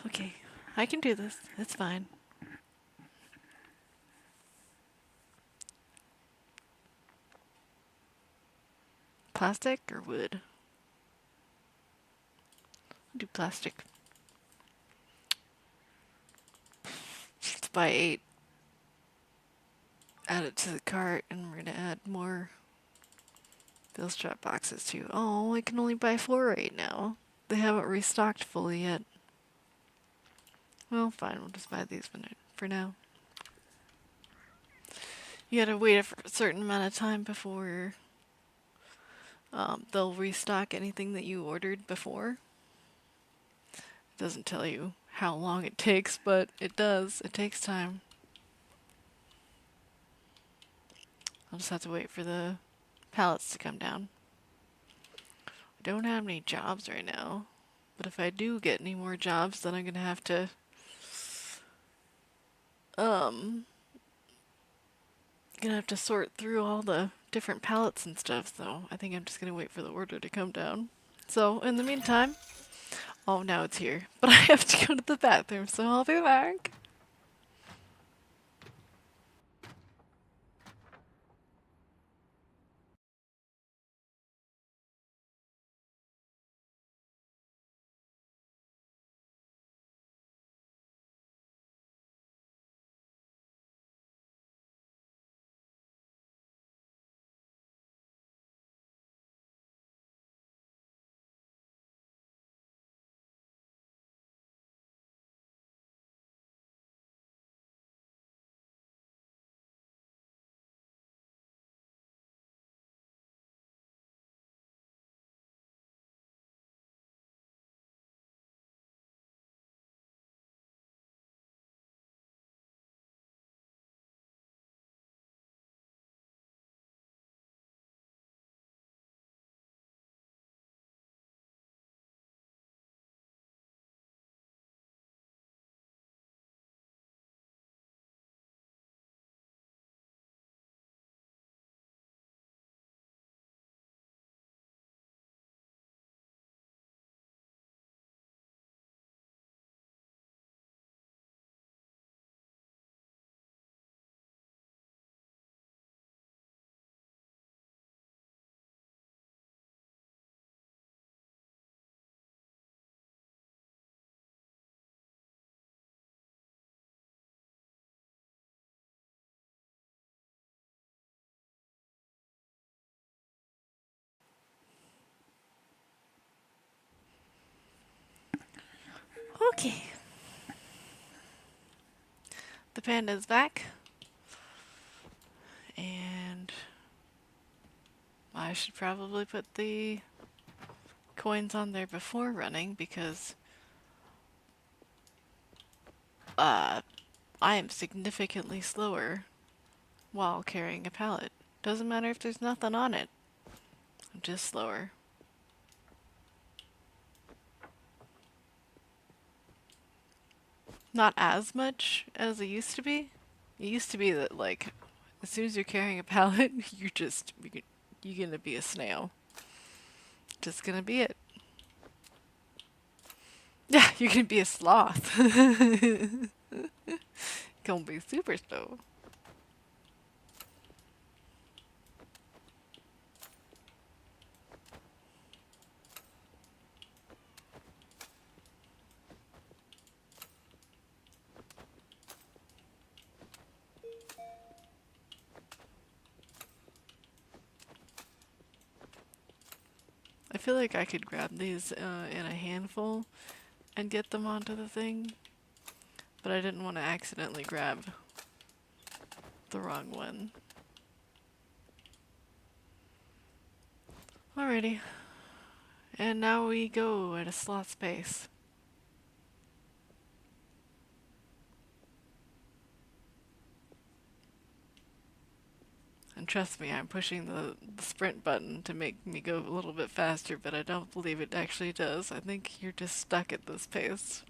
Okay, I can do this. It's fine. Plastic or wood? do plastic. Let's buy 8. Add it to the cart, and we're gonna add more bill strap boxes too. Oh, I can only buy 4 right now. They haven't restocked fully yet. Well, fine, we'll just buy these for now. You gotta wait a certain amount of time before they'll restock anything that you ordered before. It doesn't tell you how long it takes, but it does. It takes time. I'll just have to wait for the pallets to come down. I don't have any jobs right now, but if I do get any more jobs, then I'm gonna have to sort through all the different pallets and stuff, so I think I'm just gonna wait for the order to come down. So, in the meantime, oh, now it's here, but I have to go to the bathroom, so I'll be back. Okay. The panda's back. And I should probably put the coins on there before running because I am significantly slower while carrying a pallet. Doesn't matter if there's nothing on it. I'm just slower. Not as much as it used to be. It used to be that, like, as soon as you're carrying a pallet, you're gonna be a snail. Just gonna be it. Yeah, you're gonna be a sloth. Gonna be super slow. I feel like I could grab these in a handful and get them onto the thing, but I didn't want to accidentally grab the wrong one. Alrighty. And now we go at a sloth's pace. And trust me, I'm pushing the sprint button to make me go a little bit faster, but I don't believe it actually does. I think you're just stuck at this pace.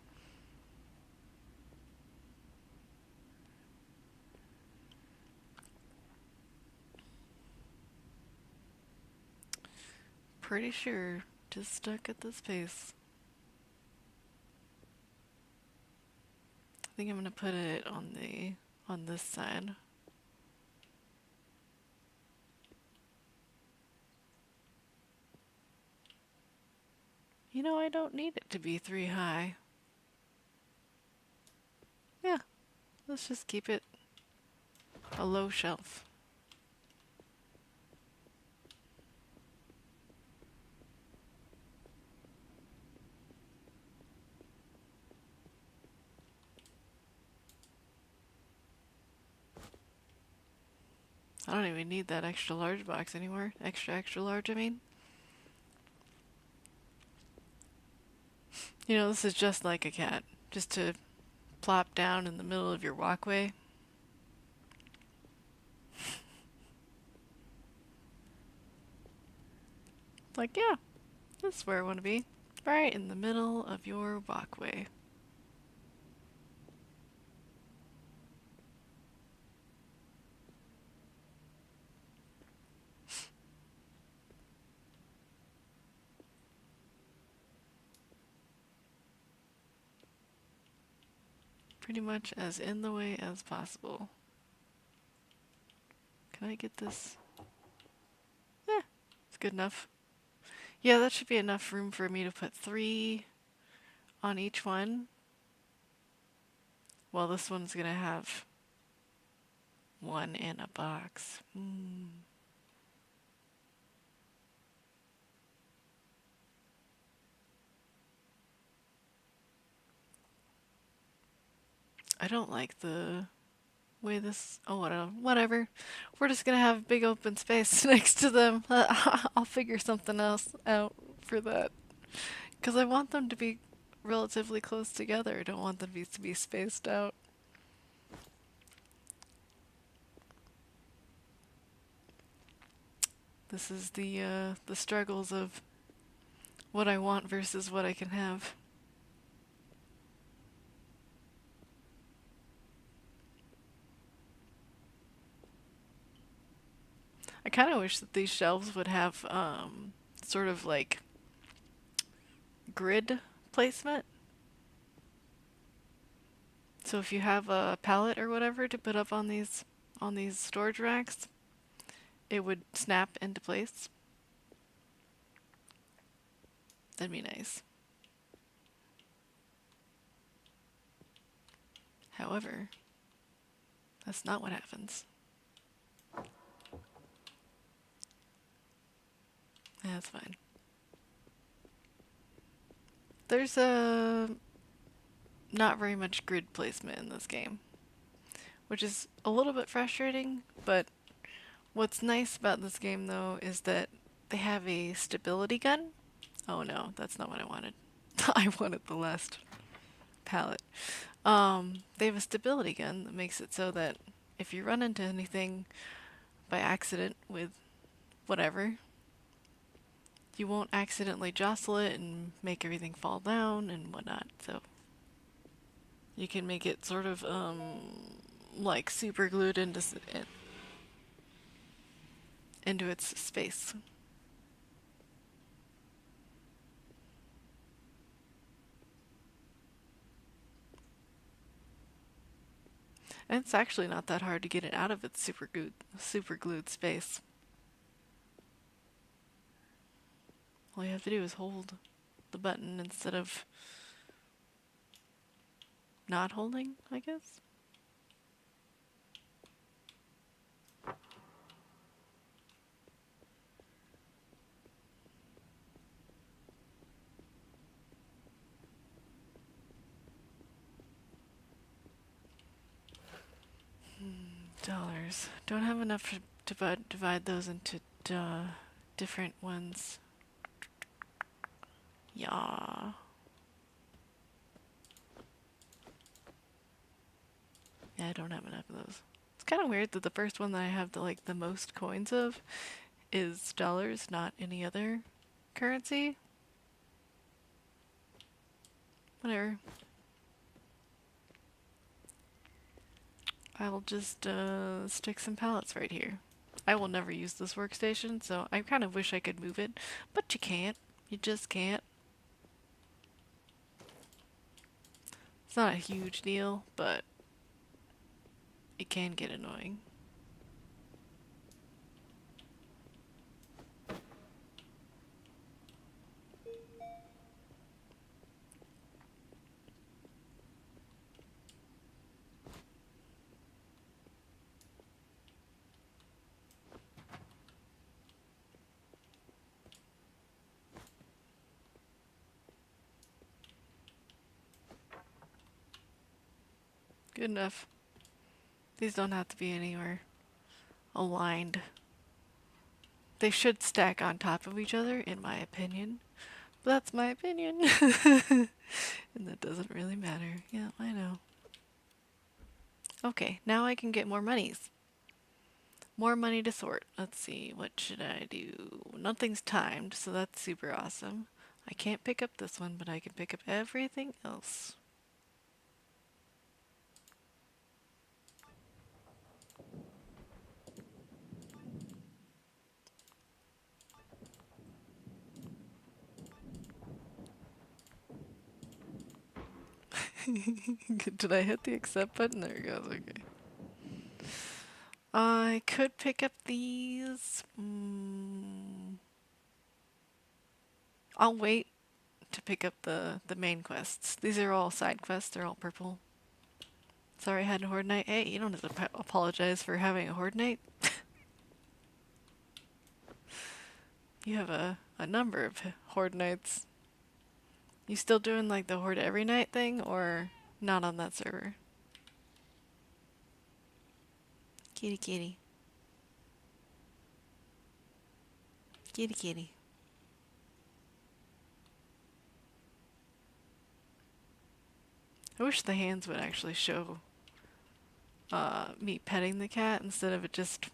Pretty sure, just stuck at this pace. I think I'm gonna put it on this side. You know, I don't need it to be 3 high. Yeah, let's just keep it a low shelf. I don't even need that extra large box anymore. Extra large, I mean. You know, this is just like a cat. Just to plop down in the middle of your walkway. Like, yeah, this is where I want to be. Right in the middle of your walkway. Pretty much as in the way as possible. Can I get this? Eh, it's good enough. Yeah, that should be enough room for me to put 3 on each one. Well, this one's gonna have 1 in a box. I don't like the way this. Oh, whatever. We're just gonna have big open space next to them. I'll figure something else out for that. Because I want them to be relatively close together. I don't want them to be spaced out. This is the struggles of what I want versus what I can have. I kind of wish that these shelves would have sort of like grid placement. So if you have a pallet or whatever to put up on these storage racks, it would snap into place. That'd be nice. However, that's not what happens. That's fine. There's not very much grid placement in this game, which is a little bit frustrating, but what's nice about this game though is that they have a stability gun. Oh no, that's not what I wanted. I wanted the last pallet. They have a stability gun that makes it so that if you run into anything by accident with whatever, you won't accidentally jostle it and make everything fall down and whatnot. So you can make it sort of like super glued into its space. And it's actually not that hard to get it out of its super glued space. All you have to do is hold the button instead of not holding, I guess. Dollars. Don't have enough to divide those into different ones. Yeah. Yeah, I don't have enough of those. It's kind of weird that the first one that I have the most coins of is dollars, not any other currency. Whatever. I'll just stick some pallets right here. I will never use this workstation, so I kind of wish I could move it, but you can't. You just can't. It's not a huge deal, but it can get annoying. Good enough. These don't have to be anywhere aligned. They should stack on top of each other, in my opinion. But that's my opinion. And that doesn't really matter. Yeah, I know. Okay, now I can get more monies. More money to sort. Let's see, what should I do? Nothing's timed, so that's super awesome. I can't pick up this one, but I can pick up everything else. Did I hit the accept button? There it goes, okay. I could pick up these. I'll wait to pick up the main quests. These are all side quests, they're all purple. Sorry I had a horde night. Hey, you don't have to apologize for having a horde night. You have a number of horde nights. You still doing like the horde every night thing, or not on that server? Kitty kitty. Kitty kitty. I wish the hands would actually show me petting the cat instead of it just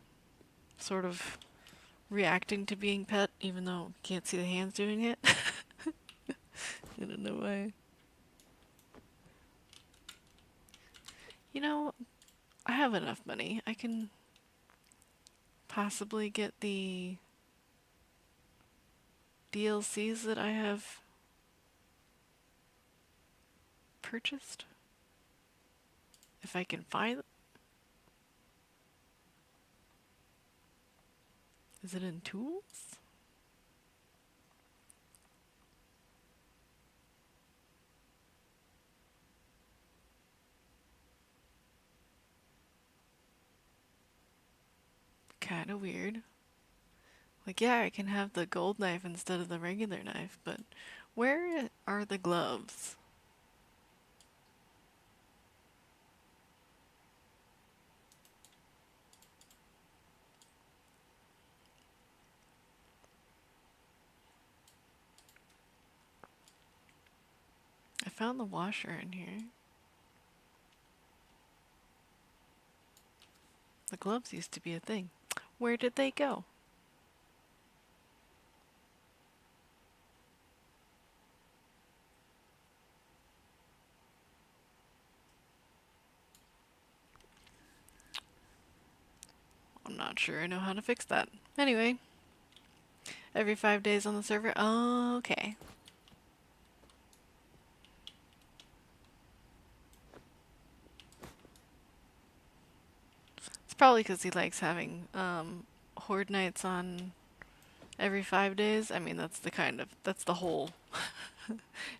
sort of reacting to being pet, even though you can't see the hands doing it. I don't know why. You know, I have enough money. I can possibly get the DLCs that I have purchased. If I can find them. Is it in tools? Kinda weird. Like, yeah, I can have the gold knife instead of the regular knife, but where are the gloves? I found the washer in here. The gloves used to be a thing. Where did they go? I'm not sure I know how to fix that. Anyway, every 5 days on the server? Oh, okay. It's probably because he likes having horde nights on every 5 days. I mean, that's the whole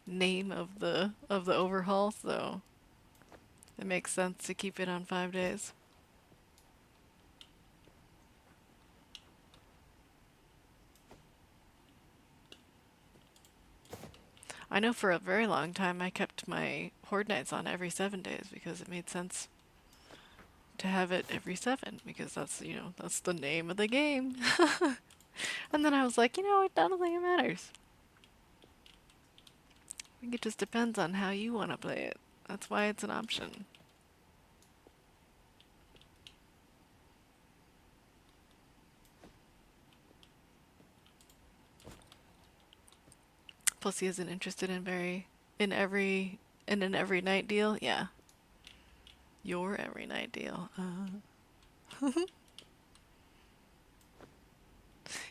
name of the overhaul, so it makes sense to keep it on 5 days. I know for a very long time I kept my horde nights on every 7 days because it made sense to have it every 7 because that's, that's the name of the game. And then I was like, I don't think it matters. I think it just depends on how you want to play it. That's why it's an option. Plus he isn't interested in an every night deal. Yeah. Your every night deal.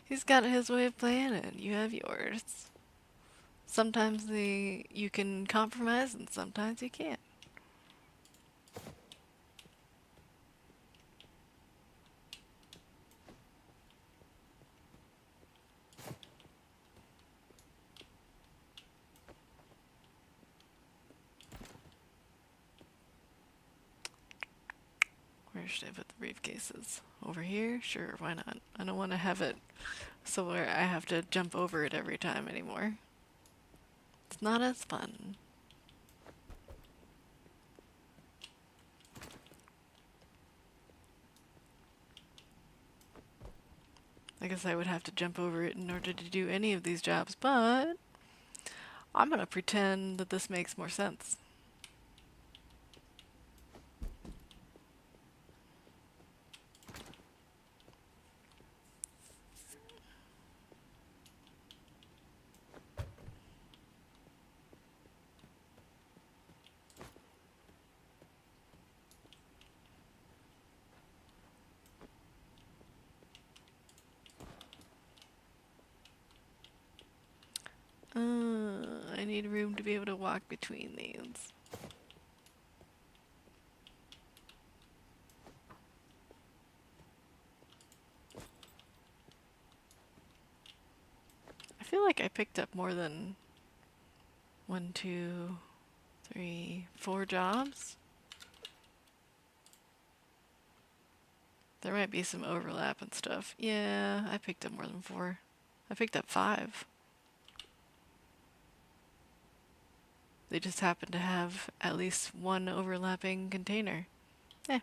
He's got his way of playing it. You have yours. Sometimes you can compromise and sometimes you can't. Where should I put the briefcases? Over here? Sure, why not? I don't want to have it so where I have to jump over it every time anymore. It's not as fun. I guess I would have to jump over it in order to do any of these jobs, but I'm gonna pretend that this makes more sense. I need room to be able to walk between these. I feel like I picked up more than 1, 2, 3, 4 jobs. There might be some overlap and stuff. Yeah, I picked up more than 4. I picked up 5. They just happen to have at least one overlapping container.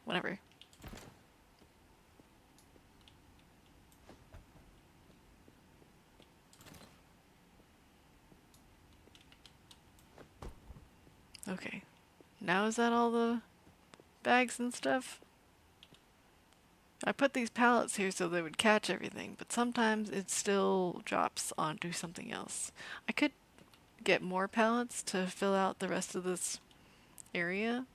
Whatever. Okay. Now is that all the bags and stuff? I put these pallets here so they would catch everything, but sometimes it still drops onto something else. I could get more pallets to fill out the rest of this area,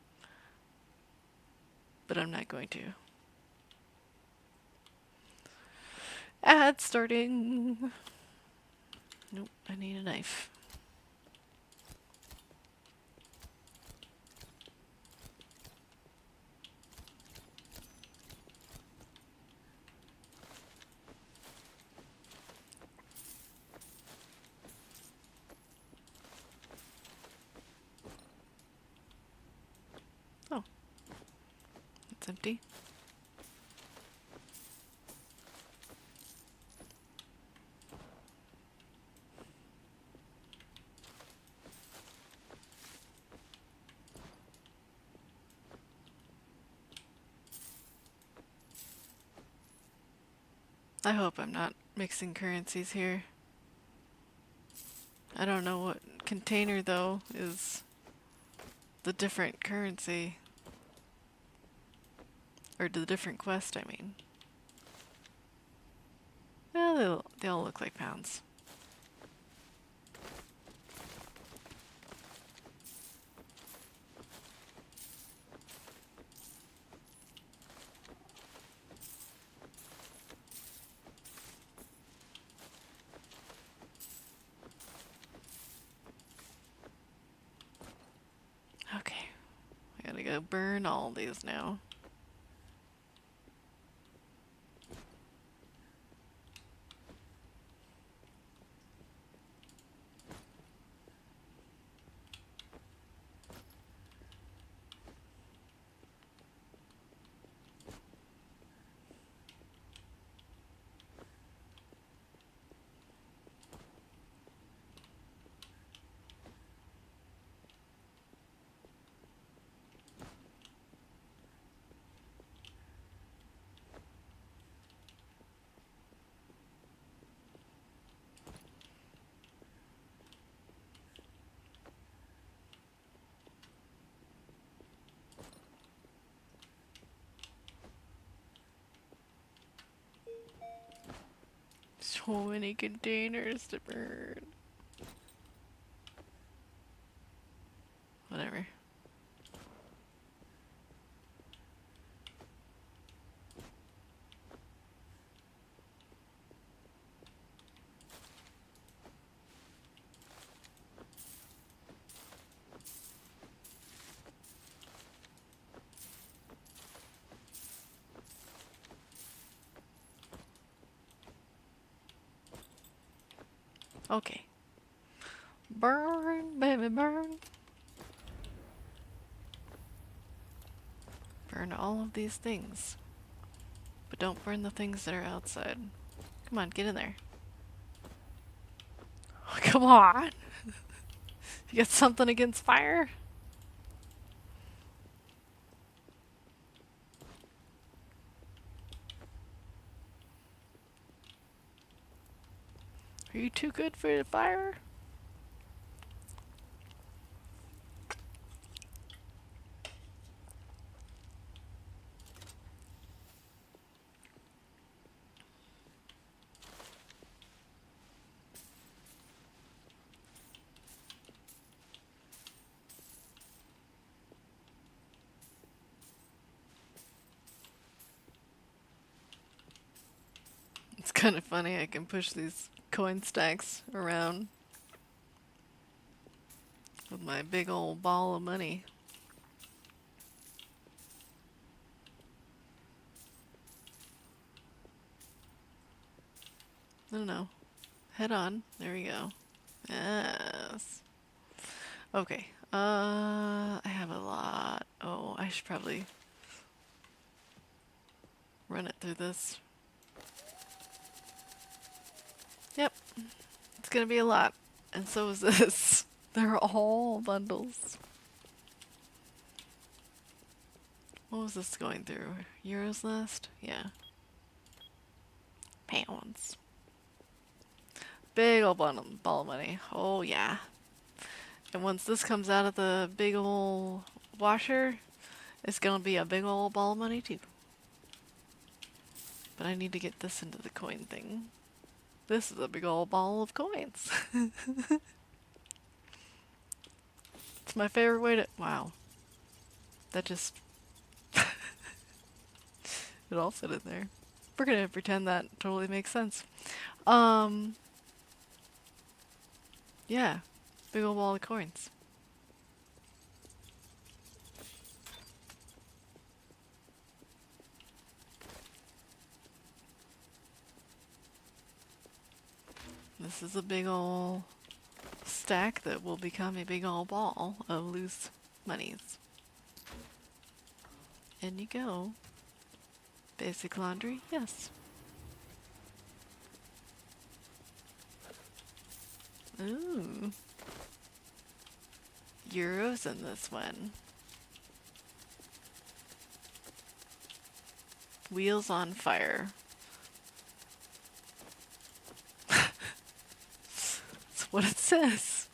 but I'm not going to. Ad starting. Nope, I need a knife. Oh, it's empty. I hope I'm not mixing currencies here. I don't know what container, though, is the different currency. Or the different quest, I mean. Well, they all look like pounds. Okay. I gotta go burn all these now. So many containers to burn. Whatever. Okay. Burn, baby, burn. Burn all of these things. But don't burn the things that are outside. Come on, get in there. Come on! You got something against fire? Are you too good for the fire? It's kind of funny, I can push these coin stacks around with my big old ball of money. I don't know. Head on. There we go. Yes. Okay. I have a lot. Oh, I should probably run it through this. Yep. It's gonna be a lot. And so is this. They're all bundles. What was this going through? Euros last? Yeah. Pounds. Big old ball of money. Oh yeah. And once this comes out of the big old washer, it's gonna be a big old ball of money too. But I need to get this into the coin thing. This is a big old ball of coins. It's my favorite way to... Wow. That just... it all fit in there. We're gonna pretend that totally makes sense. Yeah. Big old ball of coins. This is a big old stack that will become a big old ball of loose monies. In you go. Basic laundry, yes. Ooh. Euros in this one. Wheels on fire. That's what it says.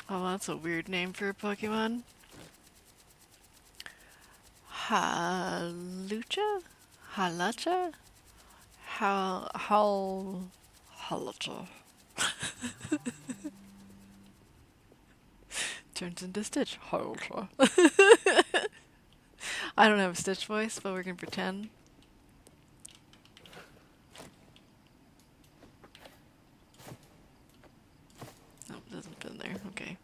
Oh, that's a weird name for a Pokemon. Halucha? Halacha? Halacha. Turns into Stitch. Halacha. I don't have a Stitch voice, but we're gonna pretend. Oh, it doesn't fit in there. Okay.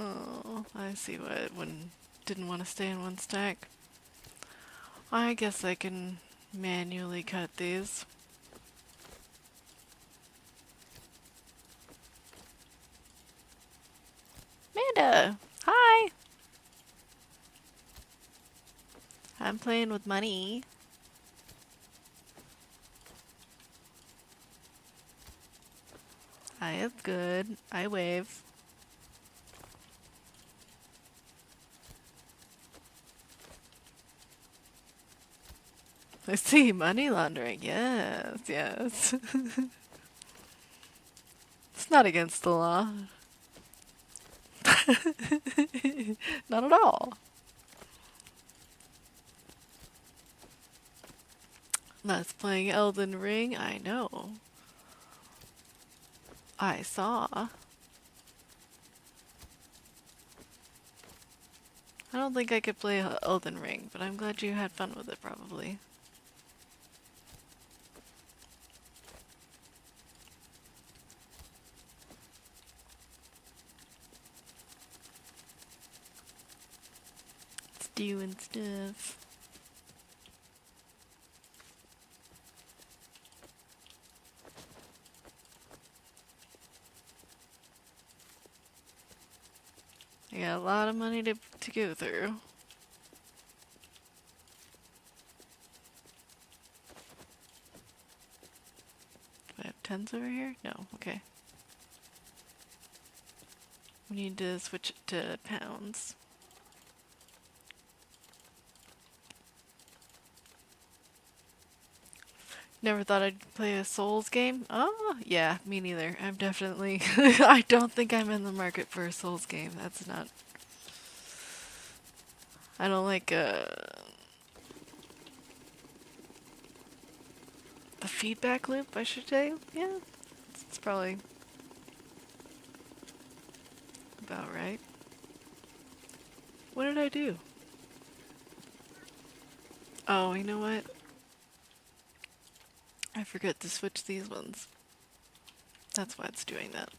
Oh, I see why it didn't want to stay in one stack. I guess I can manually cut these. Panda! Hi! I'm playing with money. I am good. I wave. I see money laundering. Yes, yes. It's not against the law. Not at all. That's playing Elden Ring. I know. I saw. I don't think I could play Elden Ring, but I'm glad you had fun with it, probably. Stew and stuff. I got a lot of money to go through. Do I have tens over here? No, okay. We need to switch it to pounds. Never thought I'd play a Souls game? Oh, yeah, me neither. I'm definitely... I don't think I'm in the market for a Souls game. That's not... I don't like, the feedback loop, I should say. Yeah, it's probably about right. What did I do? Oh, you know what? I forgot to switch these ones. That's why it's doing that.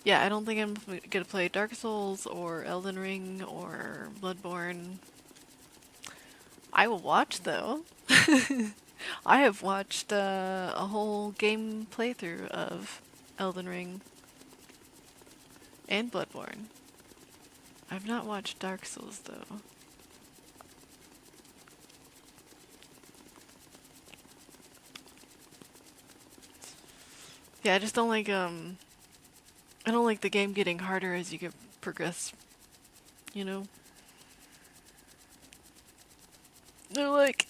Yeah, I don't think I'm gonna play Dark Souls or Elden Ring or Bloodborne. I will watch though. I have watched a whole game playthrough of Elden Ring and Bloodborne. I've not watched Dark Souls though. Yeah, I just don't like I don't like the game getting harder as you progress, you know? They're like,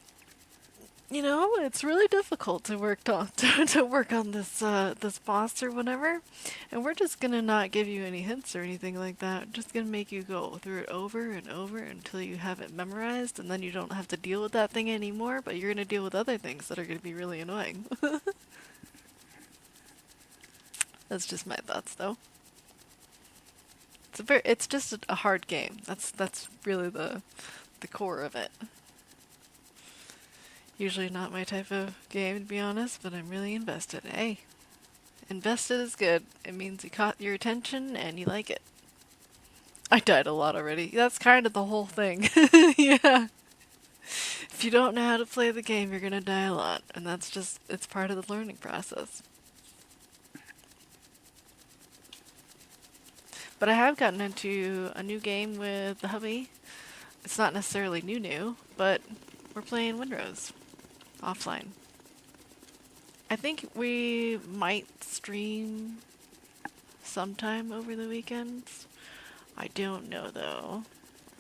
you know, it's really difficult to work on to work on this this boss or whatever, and we're just gonna not give you any hints or anything like that. Just gonna make you go through it over and over until you have it memorized, and then you don't have to deal with that thing anymore. But you're gonna deal with other things that are gonna be really annoying. That's just my thoughts, though. It's just a hard game. That's really the core of it. Usually not my type of game, to be honest, but I'm really invested. Hey, invested is good. It means you caught your attention and you like it. I died a lot already. That's kind of the whole thing. Yeah. If you don't know how to play the game, you're gonna die a lot, and that's just, it's part of the learning process. But I have gotten into a new game with the hubby. It's not necessarily new, but we're playing Windrose offline. I think we might stream sometime over the weekends. I don't know though.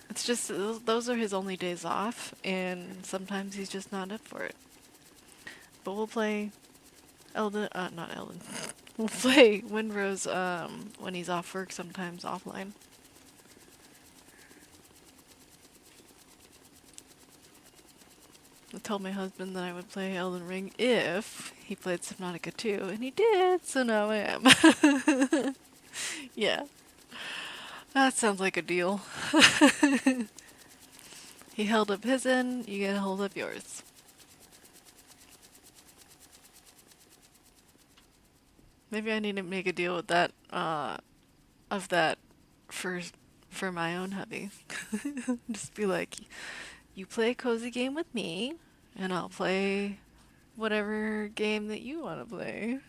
It's just those are his only days off, and sometimes he's just not up for it. But we'll play not Elden. We'll play Windrose when he's off work, sometimes offline. I told my husband that I would play Elden Ring if he played Subnautica 2, and he did, so now I am. Yeah. That sounds like a deal. He held up his end, you gotta hold up yours. Maybe I need to make a deal with that, of that for for my own hubby. Just be like, you play a cozy game with me, and I'll play whatever game that you want to play.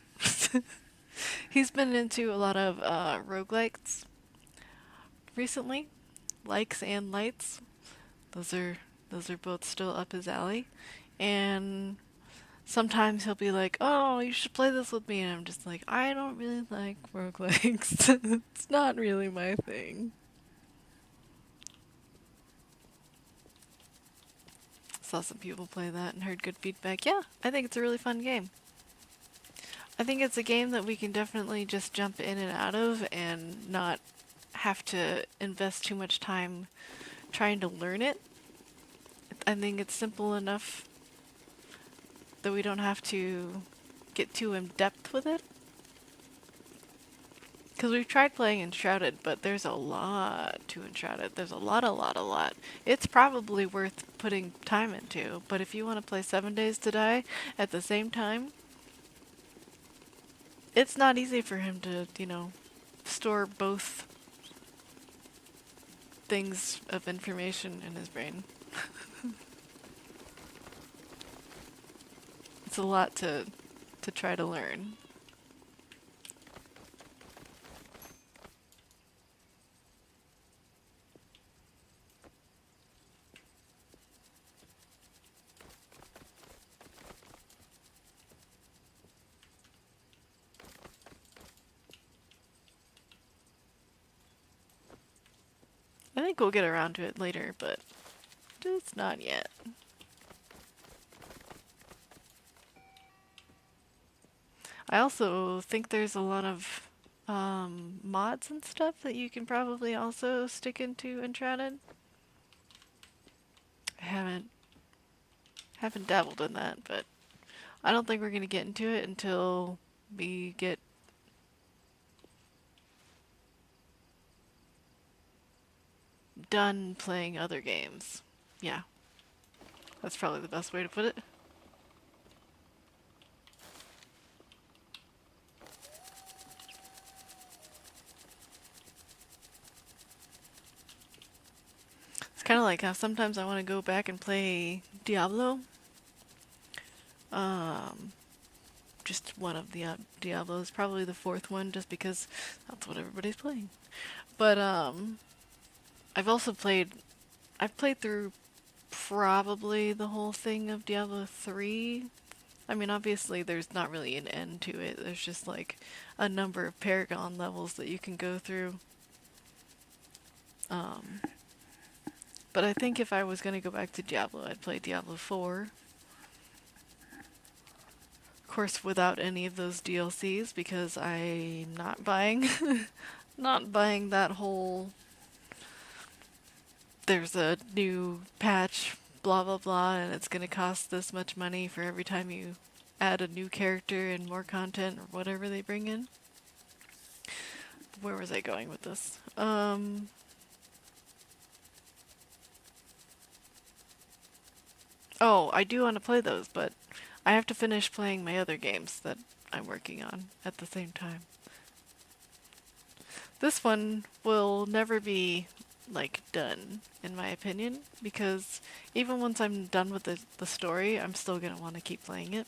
He's been into a lot of roguelikes recently, likes and lights. Those are those are both still up his alley, and sometimes he'll be like, "Oh, you should play this with me," and I'm just like, "I don't really like roguelikes. It's not really my thing." Saw some people play that and heard good feedback. Yeah, I think it's a really fun game. I think it's a game that we can definitely just jump in and out of and not have to invest too much time trying to learn it. I think it's simple enough that we don't have to get too in depth with it. Because we've tried playing Enshrouded, but there's a lot to Enshrouded. There's a lot. It's probably worth putting time into, but if you want to play 7 Days to Die at the same time, it's not easy for him to, you know, store both things of information in his brain. It's a lot to try to learn. I think we'll get around to it later, but just not yet. I also think there's a lot of mods and stuff that you can probably also stick into Enshrouded. I haven't dabbled in that, but I don't think we're gonna get into it until we get done playing other games. Yeah, that's probably the best way to put it. It's kind of like how sometimes I want to go back and play Diablo. Just one of the Diablos, probably the fourth one, just because that's what everybody's playing. But I've played through probably the whole thing of Diablo 3. I mean, obviously there's not really an end to it. There's just like a number of Paragon levels that you can go through. But I think if I was going to go back to Diablo, I'd play Diablo 4. Of course, without any of those DLCs, because I'm not buying not buying that whole there's a new patch, blah blah blah, and it's gonna cost this much money for every time you add a new character and more content or whatever they bring in. Where was I going with this? Oh, I do want to play those, but I have to finish playing my other games that I'm working on at the same time. This one will never be, like, done, in my opinion, because even once I'm done with the story, I'm still gonna want to keep playing it.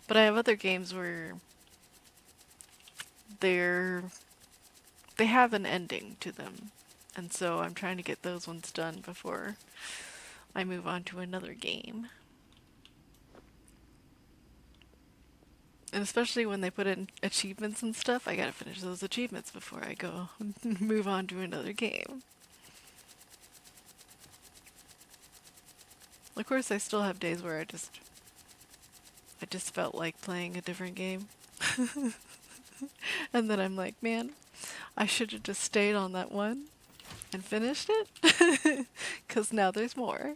But I have other games where they have an ending to them, and so I'm trying to get those ones done before I move on to another game. And especially when they put in achievements and stuff, I gotta finish those achievements before I go move on to another game. Of course, I still have days where I just felt like playing a different game. And then I'm like, man, I should have just stayed on that one and finished it. 'Cause now there's more.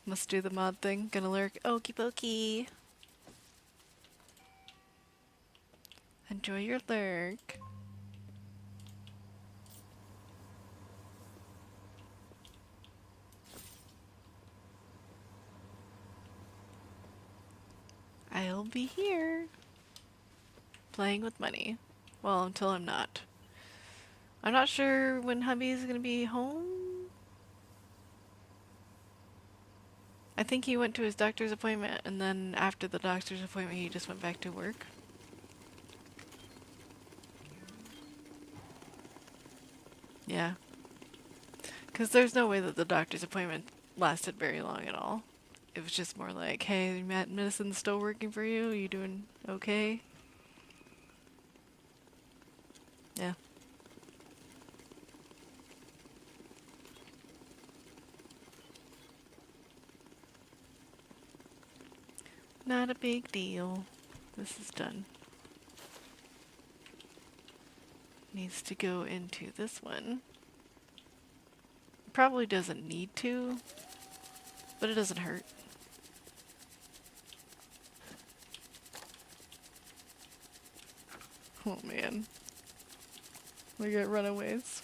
Must do the mod thing. Gonna lurk. Okie pokey. Enjoy your lurk. I'll be here. Playing with money. Well, until I'm not. I'm not sure when hubby's gonna be home. I think he went to his doctor's appointment, and then after the doctor's appointment, he just went back to work. Yeah. Because there's no way that the doctor's appointment lasted very long at all. It was just more like, hey, medicine's still working for you? You doing okay? Yeah. Not a big deal. This is done. Needs to go into this one. Probably doesn't need to, but it doesn't hurt. Oh man. We got runaways.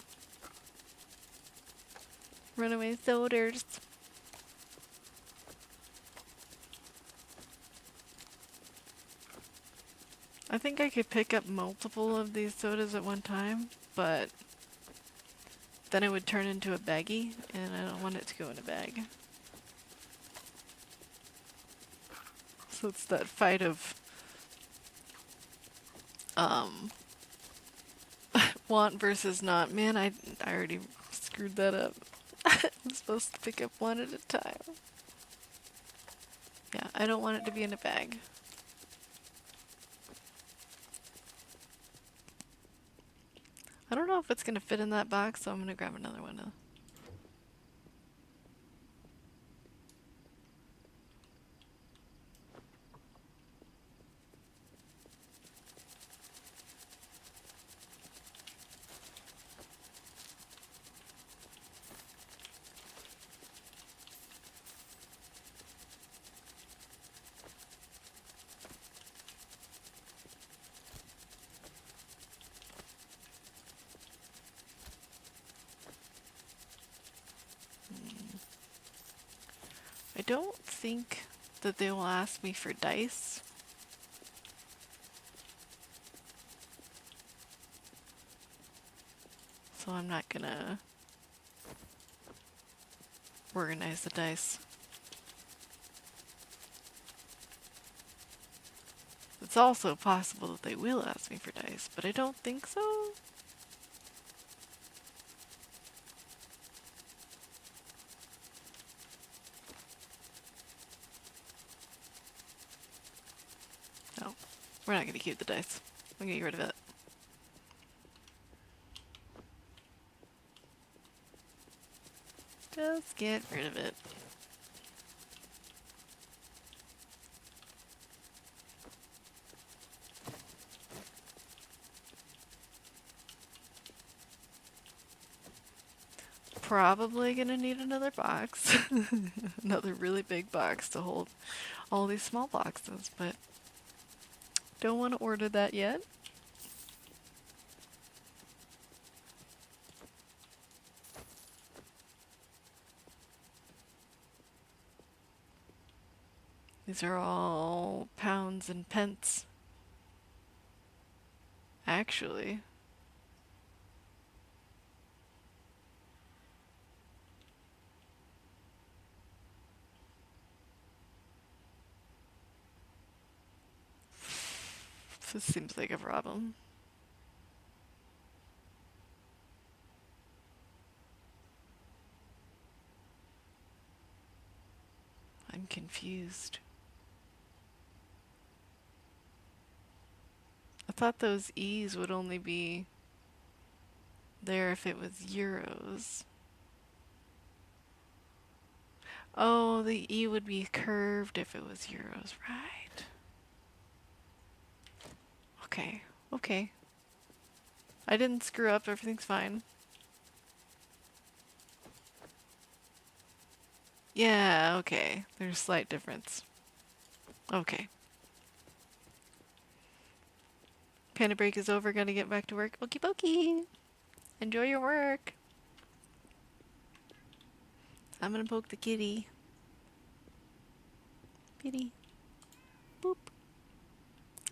Runaway sodas. I think I could pick up multiple of these sodas at one time, but then it would turn into a baggie, and I don't want it to go in a bag. So it's that fight of want versus not. Man, I already screwed that up. I'm supposed to pick up one at a time. Yeah, I don't want it to be in a bag. I don't know if it's gonna fit in that box, so I'm gonna grab another one now. I don't think that they will ask me for dice. So I'm not gonna organize the dice. It's also possible that they will ask me for dice, but I don't think so. No, we're not gonna keep the dice. I'm gonna get rid of it. Just get rid of it. Probably gonna need another box. Another really big box to hold all these small boxes, but don't want to order that yet. These are all pounds and pence. Actually. This seems like a problem. I'm confused. I thought those E's would only be there if it was euros. Oh, the E would be curved if it was euros, right? Okay, okay. I didn't screw up, everything's fine. Yeah, okay. There's a slight difference. Okay. Panda break is over, gotta get back to work. Okie dokie. Enjoy your work. I'm gonna poke the kitty. Kitty. Boop.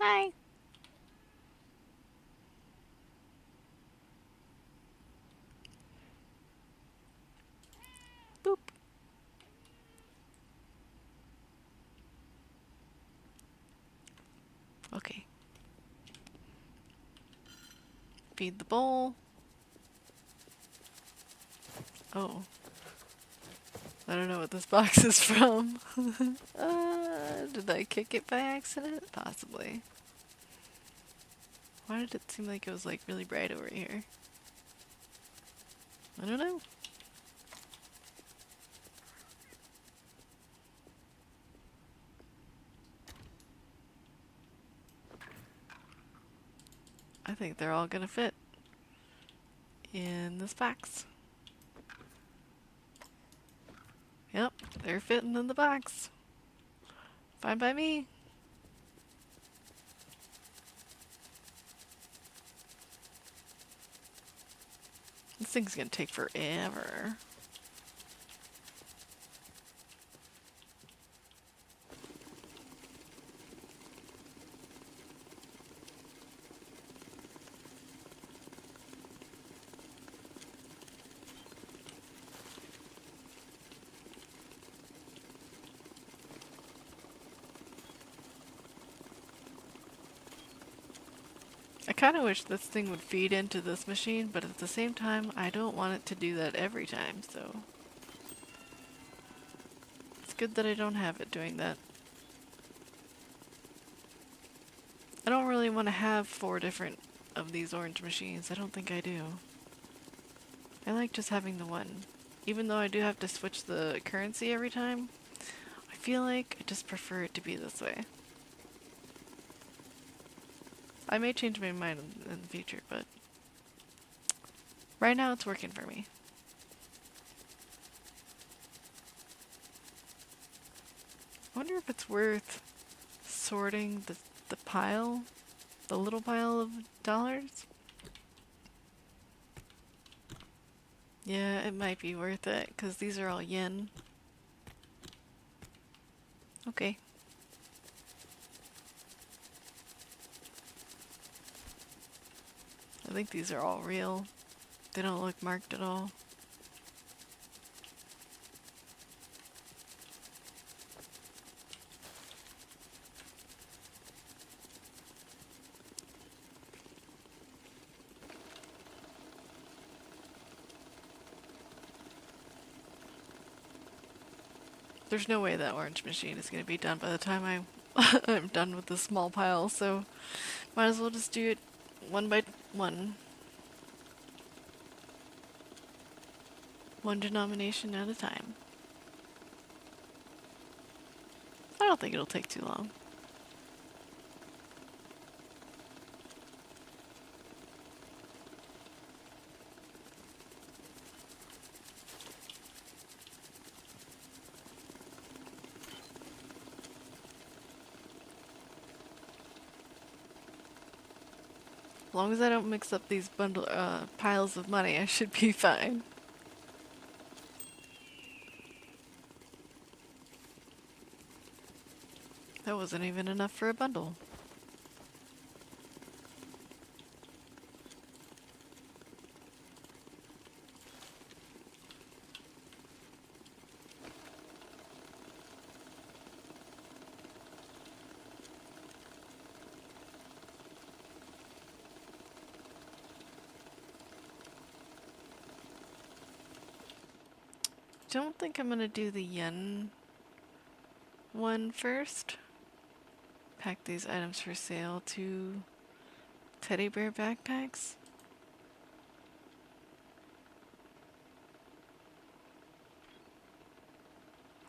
Hi. Boop. Okay. Feed the bowl. Oh. I don't know what this box is from. Did I kick it by accident? Possibly. Why did it seem like it was like really bright over here? I don't know. I think they're all gonna fit in this box. Yep, they're fitting in the box. Fine by me. thing's gonna take forever. I kind of wish this thing would feed into this machine, but at the same time, I don't want it to do that every time, so it's good that I don't have it doing that. I don't really want to have 4 different of these orange machines. I don't think I do. I like just having the one. Even though I do have to switch the currency every time, I feel like I just prefer it to be this way. I may change my mind in the future, but right now it's working for me. I wonder if it's worth sorting the pile, the little pile of dollars. Yeah, it might be worth it, because these are all yen. Okay. I think these are all real. They don't look marked at all. There's no way that orange machine is going to be done by the time I'm done with the small pile, so might as well just do it one by one. One denomination at a time. I don't think it'll take too long. As long as I don't mix up these piles of money, I should be fine. That wasn't even enough for a bundle. Don't think I'm gonna do the yen one first. Pack these items for sale to teddy bear backpacks.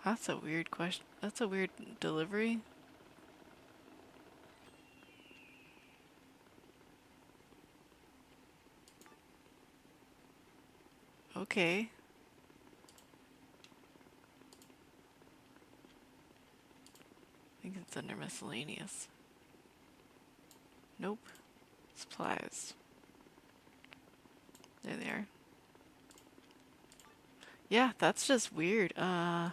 That's a weird question. That's a weird delivery. Okay. I think it's under miscellaneous. Nope. Supplies. There they are. Yeah, that's just weird. I've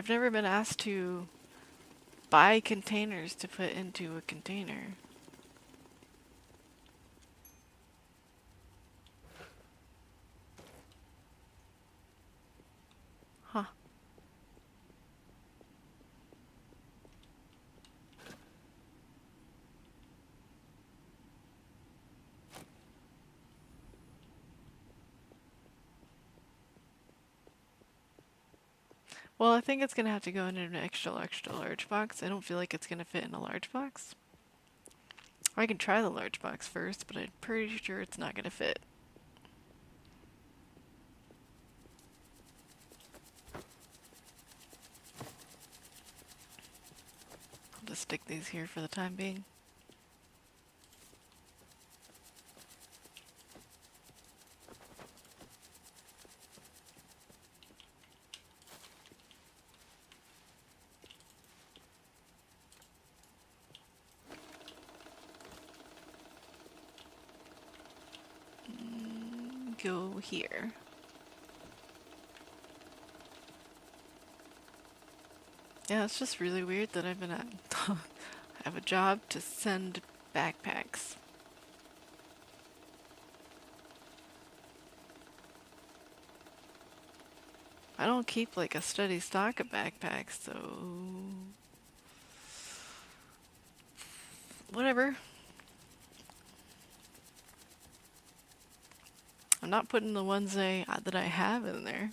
never been asked to buy containers to put into a container. Huh. Well, I think it's gonna have to go in an extra large box. I don't feel like it's gonna fit in a large box. I can try the large box first, but I'm pretty sure it's not gonna fit. I'll just stick these here for the time being. go here. Yeah, it's just really weird that I've been at I have a job to send backpacks. I don't keep like a steady stock of backpacks, so whatever. I'm not putting the ones that I have in there.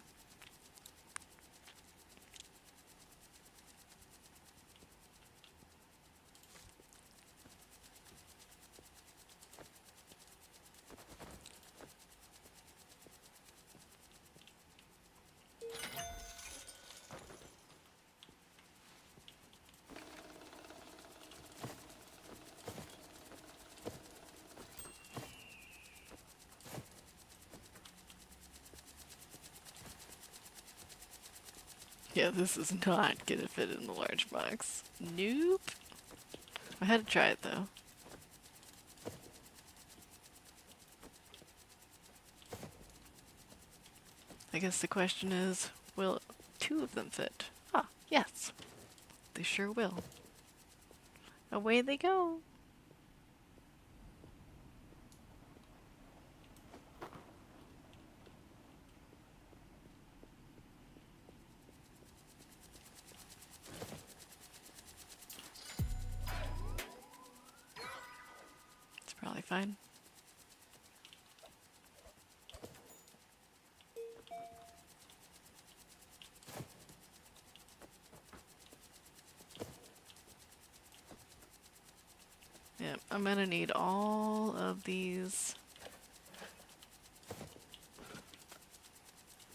Yeah, this is not gonna fit in the large box. Nope. I had to try it though. I guess the question is, will two of them fit? Ah, yes. They sure will. Away they go. It's probably fine. Yep, I'm gonna need all of these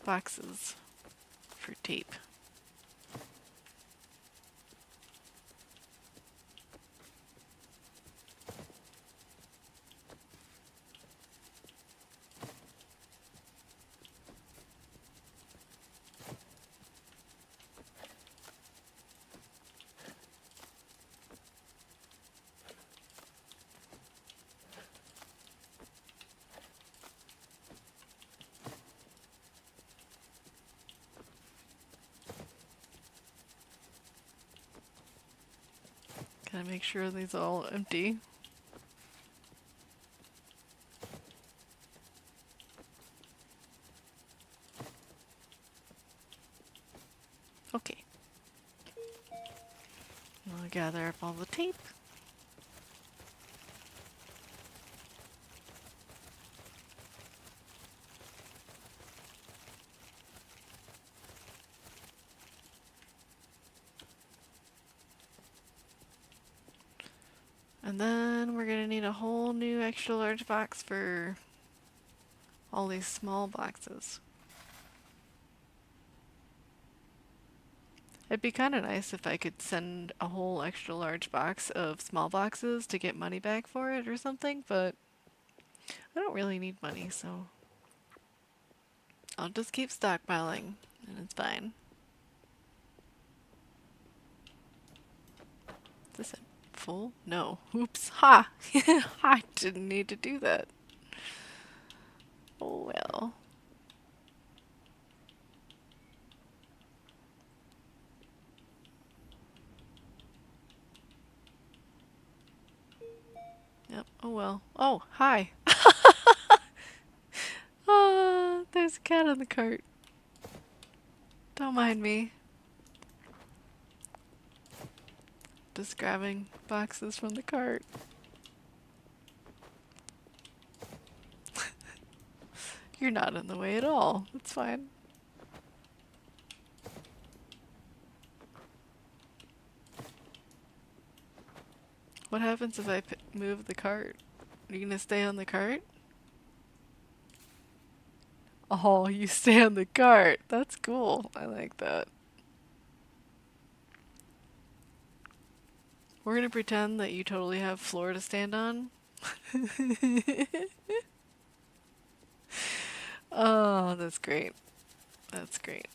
boxes for tape. Gotta make sure these are all empty. Okay. I'll gather up all the tape. And then we're gonna need a whole new extra large box for all these small boxes. It'd be kind of nice if I could send a whole extra large box of small boxes to get money back for it or something, but I don't really need money, so I'll just keep stockpiling and it's fine. Is this full? No. Oops. Ha! I didn't need to do that. Oh well. Yep. Oh well. Oh, hi. Ah, there's a cat on the cart. Don't mind me. Just grabbing boxes from the cart. You're not in the way at all. It's fine. What happens if I move the cart? Are you gonna stay on the cart? Oh, you stay on the cart. That's cool. I like that. We're gonna pretend that you totally have floor to stand on. Oh, that's great. That's great.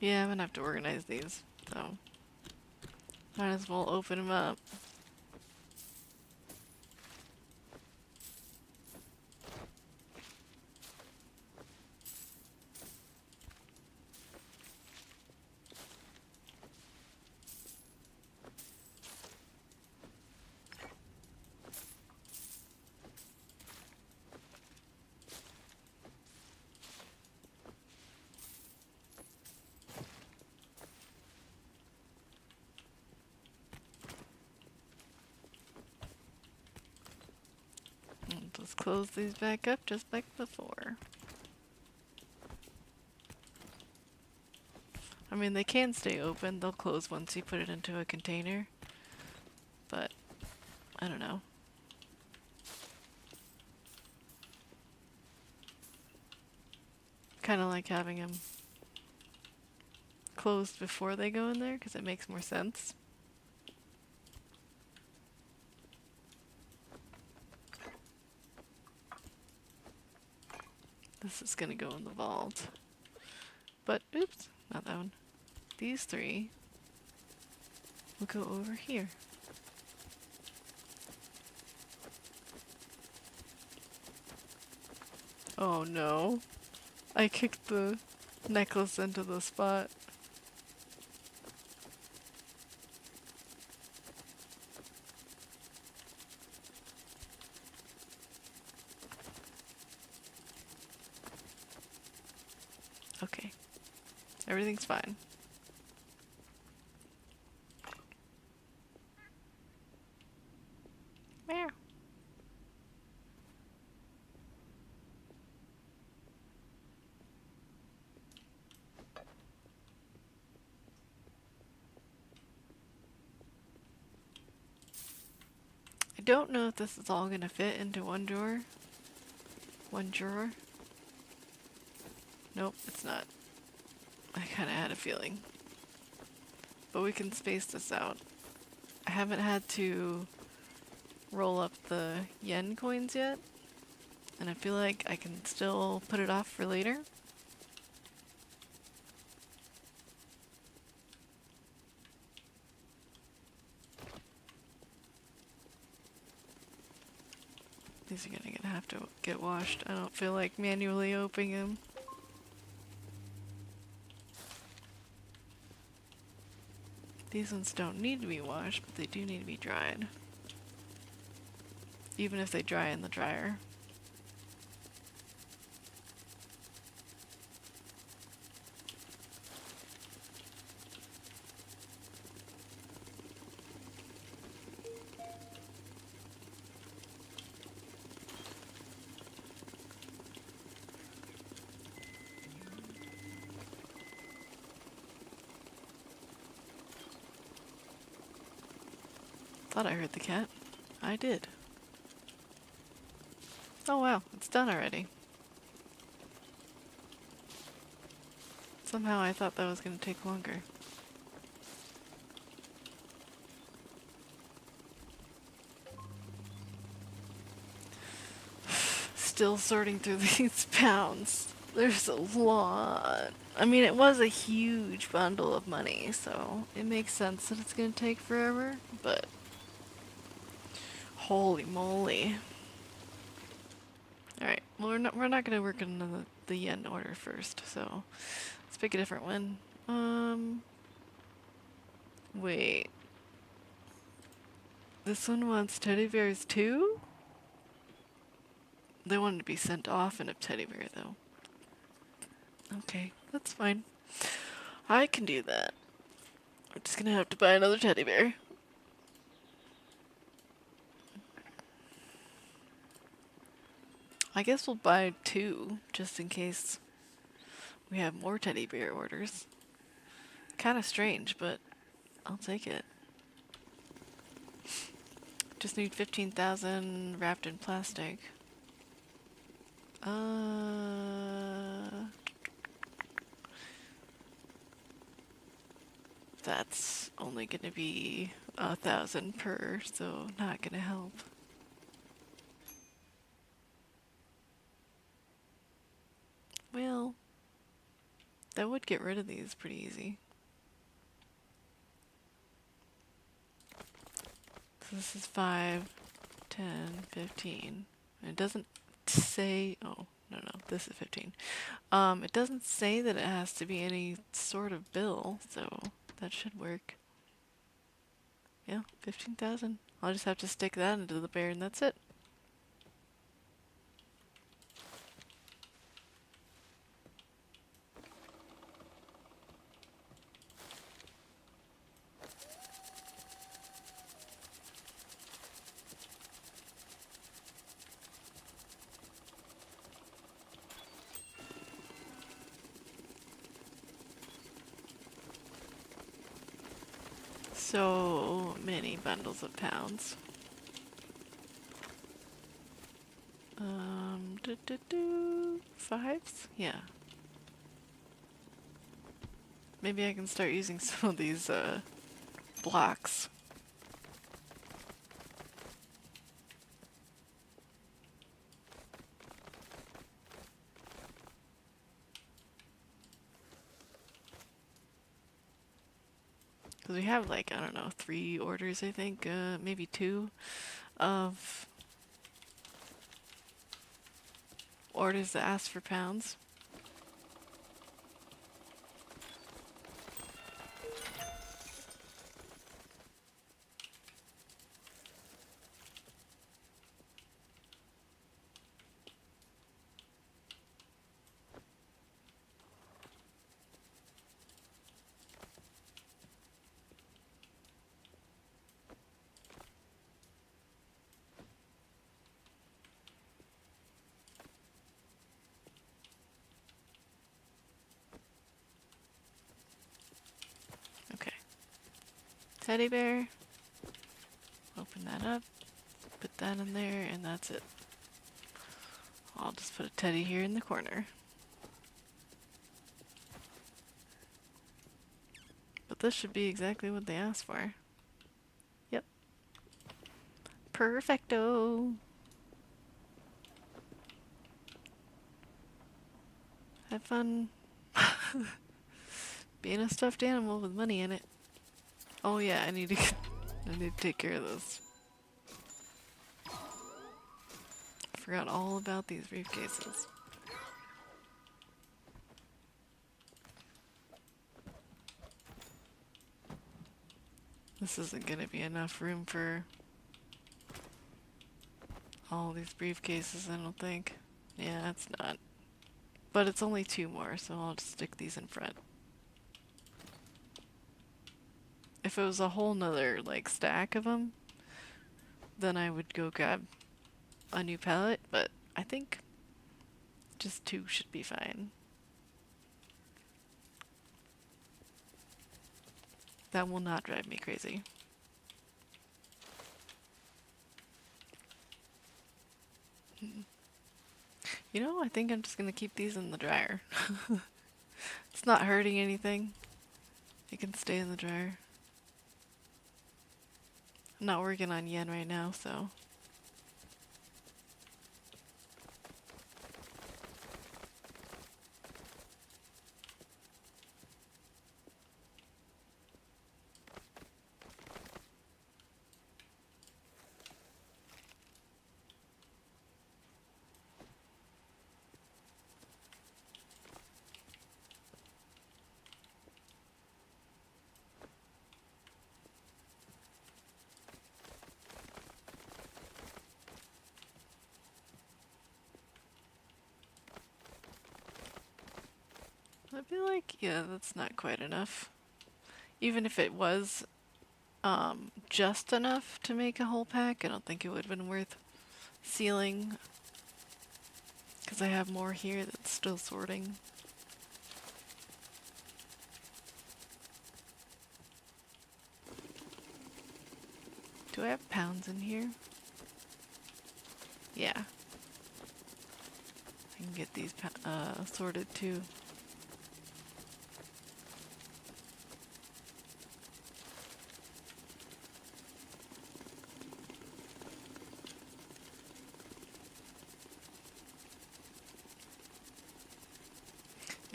Yeah, I'm gonna have to organize these, so might as well open them up. And just close these back up just like before. I mean, they can stay open. They'll close once you put it into a container. But, I don't know. Kind of like having them closed before they go in there, because it makes more sense. This is gonna go in the vault. But, oops, not that one. These three will go over here. Oh no. I kicked the necklace into the spot. Okay. Everything's fine. Meow. I don't know if this is all gonna fit into one drawer. One drawer. Nope, it's not. I kinda had a feeling. But we can space this out. I haven't had to roll up the yen coins yet, and I feel like I can still put it off for later. These are gonna have to get washed. I don't feel like manually opening them. These ones don't need to be washed, but they do need to be dried. Even if they dry in the dryer. Thought I heard the cat. I did. Oh wow, it's done already. Somehow I thought that was going to take longer. Still sorting through these pounds. There's a lot. I mean, it was a huge bundle of money, so it makes sense that it's going to take forever, but holy moly. Alright, well we're not going to work on the yen order first, so let's pick a different one. Wait. This one wants teddy bears too? They wanted to be sent off in a teddy bear though. Okay, that's fine. I can do that. I'm just gonna have to buy another teddy bear. I guess we'll buy two, just in case we have more teddy bear orders. Kinda strange, but I'll take it. Just need 15,000 wrapped in plastic. That's only gonna be 1,000 per, so not gonna help. Well, That would get rid of these pretty easy. So this is 5, 10, 15. And it doesn't say, oh, no, this is 15. It doesn't say that it has to be any sort of bill, so that should work. Yeah, 15,000. I'll just have to stick that into the bear and that's it. So many bundles of pounds. Fives? Yeah. Maybe I can start using some of these blocks. Because we have like, I don't know, 3 orders I think, maybe 2 of orders that ask for pounds. Okay. Teddy bear. Open that up. Put that in there, and that's it. I'll just put a teddy here in the corner. But this should be exactly what they asked for. Yep. Perfecto. Have fun being a stuffed animal with money in it. Oh yeah, I need to take care of this. Forgot all about these briefcases. This isn't gonna be enough room for all these briefcases, I don't think. Yeah, it's not. But it's only 2 more, so I'll just stick these in front. If it was a whole nother, like, stack of them, then I would go grab a new pallet, but I think just 2 should be fine. That will not drive me crazy. You know, I think I'm just gonna keep these in the dryer. It's not hurting anything. It can stay in the dryer. I'm not working on yen right now, so. I feel like, yeah, that's not quite enough. Even if it was just enough to make a whole pack, I don't think it would have been worth sealing. Because I have more here that's still sorting. Do I have pounds in here? Yeah. I can get these sorted too.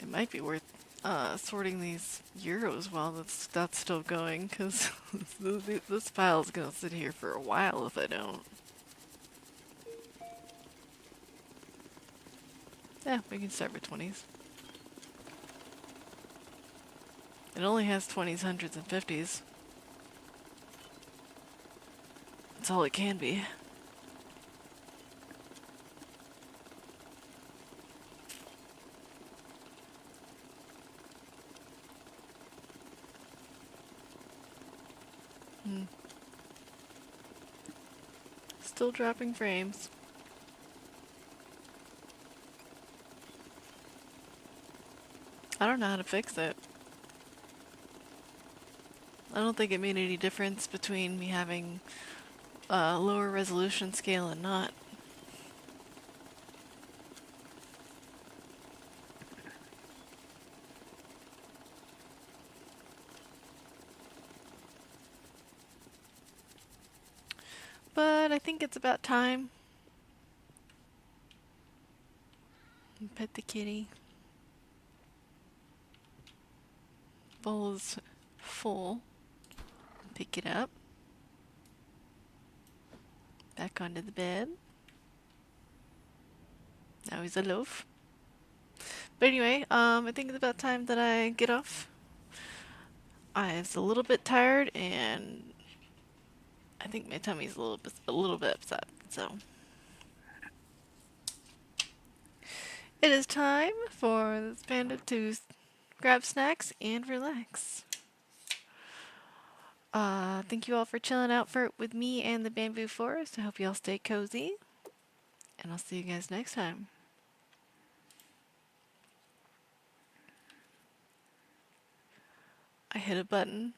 It might be worth sorting these euros while that's still going, because this file's gonna sit here for a while if I don't. Yeah, we can start with 20s. It only has 20s, 100s, and 50s. That's all it can be. Still dropping frames. I don't know how to fix it. I don't think it made any difference between me having a lower resolution scale and not. But I think it's about time. Pet the kitty. Bowl is full. Pick it up. Back onto the bed. Now he's a loaf. But anyway, I think it's about time that I get off. I was a little bit tired, and I think my tummy's a little bit upset. So it is time for this panda to grab snacks and relax. Thank you all for chilling out with me and the bamboo forest. I hope you all stay cozy, and I'll see you guys next time. I hit a button.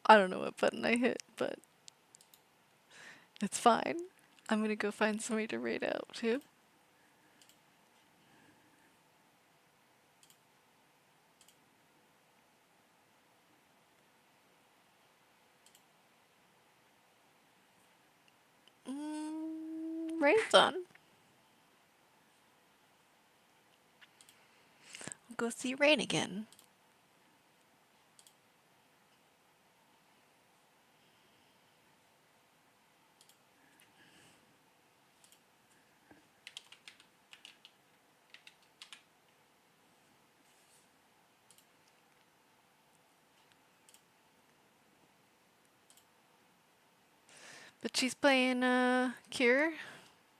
I don't know what button I hit, but it's fine. I'm gonna go find somebody to raid out to. Raid's on. I'll go see Rain again. But she's playing Cure,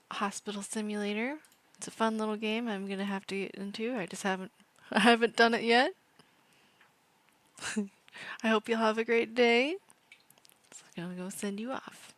Hospital Simulator. It's a fun little game I'm gonna have to get into. I haven't done it yet. I hope you'll have a great day. So I'm gonna go send you off.